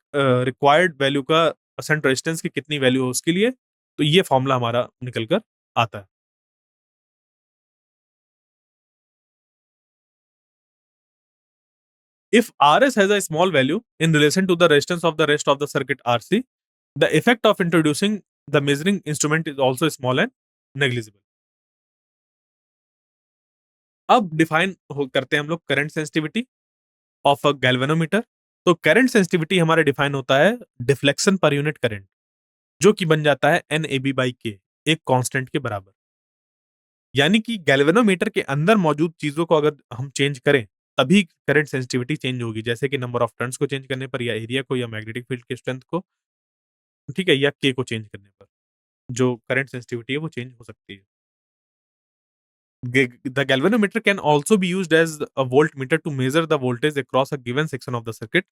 रिक्वायर्ड वैल्यू का शंट रेजिस्टेंस की कितनी वैल्यू हो उसके लिए, तो ये फॉर्मूला हमारा निकल कर आता है। If Rs has a small value in relation to the resistance of the rest of the circuit RC, the effect of introducing the measuring instrument is also small and negligible. अब define करते हैं हम लोग current sensitivity of a galvanometer. तो current sensitivity हमारा define होता है deflection per unit current, जो कि बन जाता है NAB बाई के, एक कांस्टेंट के बराबर। यानी कि गैल्वेनोमीटर के अंदर मौजूद चीजों को अगर हम चेंज करें तभी करंट सेंसिटिविटी चेंज होगी, जैसे कि नंबर ऑफ टर्न्स को चेंज करने पर, या एरिया को, या मैग्नेटिक फील्ड के स्ट्रेंथ को, ठीक है, या के को चेंज करने पर जो करंट सेंसिटिविटी है वो चेंज हो सकती है। The galvanometer can also be used as a voltmeter to measure the voltage across a given section of the circuit.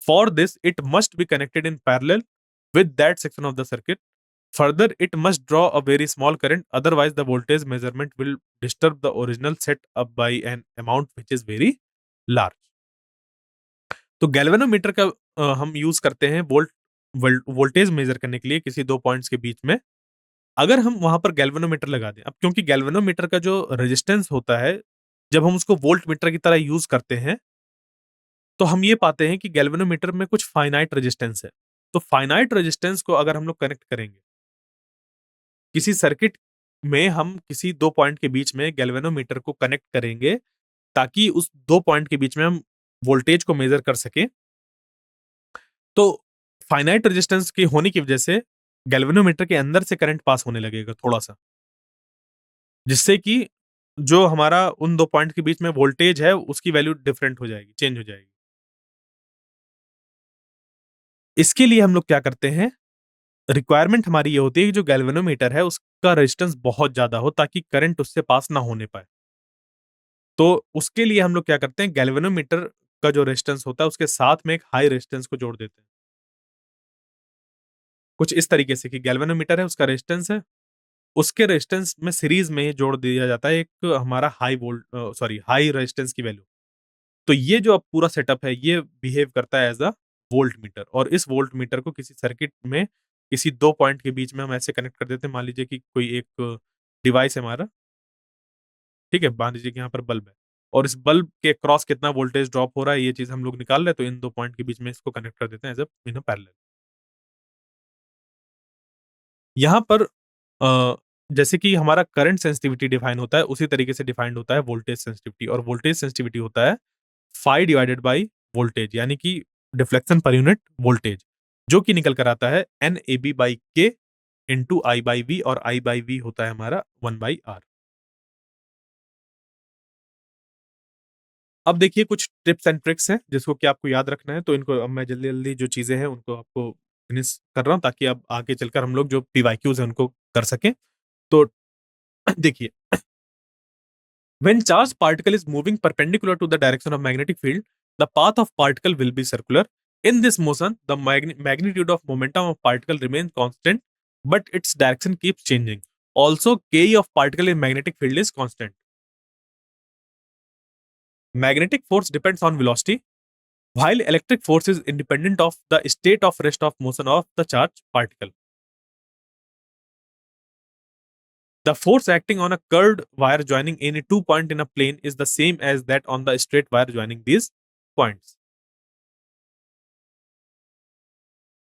For this, it must be connected in parallel with that section of the circuit. Further, it must draw a very small current, otherwise the voltage measurement will disturb the original set up by an amount which is very large. तो galvanometer का हम use करते हैं voltage measure करने के लिए किसी दो पॉइंट्स के बीच में। अगर हम वहां पर गैल्वेनोमीटर लगा दें, अब क्योंकि गैल्वेनोमीटर का जो रेजिस्टेंस होता है, जब हम उसको वोल्ट मीटर की तरह यूज करते हैं तो हम ये पाते हैं कि गैल्वेनोमीटर में कुछ फाइनाइट रेजिस्टेंस है। तो फाइनाइट रेजिस्टेंस को अगर हम लोग कनेक्ट करेंगे किसी सर्किट में, हम किसी दो पॉइंट के बीच में गैल्वेनोमीटर को कनेक्ट करेंगे ताकि उस दो पॉइंट के बीच में हम वोल्टेज को मेजर कर सकें। तो फाइनाइट रेजिस्टेंस के होने की वजह से गैल्वेनोमीटर के अंदर से करंट पास होने लगेगा थोड़ा सा, जिससे कि जो हमारा उन दो पॉइंट के बीच में वोल्टेज है उसकी वैल्यू डिफरेंट हो जाएगी, चेंज हो जाएगी। इसके लिए हम लोग क्या करते हैं, रिक्वायरमेंट हमारी ये होती है कि जो गैल्वेनोमीटर है उसका रेजिस्टेंस बहुत ज्यादा हो ताकि करंट उससे पास ना होने पाए। तो उसके लिए हम लोग क्या करते हैं, गैल्वेनोमीटर का जो रेजिस्टेंस होता है उसके साथ में एक हाई रेजिस्टेंस को जोड़ देते हैं। कुछ इस तरीके से कि गैल्वेनोमीटर है, उसका रेजिस्टेंस है, उसके रेजिस्टेंस में सीरीज में जोड़ दिया जाता है एक हमारा हाई रेजिस्टेंस की वैल्यू। तो ये जो अब पूरा सेटअप है ये बिहेव करता है एज अ वोल्ट मीटर, और इस वोल्ट मीटर को किसी सर्किट में किसी दो पॉइंट के बीच में हम ऐसे कनेक्ट कर देते हैं। मान लीजिए कि कोई एक डिवाइस है हमारा, ठीक है, मान लीजिए कि यहाँ पर बल्ब है और इस बल्ब के क्रॉस कितना वोल्टेज ड्रॉप हो रहा है ये चीज हम लोग निकाल रहे हैं, तो इन दो पॉइंट के बीच में इसको कनेक्ट कर देते हैं एज अ इन पैरेलल। यहाँ पर जैसे कि हमारा करंट सेंसिटिविटी डिफाइन होता है उसी तरीके से डिफाइंड होता है वोल्टेज सेंसिटिविटी, और वोल्टेज सेंसिटिविटी होता है फाई डिवाइडेड बाई वोल्टेज, यानी कि डिफ्लेक्शन पर यूनिट वोल्टेज, जो कि निकल कर आता है NAB बाई के इंटू आई बाई वी, और आई बाई वी होता है हमारा 1/R। अब देखिए कुछ टिप्स एंड ट्रिक्स हैं जिसको कि आपको याद रखना है, तो इनको अब मैं जल्दी जल्दी जो चीजें हैं उनको आपको फिनिश कर रहा हूँ ताकि अब आगे चलकर हम लोग जो PYQs हैं उनको कर सकें। तो देखिए, when charged particle is moving perpendicular to the direction of magnetic field, the path of particle will be circular. In this motion, the magnitude of momentum of particle remains constant, but its direction keeps changing. Also, Ke of particle in magnetic field is constant. Magnetic force depends on velocity, while electric force is independent of the state of rest of motion of the charged particle. The force acting on a curved wire joining any two points in a plane is the same as that on the straight wire joining these points.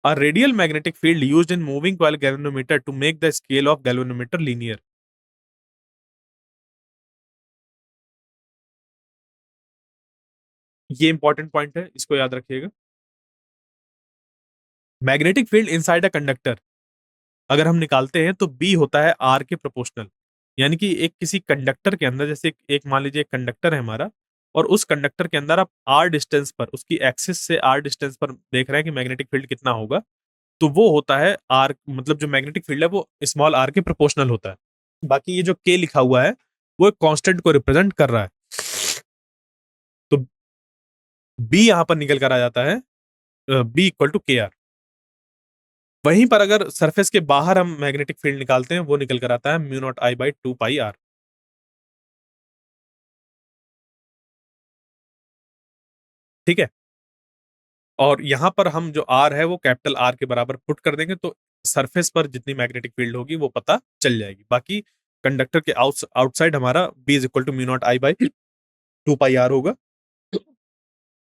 A radial magnetic field used in moving coil galvanometer to make the scale of galvanometer linear. ये important point है, इसको याद रखिएगा। Magnetic field inside a conductor अगर हम निकालते हैं तो बी होता है आर के प्रोपोर्शनल, यानी कि एक किसी कंडक्टर के अंदर, जैसे एक मान लीजिए एक कंडक्टर है हमारा और उस कंडक्टर के अंदर आप आर डिस्टेंस पर, उसकी एक्सिस से आर डिस्टेंस पर देख रहे हैं कि मैग्नेटिक फील्ड कितना होगा, तो वो होता है आर, मतलब जो मैग्नेटिक फील्ड है वो स्मॉल आर के प्रोपोर्शनल होता है। बाकी ये जो के लिखा हुआ है वो एक कांस्टेंट को रिप्रेजेंट कर रहा है, तो बी यहां पर निकल कर आ जाता है बी इक्वल टू के आर। वहीं पर अगर सरफेस के बाहर हम मैग्नेटिक फील्ड निकालते हैं, वो निकल कर आता है mu naught I by 2 pi R. ठीक है, और यहां पर हम जो आर है वो कैपिटल आर के बराबर पुट कर देंगे, तो सरफेस पर जितनी मैग्नेटिक फील्ड होगी वो पता चल जाएगी। बाकी कंडक्टर के आउटसाइड हमारा B is equal to mu naught I by 2 pi R होगा।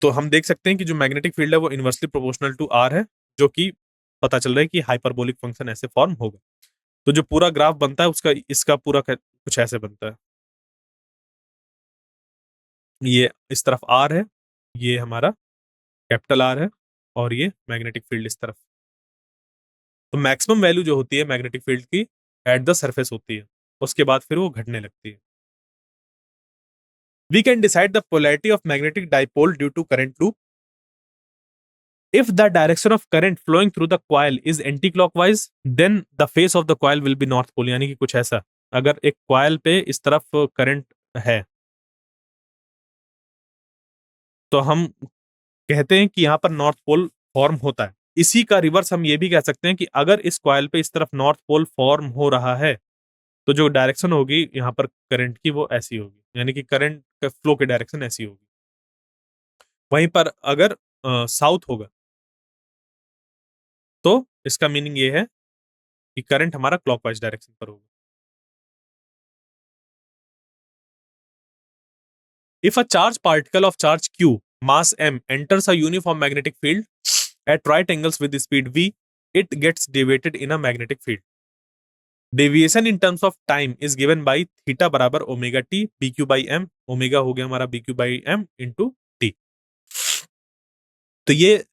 तो हम देख सकते हैं कि जो मैग्नेटिक फील्ड है वो इनवर्सली प्रोपोर्शनल टू आर है, जो कि पता चल रहा है कि हाइपरबोलिक फंक्शन ऐसे फॉर्म होगा। तो जो पूरा ग्राफ बनता है उसका, इसका पूरा कुछ ऐसे बनता है। ये इस तरफ आर है, ये हमारा कैपिटल आर है, और ये मैग्नेटिक फील्ड इस तरफ। तो मैक्सिमम वैल्यू जो होती है मैग्नेटिक फील्ड की एट द सरफेस होती है, उसके बाद फिर वो घटने लगती है। We can decide the polarity of magnetic dipole due to current loop if the direction of current flowing through the coil is anti-clockwise, then the face of the coil will be north pole। यानी कि कुछ ऐसा, अगर एक coil पे इस तरफ current है तो हम कहते हैं कि यहाँ पर नॉर्थ पोल फॉर्म होता है। इसी का रिवर्स हम ये भी कह सकते हैं कि अगर इस कॉइल पे इस तरफ नॉर्थ पोल फॉर्म हो रहा है, तो जो डायरेक्शन होगी यहाँ पर करंट की वो ऐसी होगी, यानी कि करंट का फ्लो की डायरेक्शन ऐसी होगी। वहीं पर अगर साउथ होगा तो इसका मीनिंग ये है कि करंट हमारा क्लॉकवाइज डायरेक्शन पर होगा। If a charged particle of charge q, mass m, enters a uniform magnetic field at right angles with the speed v, it gets deviated in a magnetic field. Deviation in terms of time is given by theta बराबर omega T bq by m, omega हो गया हमारा bq by m into t। तो ये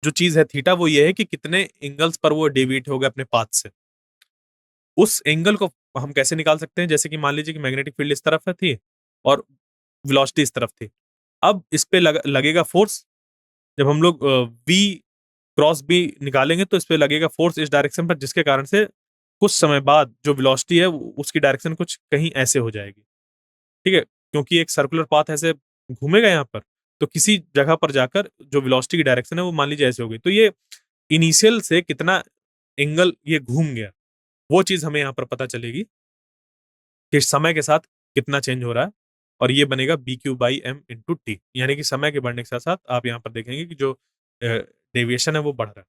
जो चीज है theta, वो ये है कि कितने एंगल्स पर वो डेविएट होगा अपने पाथ से। उस एंगल को हम कैसे निकाल सकते हैं, जैसे कि मान लीजिए कि मैग्नेटिक फील्ड इस तरफ थी और वेलोसिटी इस तरफ थी। अब इस पे लगेगा फोर्स, जब हम लोग वी क्रॉस बी निकालेंगे तो इस पे लगेगा फोर्स इस डायरेक्शन पर, जिसके कारण से कुछ समय बाद जो वेलोसिटी है उसकी डायरेक्शन कुछ कहीं ऐसे हो जाएगी। ठीक है, क्योंकि एक सर्कुलर पाथ ऐसे घूमेगा यहाँ पर, तो किसी जगह पर जाकर जो वेलोसिटी की डायरेक्शन है वो मान लीजिए ऐसे हो गई। तो ये इनिशियल से कितना एंगल ये घूम गया, वो चीज हमें यहाँ पर पता चलेगी कि समय के साथ कितना चेंज हो रहा है, और ये बनेगा B Q by M into T. यानी कि समय के बढ़ने के साथ साथ आप यहाँ पर देखेंगे कि जो डेविएशन है वो बढ़ रहा है।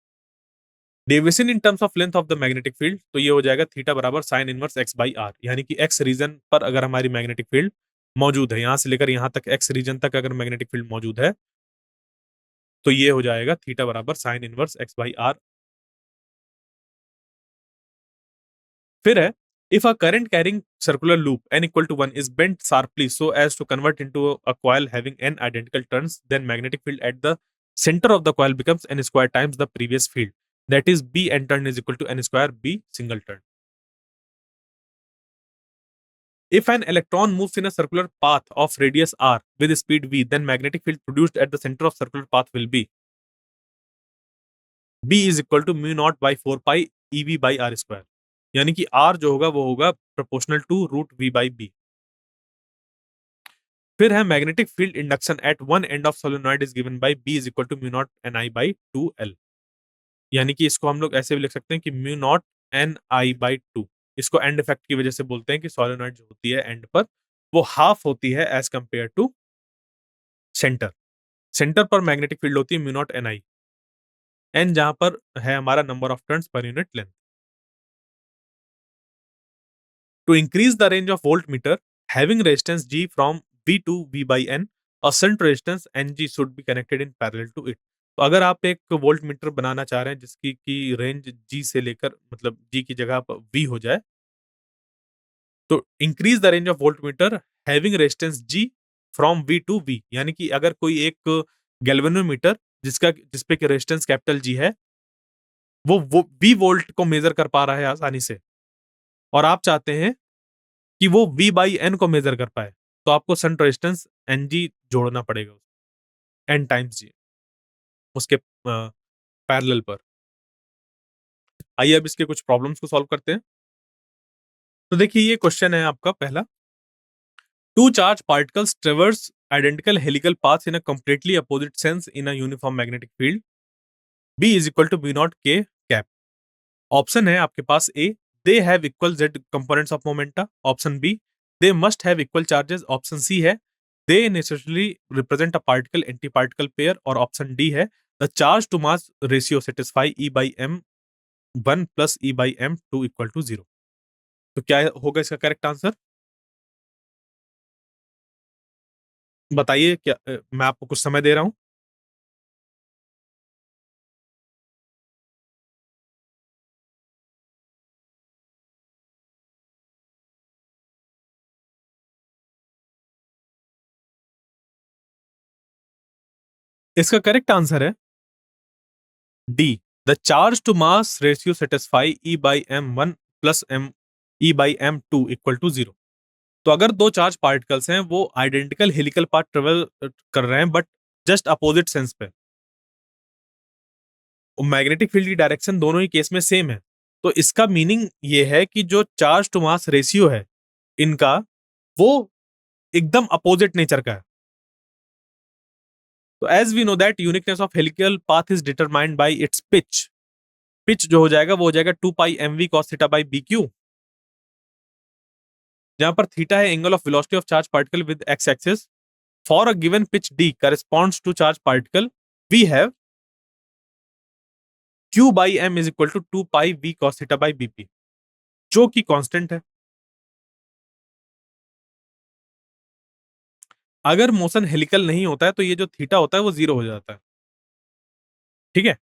Deviation in terms of length of the magnetic field, तो ये हो जाएगा थीटा बराबर sine inverse X by R. यानी कि एक्स रीजन पर अगर हमारी मैग्नेटिक फील्ड मौजूद है, यहां से लेकर यहां तक एक्स रीजन तक अगर मैग्नेटिक फील्ड मौजूद है, तो ये हो जाएगा थीटा बराबर sine inverse X by R. फिर है, if a current carrying circular loop n equal to 1 is bent sharply so as to convert into a coil having n identical turns, then magnetic field at the center of the coil becomes n square times the previous field, that is b n turn is equal to n square b single turn। If an electron moves in a circular path of radius r with speed v, then magnetic field produced at the center of circular path will be b is equal to mu naught by 4 pi ev by r square। यानी कि r जो होगा वो होगा proportional to root v by b। फिर है magnetic field induction at one end of solenoid is given by b is equal to mu naught N I by 2l। यानी कि इसको हम लोग ऐसे भी लिख सकते हैं कि mu naught N I by 2। इसको एंड इफेक्ट की वजह से बोलते हैं कि सोलेनॉइड जो होती है एंड पर वो हाफ होती है as compare to centre. Centre पर मैग्नेटिक फील्ड होती है mu naught N I, N जहां पर है हमारा number of turns per unit length. To increase the range of voltmeter having resistance G from V to V by N, a shunt resistance Ng should be connected in parallel to it। तो अगर आप एक volt meter बनाना चाह रहे हैं जिसकी की range G से लेकर, मतलब G की जगह पर V हो जाए, तो increase the range of volt meter having resistance G from V to V। यानी कि अगर कोई एक गैल्वेनोमीटर जिसपे की रेजिस्टेंस कैपिटल G है, वो V वोल्ट को मेजर कर पा रहा है आसानी से, और आप चाहते हैं कि वो V बाई N को मेजर कर पाए, तो आपको शंट रेजिस्टेंस NG जोड़ना पड़ेगा, N टाइम्स G उसके पैरेलल पर। आइए अब इसके कुछ प्रॉब्लम्स को सॉल्व करते हैं। तो देखिए ये क्वेश्चन है आपका पहला, two charge particles traverse identical helical paths in a completely opposite sense in a uniform magnetic field, B is equal to B naught K cap. Option है आपके पास A, they have equal Z components of momenta, option B, they must have equal charges, option C है they necessarily represent a particle anti particle pair, और option D है the charge to mass ratio satisfy E by M one plus E by M two equal to zero. तो क्या होगा इसका correct answer? बताइए क्या, मैं आपको कुछ समय दे रहा हूं। इसका करेक्ट आंसर है D, the charge to mass ratio satisfy E by M one plus M E by M two equal to zero. तो अगर दो चार्ज पार्टिकल्स हैं वो आइडेंटिकल हेलिकल पाथ ट्रेवल कर रहे हैं बट जस्ट अपोजिट सेंस पे, मैग्नेटिक फील्ड की डायरेक्शन दोनों ही केस में सेम है, तो इसका मीनिंग ये है कि जो चार्ज टू मास रेशियो है इनका, वो एकदम अपोजिट नेचर का है। तो as we know that uniqueness of helical path is determined by its pitch, pitch जो हो जाएगा वो हो जाएगा 2 pi mv cos theta by BQ, जहां पर थीटा है angle of velocity of charge particle with X axis. For a given pitch D corresponds to charge particle, we have Q by M is equal to 2 pi V cos theta by BP, जो कि constant है। अगर motion helical नहीं होता है तो ये जो थीटा होता है वो जीरो हो जाता है, ठीक है।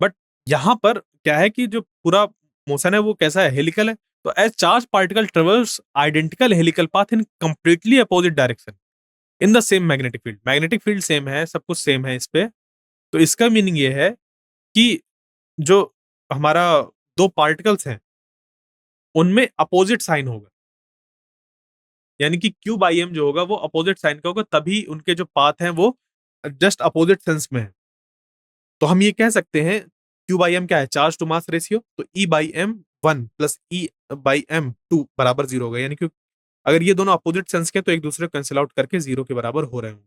बट यहां पर क्या है कि जो पूरा मोशन है वो कैसा है, हेलिकल है। तो as charge particle travels identical helical path in completely opposite direction in the same magnetic field, magnetic field same है, सब कुछ सेम है इस पे। तो इसका मीनिंग ये है कि जो हमारा दो पार्टिकल्स हैं उनमें अपोजिट साइन होगा, यानी कि क्यू बाई एम जो होगा वो अपोजिट साइन का होगा, तभी उनके जो पाथ हैं वो जस्ट अपोजिट सेंस में है। तो हम ये कह सकते हैं क्यू बाई एम क्या है, चार्ज टू मास रेशियो, तो E by M one plus E by M two बराबर जीरो होगा, यानी कि अगर ये दोनों अपोजिट सेंस के तो एक दूसरे को कैंसिल आउट करके जीरो के बराबर हो रहे होंगे।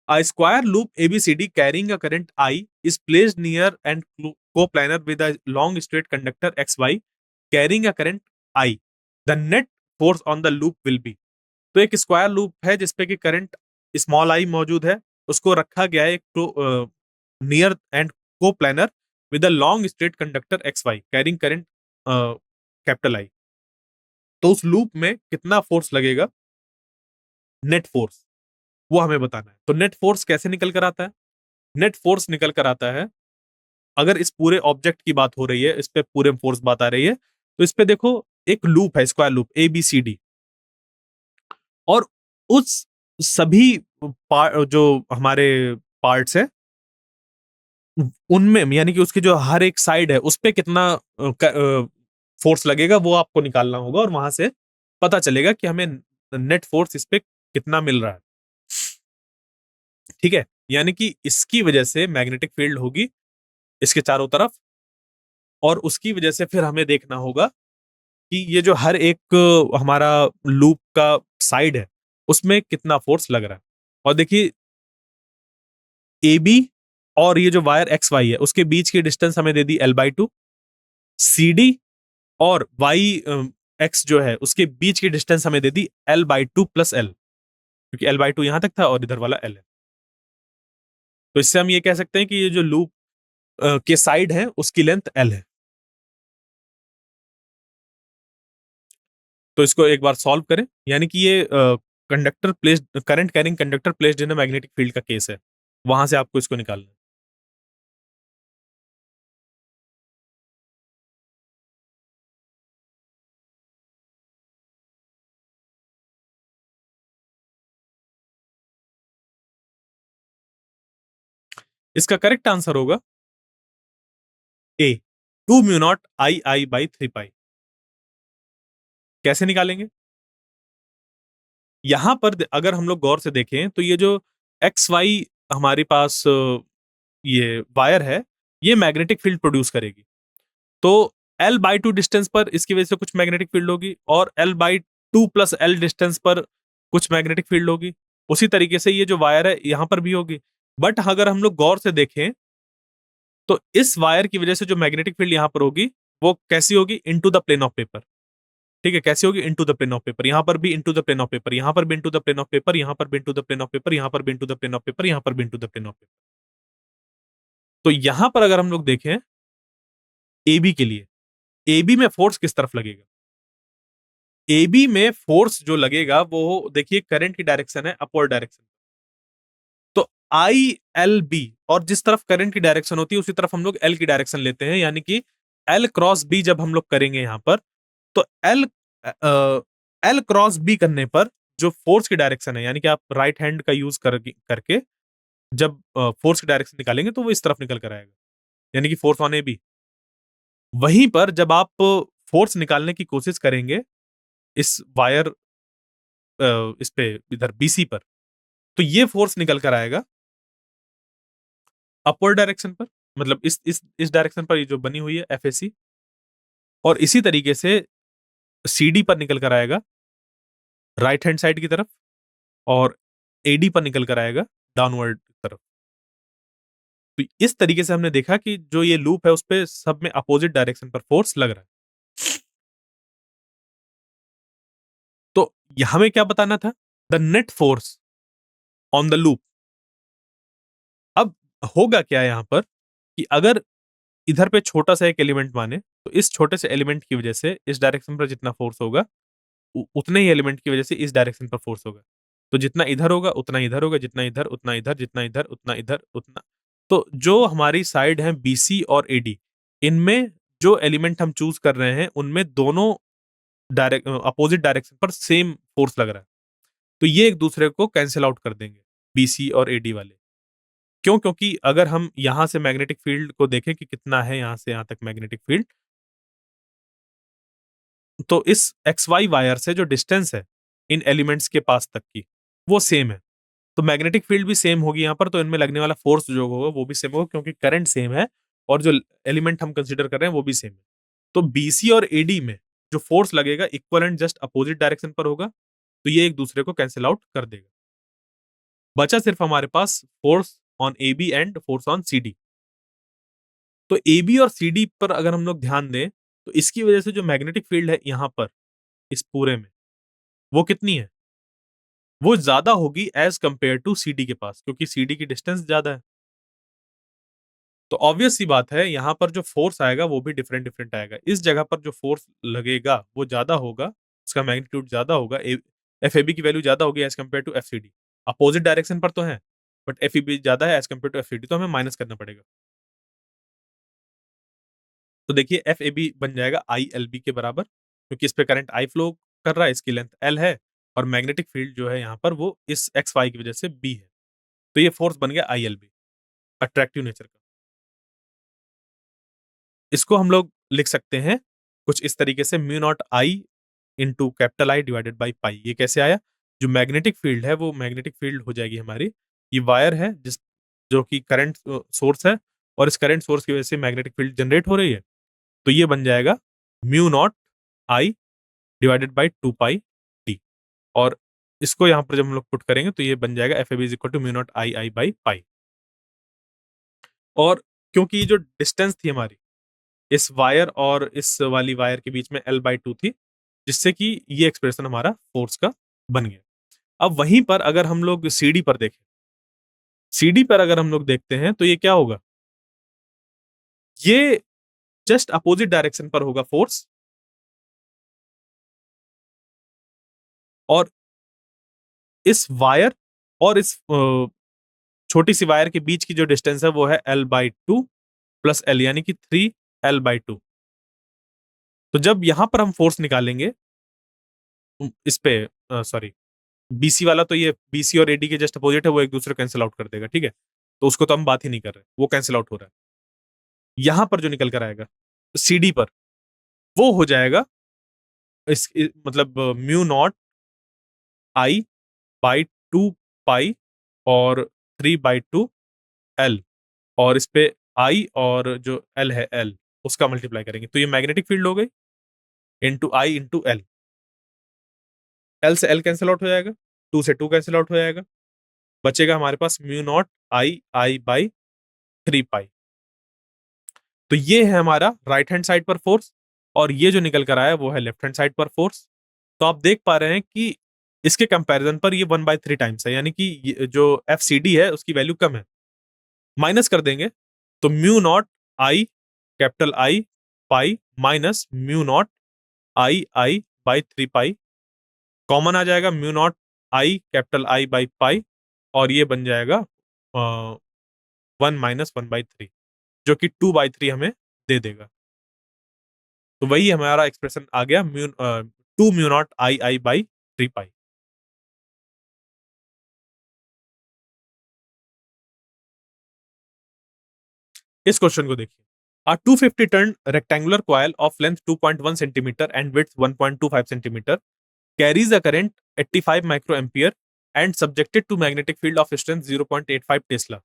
A square loop ABCD carrying a current I is placed near and coplanar with a long straight conductor XY carrying a current I. The net force on the loop will be. तो एक square loop है जिसपे कि current small I मौजूद है, उसको रखा गया है एक नियर एंड को planar with a long straight conductor XY carrying current capital I. तो उस लूप में कितना फोर्स लगेगा, नेट फोर्स, वो हमें बताना है। तो नेट फोर्स कैसे निकल कर आता है? नेट फोर्स निकल कर आता है, अगर इस पूरे ऑब्जेक्ट की बात हो रही है, इस पे पूरे फोर्स बात आ रही है, तो इस पे देखो एक लूप है, स्क्वायर लूप ABCD, और उस सभी जो हमारे पार्ट्स हैं उनमें, यानी कि उसकी जो हर एक साइड है उस पे कितना फोर्स लगेगा वो आपको निकालना होगा, और वहां से पता चलेगा कि हमें नेट फोर्स इस पे कितना मिल रहा है, ठीक है। यानी कि इसकी वजह से मैग्नेटिक फील्ड होगी इसके चारों तरफ, और उसकी वजह से फिर हमें देखना होगा कि ये जो हर एक हमारा लूप का साइड है उसमें कितना फोर्स लग रहा है। और देखिए ए बी और ये जो वायर एक्स वाई है उसके बीच की डिस्टेंस हमें दे दी L/2, सी डी और वाई एक्स जो है उसके बीच की डिस्टेंस हमें दे दी L/2 प्लस एल, क्योंकि L/2 यहां तक था और इधर वाला L है। तो इससे हम ये कह सकते हैं कि ये जो लूप के साइड है उसकी लेंथ L है। तो इसको एक बार सॉल्व करें, यानी कि ये conductor placed, current carrying conductor placed in magnetic field का केस है, वहां से आपको इसको निकालना है। इसका करेक्ट आंसर होगा ए, 2 mu naught I I by 3 पाई। कैसे निकालेंगे? यहां पर अगर हम लोग गौर से देखें तो ये जो एक्स वाई हमारे पास ये वायर है, ये मैग्नेटिक फील्ड प्रोड्यूस करेगी। तो L बाई 2 डिस्टेंस पर इसकी वजह से कुछ मैग्नेटिक फील्ड होगी और L by 2 plus L distance पर कुछ मैग्नेटिक फील्ड होगी। उसी तरीके से ये जो वायर है यहां पर भी होगी। बट अगर हम लोग गौर से देखें तो इस वायर की वजह से जो मैग्नेटिक फील्ड यहां पर होगी वो कैसी होगी? Into the plane of paper. ठीक है, कैसी होगी? Into the plane of paper. यहां पर भी into the plane of paper, यहां पर भी into the plane of paper, यहां पर भी into the plane of paper, यहां पर भी into the plane of paper, यहां पर भी into the plane of paper. तो यहां पर अगर हम लोग देखें AB के लिए, AB में फोर्स किस तरफ लगेगा? AB में फोर्स जो लगेगा वो देखिए करंट की डायरेक्शन है अपवर्ड डायरेक्शन। तो ILB और जिस तरफ करंट की डायरेक्शन होती है उसी तरफ हम लोग L की डायरेक्शन लेते हैं, यानी कि L क्रॉस B जब हम लोग करेंगे यहां पर तो L क्रॉस B करने पर जो फोर्स की डायरेक्शन है, यानी कि आप राइट हैंड का यूज करके जब फोर्स की डायरेक्शन निकालेंगे तो वो इस तरफ निकल कर आएगा, यानी कि फोर्स ऑन AB। वहीं पर जब आप फोर्स निकालने की कोशिश करेंगे इस वायर इस पे इधर BC पर, तो ये फोर्स निकल कर आएगा अपवर्ड डायरेक्शन पर, मतलब इस डायरेक्शन पर ये जो बनी हुई है FAC, और इसी तरीके से CD पर निकल कर आएगा राइट हैंड साइड की तरफ, और AD पर निकल कर आएगा डाउनवर्ड तरफ। तो इस तरीके से हमने देखा कि जो ये लूप है उस पे सब में अपोजिट डायरेक्शन पर फोर्स लग रहा है। तो हमें क्या बताना था? The net force on the loop. अब होगा क्या यहां पर कि अगर इधर पे छोटा सा एक एलिमेंट माने तो इस छोटे से एलिमेंट की वजह से इस डायरेक्शन पर जितना फोर्स होगा उतने ही एलिमेंट की वजह से इस डायरेक्शन पर फोर्स होगा। तो जितना इधर होगा उतना इधर होगा, जितना इधर उतना इधर, जितना इधर उतना इधर उतना। तो जो हमारी साइड है BC और AD, इनमें जो एलिमेंट हम चूज कर रहे हैं उनमें दोनों डायरेक्ट अपोजिट डायरेक्शन पर सेम फोर्स लग रहा है। तो ये एक दूसरे को कैंसिल आउट कर देंगे, BC और AD वाले। क्यों? क्योंकि अगर हम यहां से मैग्नेटिक फील्ड को देखें कि कितना है यहां से यहां तक मैग्नेटिक फील्ड, तो इस XY वायर से जो डिस्टेंस है इन एलिमेंट्स के पास तक की वो सेम है। तो मैग्नेटिक फील्ड भी सेम होगी यहाँ पर, तो इनमें लगने वाला फोर्स जो होगा वो भी सेम होगा क्योंकि करंट सेम है और जो एलिमेंट हम कंसीडर कर रहे हैं वो भी सेम है। तो BC और AD में जो फोर्स लगेगा equal and just opposite direction पर होगा, तो ये एक दूसरे को कैंसिल आउट कर देगा। बचा सिर्फ हमारे पास force on AB and force on CD। तो AB और CD पर अगर हम लोग ध्यान दें तो इसकी वजह से जो मैग्नेटिक फील्ड है यहाँ पर इस पूरे में वो कितनी है? वो ज्यादा होगी एज कंपेयर टू CD के पास, क्योंकि CD की डिस्टेंस ज्यादा है। तो ऑब्वियस सी बात है यहाँ पर जो फोर्स आएगा वो भी डिफरेंट डिफरेंट आएगा। इस जगह पर जो फोर्स लगेगा वो ज्यादा होगा, उसका मैग्नीट्यूड ज्यादा होगा, FAB की वैल्यू ज्यादा होगी as compare to FCD। Opposite direction पर तो है बट FAB ज्यादा है एज कम्पेयर टू FCD, तो हमें माइनस करना पड़ेगा। तो देखिए FAB बन जाएगा ILB के बराबर, क्योंकि इस पे करंट I फ्लो कर रहा है, इसकी लेंथ L है और मैग्नेटिक फील्ड जो है यहाँ पर वो इस XY की वजह से B है। तो ये फोर्स बन गया ILB, अट्रैक्टिव नेचर का। इसको हम लोग लिख सकते हैं कुछ इस तरीके से, mu naught I into capital I divided by pi. ये कैसे आया? जो मैग्नेटिक फील्ड है वो मैग्नेटिक फील्ड हो जाएगी हमारी, ये वायर है जिस जो कि करंट सोर्स है और इस करंट सोर्स की वजह से मैग्नेटिक फील्ड जनरेट हो रही है, तो ये बन जाएगा mu naught I divided by 2 pi T. और इसको यहाँ पर जब हम लोग पुट करेंगे तो ये बन जाएगा FAB is equal to mu naught I by pi. और क्योंकि ये जो डिस्टेंस थी हमारी इस वायर और इस वाली वायर के बीच में L/2 थी, जिससे कि ये एक्सप्रेशन हमारा फोर्स का बन गया। अब वहीं पर अगर हम लोग CD पर देखें, CD पर अगर हम लोग देखते हैं तो ये क्या होगा? ये जस्ट अपोजिट डायरेक्शन पर होगा फोर्स, और इस वायर और इस छोटी सी वायर के बीच की जो डिस्टेंस है वो है L/2 प्लस L, यानी कि 3L/2। तो जब यहां पर हम फोर्स निकालेंगे इस पे सॉरी BC वाला, तो ये BC और AD के जस्ट अपोजिट है, वो एक दूसरे को कैंसिल आउट कर देगा, ठीक है? तो उसको तो हम बात ही नहीं कर रहे, वो कैंसिल आउट हो रहा है। यहां पर जो निकल कर आएगा CD पर वो हो जाएगा मतलब म्यू नॉट आई बाई 2 पाई और 3/2 एल, और इस पे आई और जो एल है एल, उसका मल्टीप्लाई करेंगे तो ये मैग्नेटिक फील्ड हो गई इंटू आई इंटू एल। एल से एल कैंसिल आउट हो जाएगा, 2 से 2 कैंसिल आउट हो जाएगा, बचेगा हमारे पास mu naught I I by 3 pi. तो ये है हमारा राइट हैंड साइड पर फोर्स, और ये जो निकल कर आया वो है लेफ्ट हैंड साइड पर फोर्स। तो आप देख पा रहे हैं कि इसके कंपैरिजन पर ये 1/3 टाइम्स है, यानी कि जो एफ सी डी है उसकी वैल्यू कम है। माइनस कर देंगे तो mu naught I capital I pi minus mu naught I I by 3 pi, common आ जाएगा mu naught I capital I by pi, और ये बन जाएगा 1 - 1/3, जो कि 2/3 हमें दे देगा। तो वही हमारा एक्सप्रेशन आ गया, 2 mu naught I I by 3 पाई। इस क्वेश्चन को देखिए, a 250 ton rectangular coil of length 2.1 centimeter and width 1.25 centimeter carries a current 85 microampere and subjected to magnetic field of strength 0.85 Tesla.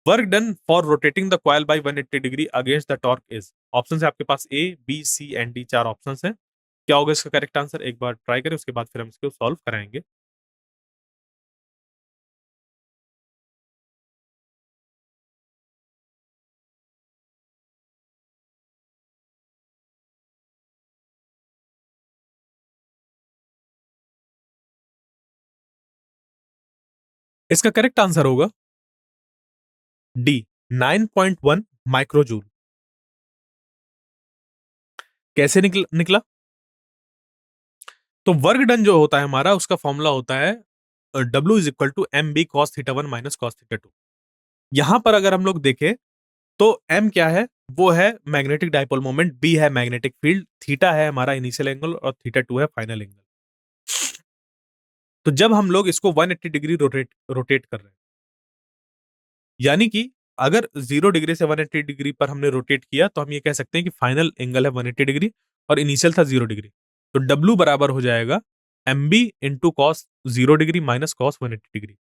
Work done for rotating the coil by 180 degree against the torque is. Option है आपके पास A B C and D, चार ऑप्शन हैं। क्या होगा इसका correct answer, एक बार ट्राई करें उसके बाद फिर हम इसको सॉल्व कराएंगे। इसका करेक्ट आंसर होगा डी, 9.1 माइक्रोजूल। कैसे निकला? तो वर्क डन जो होता है हमारा, उसका फॉर्मूला होता है W is equal to M B cos theta one minus cos theta two. यहां पर अगर हम लोग देखें तो M क्या है, वो है मैग्नेटिक डाइपोल मोमेंट, B है मैग्नेटिक फील्ड, थीटा है हमारा इनिशियल एंगल और थीटा टू है फाइनल एंगल। तो जब हम लोग इसको 180 डिग्री रोटेट कर रहे हैं, यानी कि अगर 0 डिग्री से 180 डिग्री पर हमने रोटेट किया तो हम ये कह सकते हैं कि फाइनल एंगल है 180 डिग्री और इनिशियल था 0 डिग्री। तो W बराबर हो जाएगा M B into cos 0 degree minus cos 180 degree,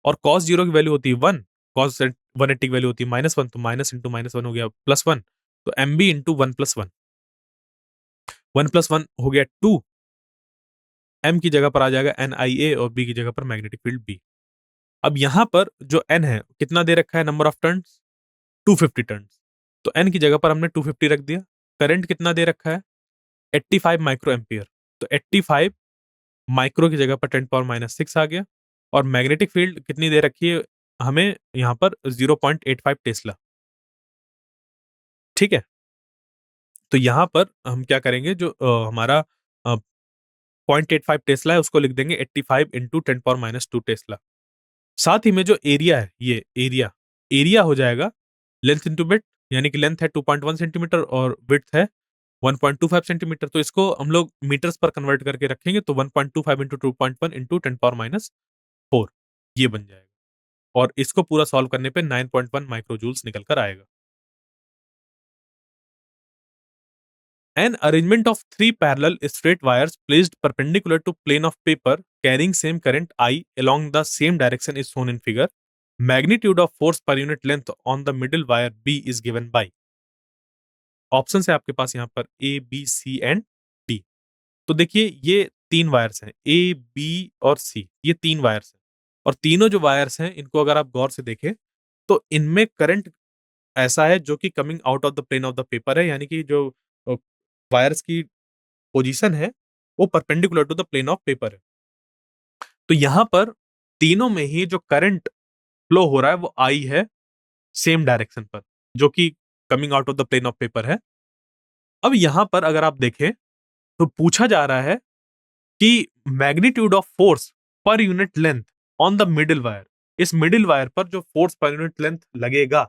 और कॉस जीरो की वैल्यू होती है 1, कॉस 180 की वैल्यू होती है -1, तो माइनस इंटू -1 हो गया +1, तो एम बी इंटू 1+1, 1+1 हो गया 2, एम की जगह पर आ जाएगा NIA और बी की जगह पर मैग्नेटिक फील्ड बी। अब यहां पर जो एन है कितना दे रखा है, नंबर ऑफ टर्न्स 250 टर्न्स, तो एन की जगह पर हमने 250 रख दिया। करंट कितना दे रखा है 85 माइक्रो एम्पियर, तो 85 माइक्रो की जगह पर 10⁻⁻6 आ गया, और मैग्नेटिक फील्ड कितनी दे रखी है हमें यहाँ पर 0.85 टेस्ला। ठीक है, तो यहाँ पर हम क्या करेंगे, जो हमारा 0.85 टेस्ला है उसको लिख देंगे 85 इंटू 10⁻² टेस्ला। साथ ही में जो एरिया है, ये एरिया एरिया हो जाएगा लेंथ इंटू विड्थ, यानी कि लेंथ है 2.1 सेंटीमीटर और विड्थ है 1.25 सेंटीमीटर, तो इसको हम लोग मीटर्स पर कन्वर्ट करके रखेंगे तो 1.25 इंटू 2.1 इंटू 10⁻⁴ ये बन जाएगा, और इसको पूरा सॉल्व करने पे 9.1 माइक्रोजूल्स निकल कर आएगा। An arrangement of three parallel straight wires placed perpendicular to plane of paper carrying same current I along the same direction is shown in figure. Magnitude of force per unit length on the middle wire B is given by. Option है आपके पास यहाँ पर A B C and D. तो देखिए ये तीन wires हैं, ए बी और सी, ये तीन वायर्स हैं, और तीनों जो वायर्स हैं इनको अगर आप गौर से देखें तो इनमें करंट ऐसा है जो कि coming out of the plane of the paper है, यानी कि जो वायर्स की पोजीशन है वो perpendicular to the plane of paper है। तो यहां पर तीनों में ही जो करंट फ्लो हो रहा है वो आई है सेम डायरेक्शन पर, जो कि coming out of the plane of paper है। अब यहां पर अगर आप देखें तो पूछा जा रहा है कि magnitude of force per unit length on the middle wire, इस मिडिल वायर पर जो फोर्स पर यूनिट लेंथ लगेगा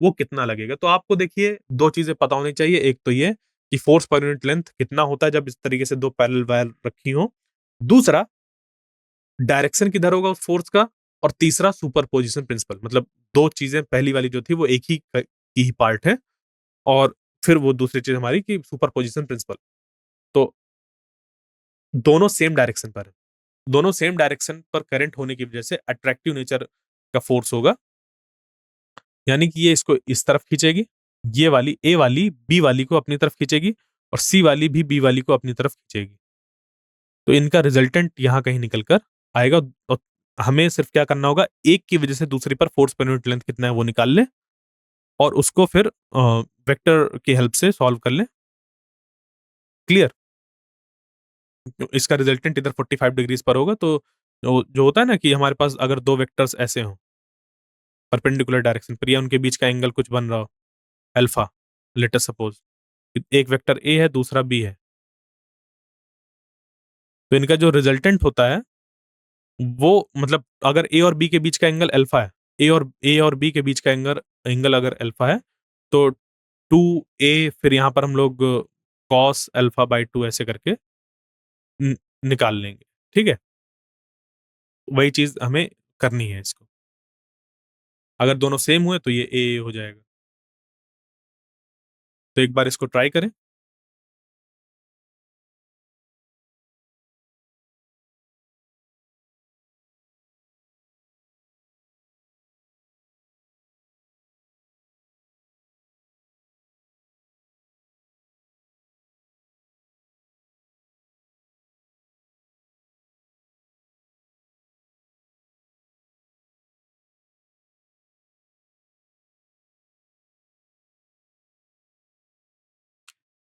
वो कितना लगेगा। तो आपको देखिए दो चीजें पता होनी चाहिए, एक तो ये कि फोर्स पर यूनिट लेंथ कितना होता है जब इस तरीके से दो पैरेलल वायर रखी हो, दूसरा डायरेक्शन किधर होगा उस फोर्स का, और तीसरा सुपरपोजिशन प्रिंसिपल, मतलब दो चीजें, पहली वाली जो थी वो एक ही की ही पार्ट है, और फिर वो दूसरी चीज हमारी कि सुपरपोजिशन प्रिंसिपल। तो दोनों सेम डायरेक्शन पर है, दोनों सेम डायरेक्शन पर करंट होने की वजह से अट्रैक्टिव नेचर का फोर्स होगा, यानी कि ये इसको इस तरफ खींचेगी, ये वाली ए वाली बी वाली को अपनी तरफ खींचेगी और सी वाली भी बी वाली को अपनी तरफ खींचेगी। तो इनका रिजल्टेंट यहां कहीं निकल कर आएगा और हमें सिर्फ क्या करना होगा, एक की वजह से दूसरी पर फोर्स पर यूनिट लेंथ कितना है वो निकाल लें और उसको फिर वेक्टर की हेल्प से सॉल्व कर लें। क्लियर? इसका रिजल्टेंट इधर 45 डिग्रीज पर होगा, तो जो होता है ना कि हमारे पास अगर दो वेक्टर्स ऐसे हों परपेंडिकुलर डायरेक्शन पर या उनके बीच का एंगल कुछ बन रहा हो अल्फा, लेट अस सपोज एक वेक्टर ए है दूसरा बी है, तो इनका जो रिजल्टेंट होता है वो मतलब अगर ए और बी के बीच का एंगल अल्फा है, ए और बी के बीच का एंगल एंगल अगर अल्फा है तो 2a फिर यहां पर हम लोग कॉस अल्फा बाई 2 ऐसे करके न- निकाल लेंगे। ठीक है, वही चीज हमें करनी है इसको, अगर दोनों सेम हुए तो ये ए हो जाएगा। तो एक बार इसको ट्राई करें।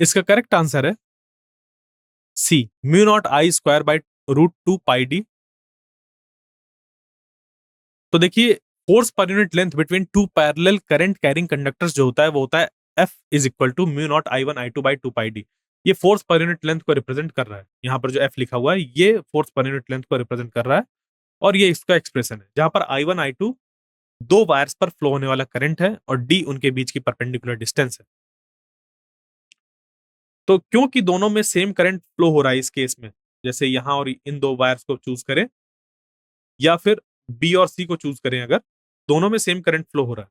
इसका करेक्ट आंसर है C, mu naught I square by root 2 pi D. तो देखिए force per unit length between two parallel current carrying conductors जो होता है वो होता है F is equal to mu naught I one I two by two pi D. ये force per unit length को रिप्रेजेंट कर रहा है, यहाँ पर जो एफ लिखा हुआ है ये फोर्स पर यूनिट लेंथ को रिप्रेजेंट कर रहा है और ये इसका एक्सप्रेशन है जहां पर आई वन आई टू दो वायर्स पर फ्लो होने वाला करंट है और डी उनके बीच की परपेंडिकुलर डिस्टेंस है। तो क्योंकि दोनों में सेम करंट फ्लो हो रहा है इस केस में, जैसे यहां और इन दो वायर्स को चूज करें या फिर बी और सी को चूज करें, अगर दोनों में सेम करंट फ्लो हो रहा है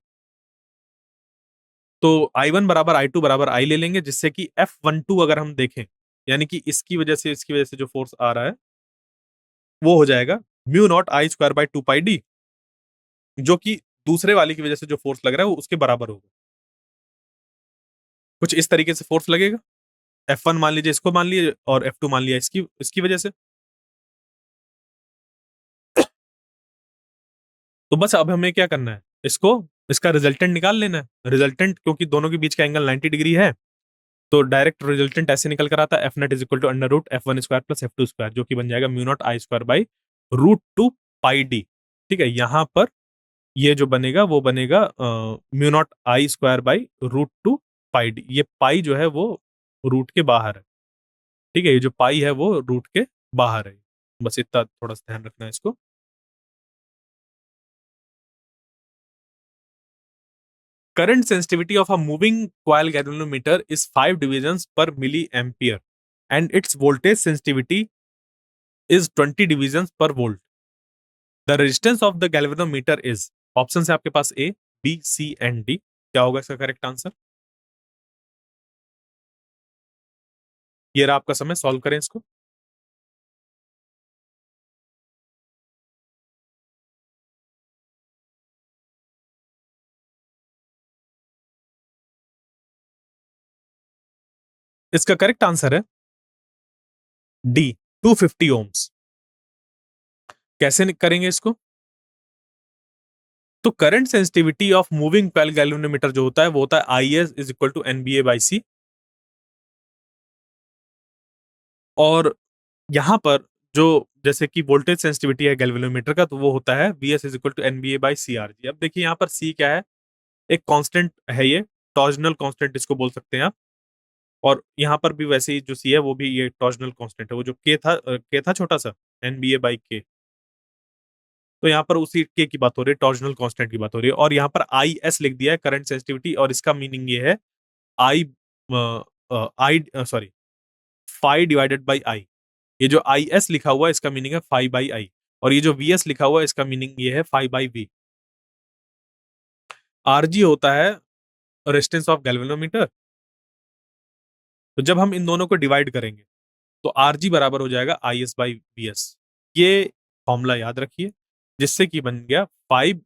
तो आई वन बराबर आई टू बराबर आई ले लेंगे, जिससे कि एफ वन टू अगर हम देखें यानी कि इसकी वजह से जो फोर्स आ रहा है वो हो जाएगा mu naught I square by two pi D, जो कि दूसरे वाले की वजह से जो फोर्स लग रहा है वो उसके बराबर होगा। कुछ इस तरीके से फोर्स लगेगा, एफ वन मान लीजिए इसको मान लीजिए और एफ टू मान लिया इसकी इसकी वजह से। तो बस अब हमें क्या करना है, इसको इसका रिजल्टेंट निकाल लेना है। रिजल्टेंट क्योंकि दोनों के बीच का एंगल 90 डिग्री है तो डायरेक्ट रिजल्टेंट ऐसे निकल कर आता है F net is equal to under root F one square plus F two square, जो कि बन जाएगा mu naught I square by root two pi D. ठीक है, यहां पर ये जो बनेगा वो बनेगा mu naught I square by root two pi D. ये पाई जो है वो रूट के बाहर है। ठीक है, ये जो पाई है वो रूट के बाहर है, बस इतना थोड़ा सा ध्यान रखना है इसको। Current sensitivity of a moving coil galvanometer is 5 divisions per milliampere and its voltage sensitivity is 20 divisions per volt. The resistance of the galvanometer is, option है आपके पास A B C and D, क्या होगा इसका correct answer? ये रहा आपका समय, सॉल्व करें इसको। इसका करेक्ट आंसर है डी 250 ओम्स। कैसे करेंगे इसको? तो current sensitivity of moving coil galvanometer जो होता है वो होता है I S is equal to NBA by C, और यहां पर जो जैसे कि वोल्टेज सेंसिटिविटी है गैल्वेनोमीटर का तो वो होता है V S is equal to NBA by C R G. अब देखिए यहाँ पर सी क्या है, एक कांस्टेंट है, ये टॉर्जनल कांस्टेंट इसको बोल सकते हैं आप, और यहाँ पर भी वैसे ही जो सी है वो भी ये टॉर्जनल कांस्टेंट है, वो जो के था छोटा सा एनबीए बाई के, तो यहाँ पर उसी के की बात हो रही है, टॉर्जनल कांस्टेंट की बात हो रही है, और यहाँ पर आई एस लिख दिया है करंट सेंसिटिविटी, और इसका मीनिंग ये है I I sorry phi divided by I. ये जो आई एस लिखा हुआ है इसका मीनिंग है फाई बाई आई, और ये जो वी एस लिखा हुआ है इसका मीनिंग ये है फाई बाई वी। आरजी होता है रेजिस्टेंस ऑफ गैल्वेनोमीटर। तो जब हम इन दोनों को डिवाइड करेंगे तो आरजी बराबर हो जाएगा IS बाई VS। ये फॉर्मूला याद रखिए, जिससे कि बन गया 5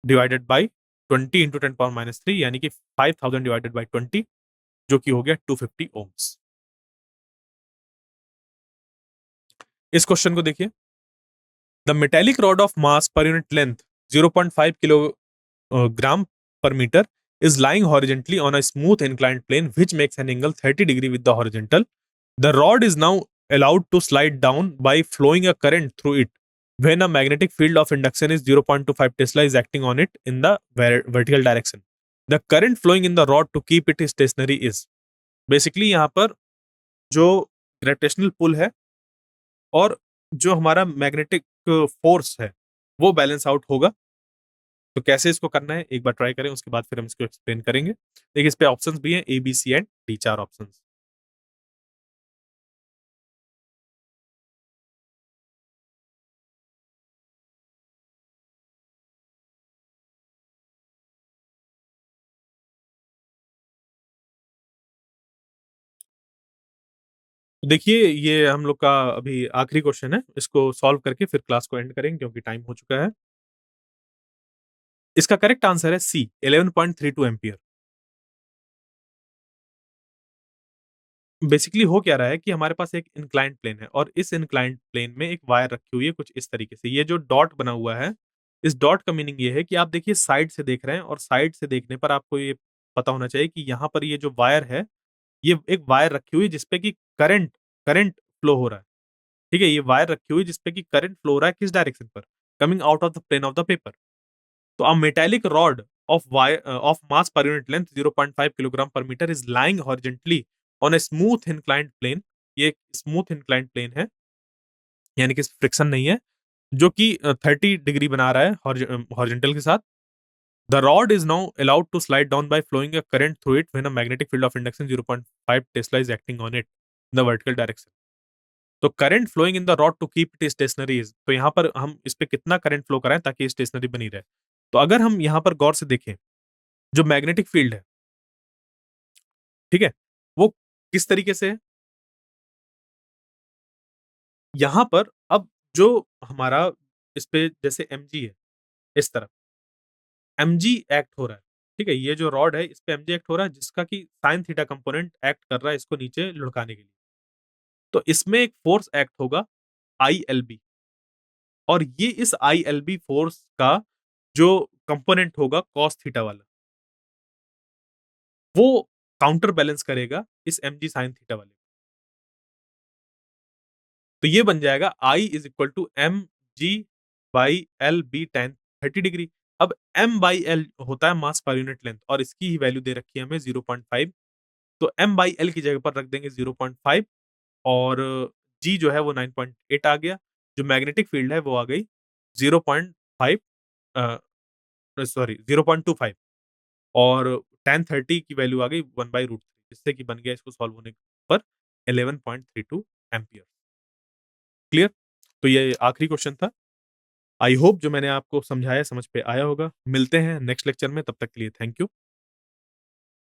डिवाइडेड बाई 20 इंटू 10⁻³ यानी कि 5000 डिवाइडेड बाई 20, जो कि हो गया 250 ओम्स। इस क्वेश्चन को देखिए, the metallic rod of mass पर unit length 0.5 kilogram per meter is lying horizontally on a smooth inclined plane which makes an angle 30 degree with the horizontal. The rod is now allowed to slide down by flowing a current through it when a magnetic field of induction is 0.25 Tesla is acting on it in the vertical direction. The current flowing in the rod to keep it stationary is basically यहाँ पर जो gravitational pull है और जो हमारा magnetic force है वो balance out होगा। तो कैसे इसको करना है एक बार ट्राई करें, उसके बाद फिर हम इसको एक्सप्लेन करेंगे। देखिए इस पे ऑप्शंस भी हैं A, B, C and D, 4 options. तो देखिए ये हम लोग का अभी आखिरी क्वेश्चन है, इसको सॉल्व करके फिर क्लास को एंड करेंगे क्योंकि टाइम हो चुका है। इसका करेक्ट आंसर है सी, 11.32 एम्पियर। बेसिकली हो क्या रहा है कि हमारे पास एक इंक्लाइंड प्लेन है और इस इंक्लाइंड प्लेन में एक वायर रखी हुई है कुछ इस तरीके से। ये जो डॉट बना हुआ है, इस डॉट का मीनिंग ये है कि आप देखिए साइड से देख रहे हैं और साइड से देखने पर आपको ये पता होना चाहिए कि यहाँ पर ये जो वायर है, ये एक वायर रखी हुई है जिसपे कि करंट करंट फ्लो हो रहा है। ठीक है? ये वायर रखी हुई है जिसपे कि करंट फ्लो हो रहा है किस डायरेक्शन पर? Coming out of the plane of the paper. तो a metallic rod of mass per unit length 0.5 kilogram per metre is lying horizontally on a smooth inclined plane। ये स्मूथ इंक्लाइंड प्लेन है, यानी कि friction नहीं है, जो कि 30 degree बना रहा है हॉरिजॉन्टल के साथ। The rod is now allowed to slide down by flowing a current through it when a magnetic field of induction 0.5 tesla is acting on it in the vertical direction. तो current flowing in the rod to keep it stationary is, तो यहाँ पर हम इस पे कितना current flow कराएं ताकि स्टेशनरी बनी रहे। तो अगर हम यहाँ पर गौर से देखें, जो मैग्नेटिक फील्ड है, ठीक है, वो किस तरीके से है? यहाँ पर अब जो हमारा इस पे जैसे mg है, इस तरफ mg एक्ट हो रहा है, ठीक है? ये जो रॉड है इस पे mg एक्ट हो रहा है जिसका कि sin थीटा कंपोनेंट एक्ट कर रहा है इसको नीचे लुढ़काने के लिए। तो इसमें एक फोर्स एक्ट होगा ILB, और ये इस ILB फोर्स का जो कंपोनेंट होगा cos थीटा वाला, वो काउंटर बैलेंस करेगा इस mg sin थीटा वाले। तो ये बन जाएगा I is equal to mg by L B tan 30 degree. अब m बाई एल होता है मास पर यूनिट लेंथ और इसकी ही वैल्यू दे रखी है हमें 0.5। तो m बाई एल की जगह पर रख देंगे 0.5 और g जो है वो 9.8 आ गया। जो मैग्नेटिक फील्ड है वो आ गई 0.5 सॉरी 0.25 और tan 30 की वैल्यू आ गई 1/√3, जिससे कि बन गया इसको सॉल्व होने पर 11.32 एम्पियर। क्लियर? तो ये आखिरी क्वेश्चन था। आई होप जो मैंने आपको समझाया समझ पे आया होगा। मिलते हैं नेक्स्ट लेक्चर में, तब तक के लिए थैंक यू।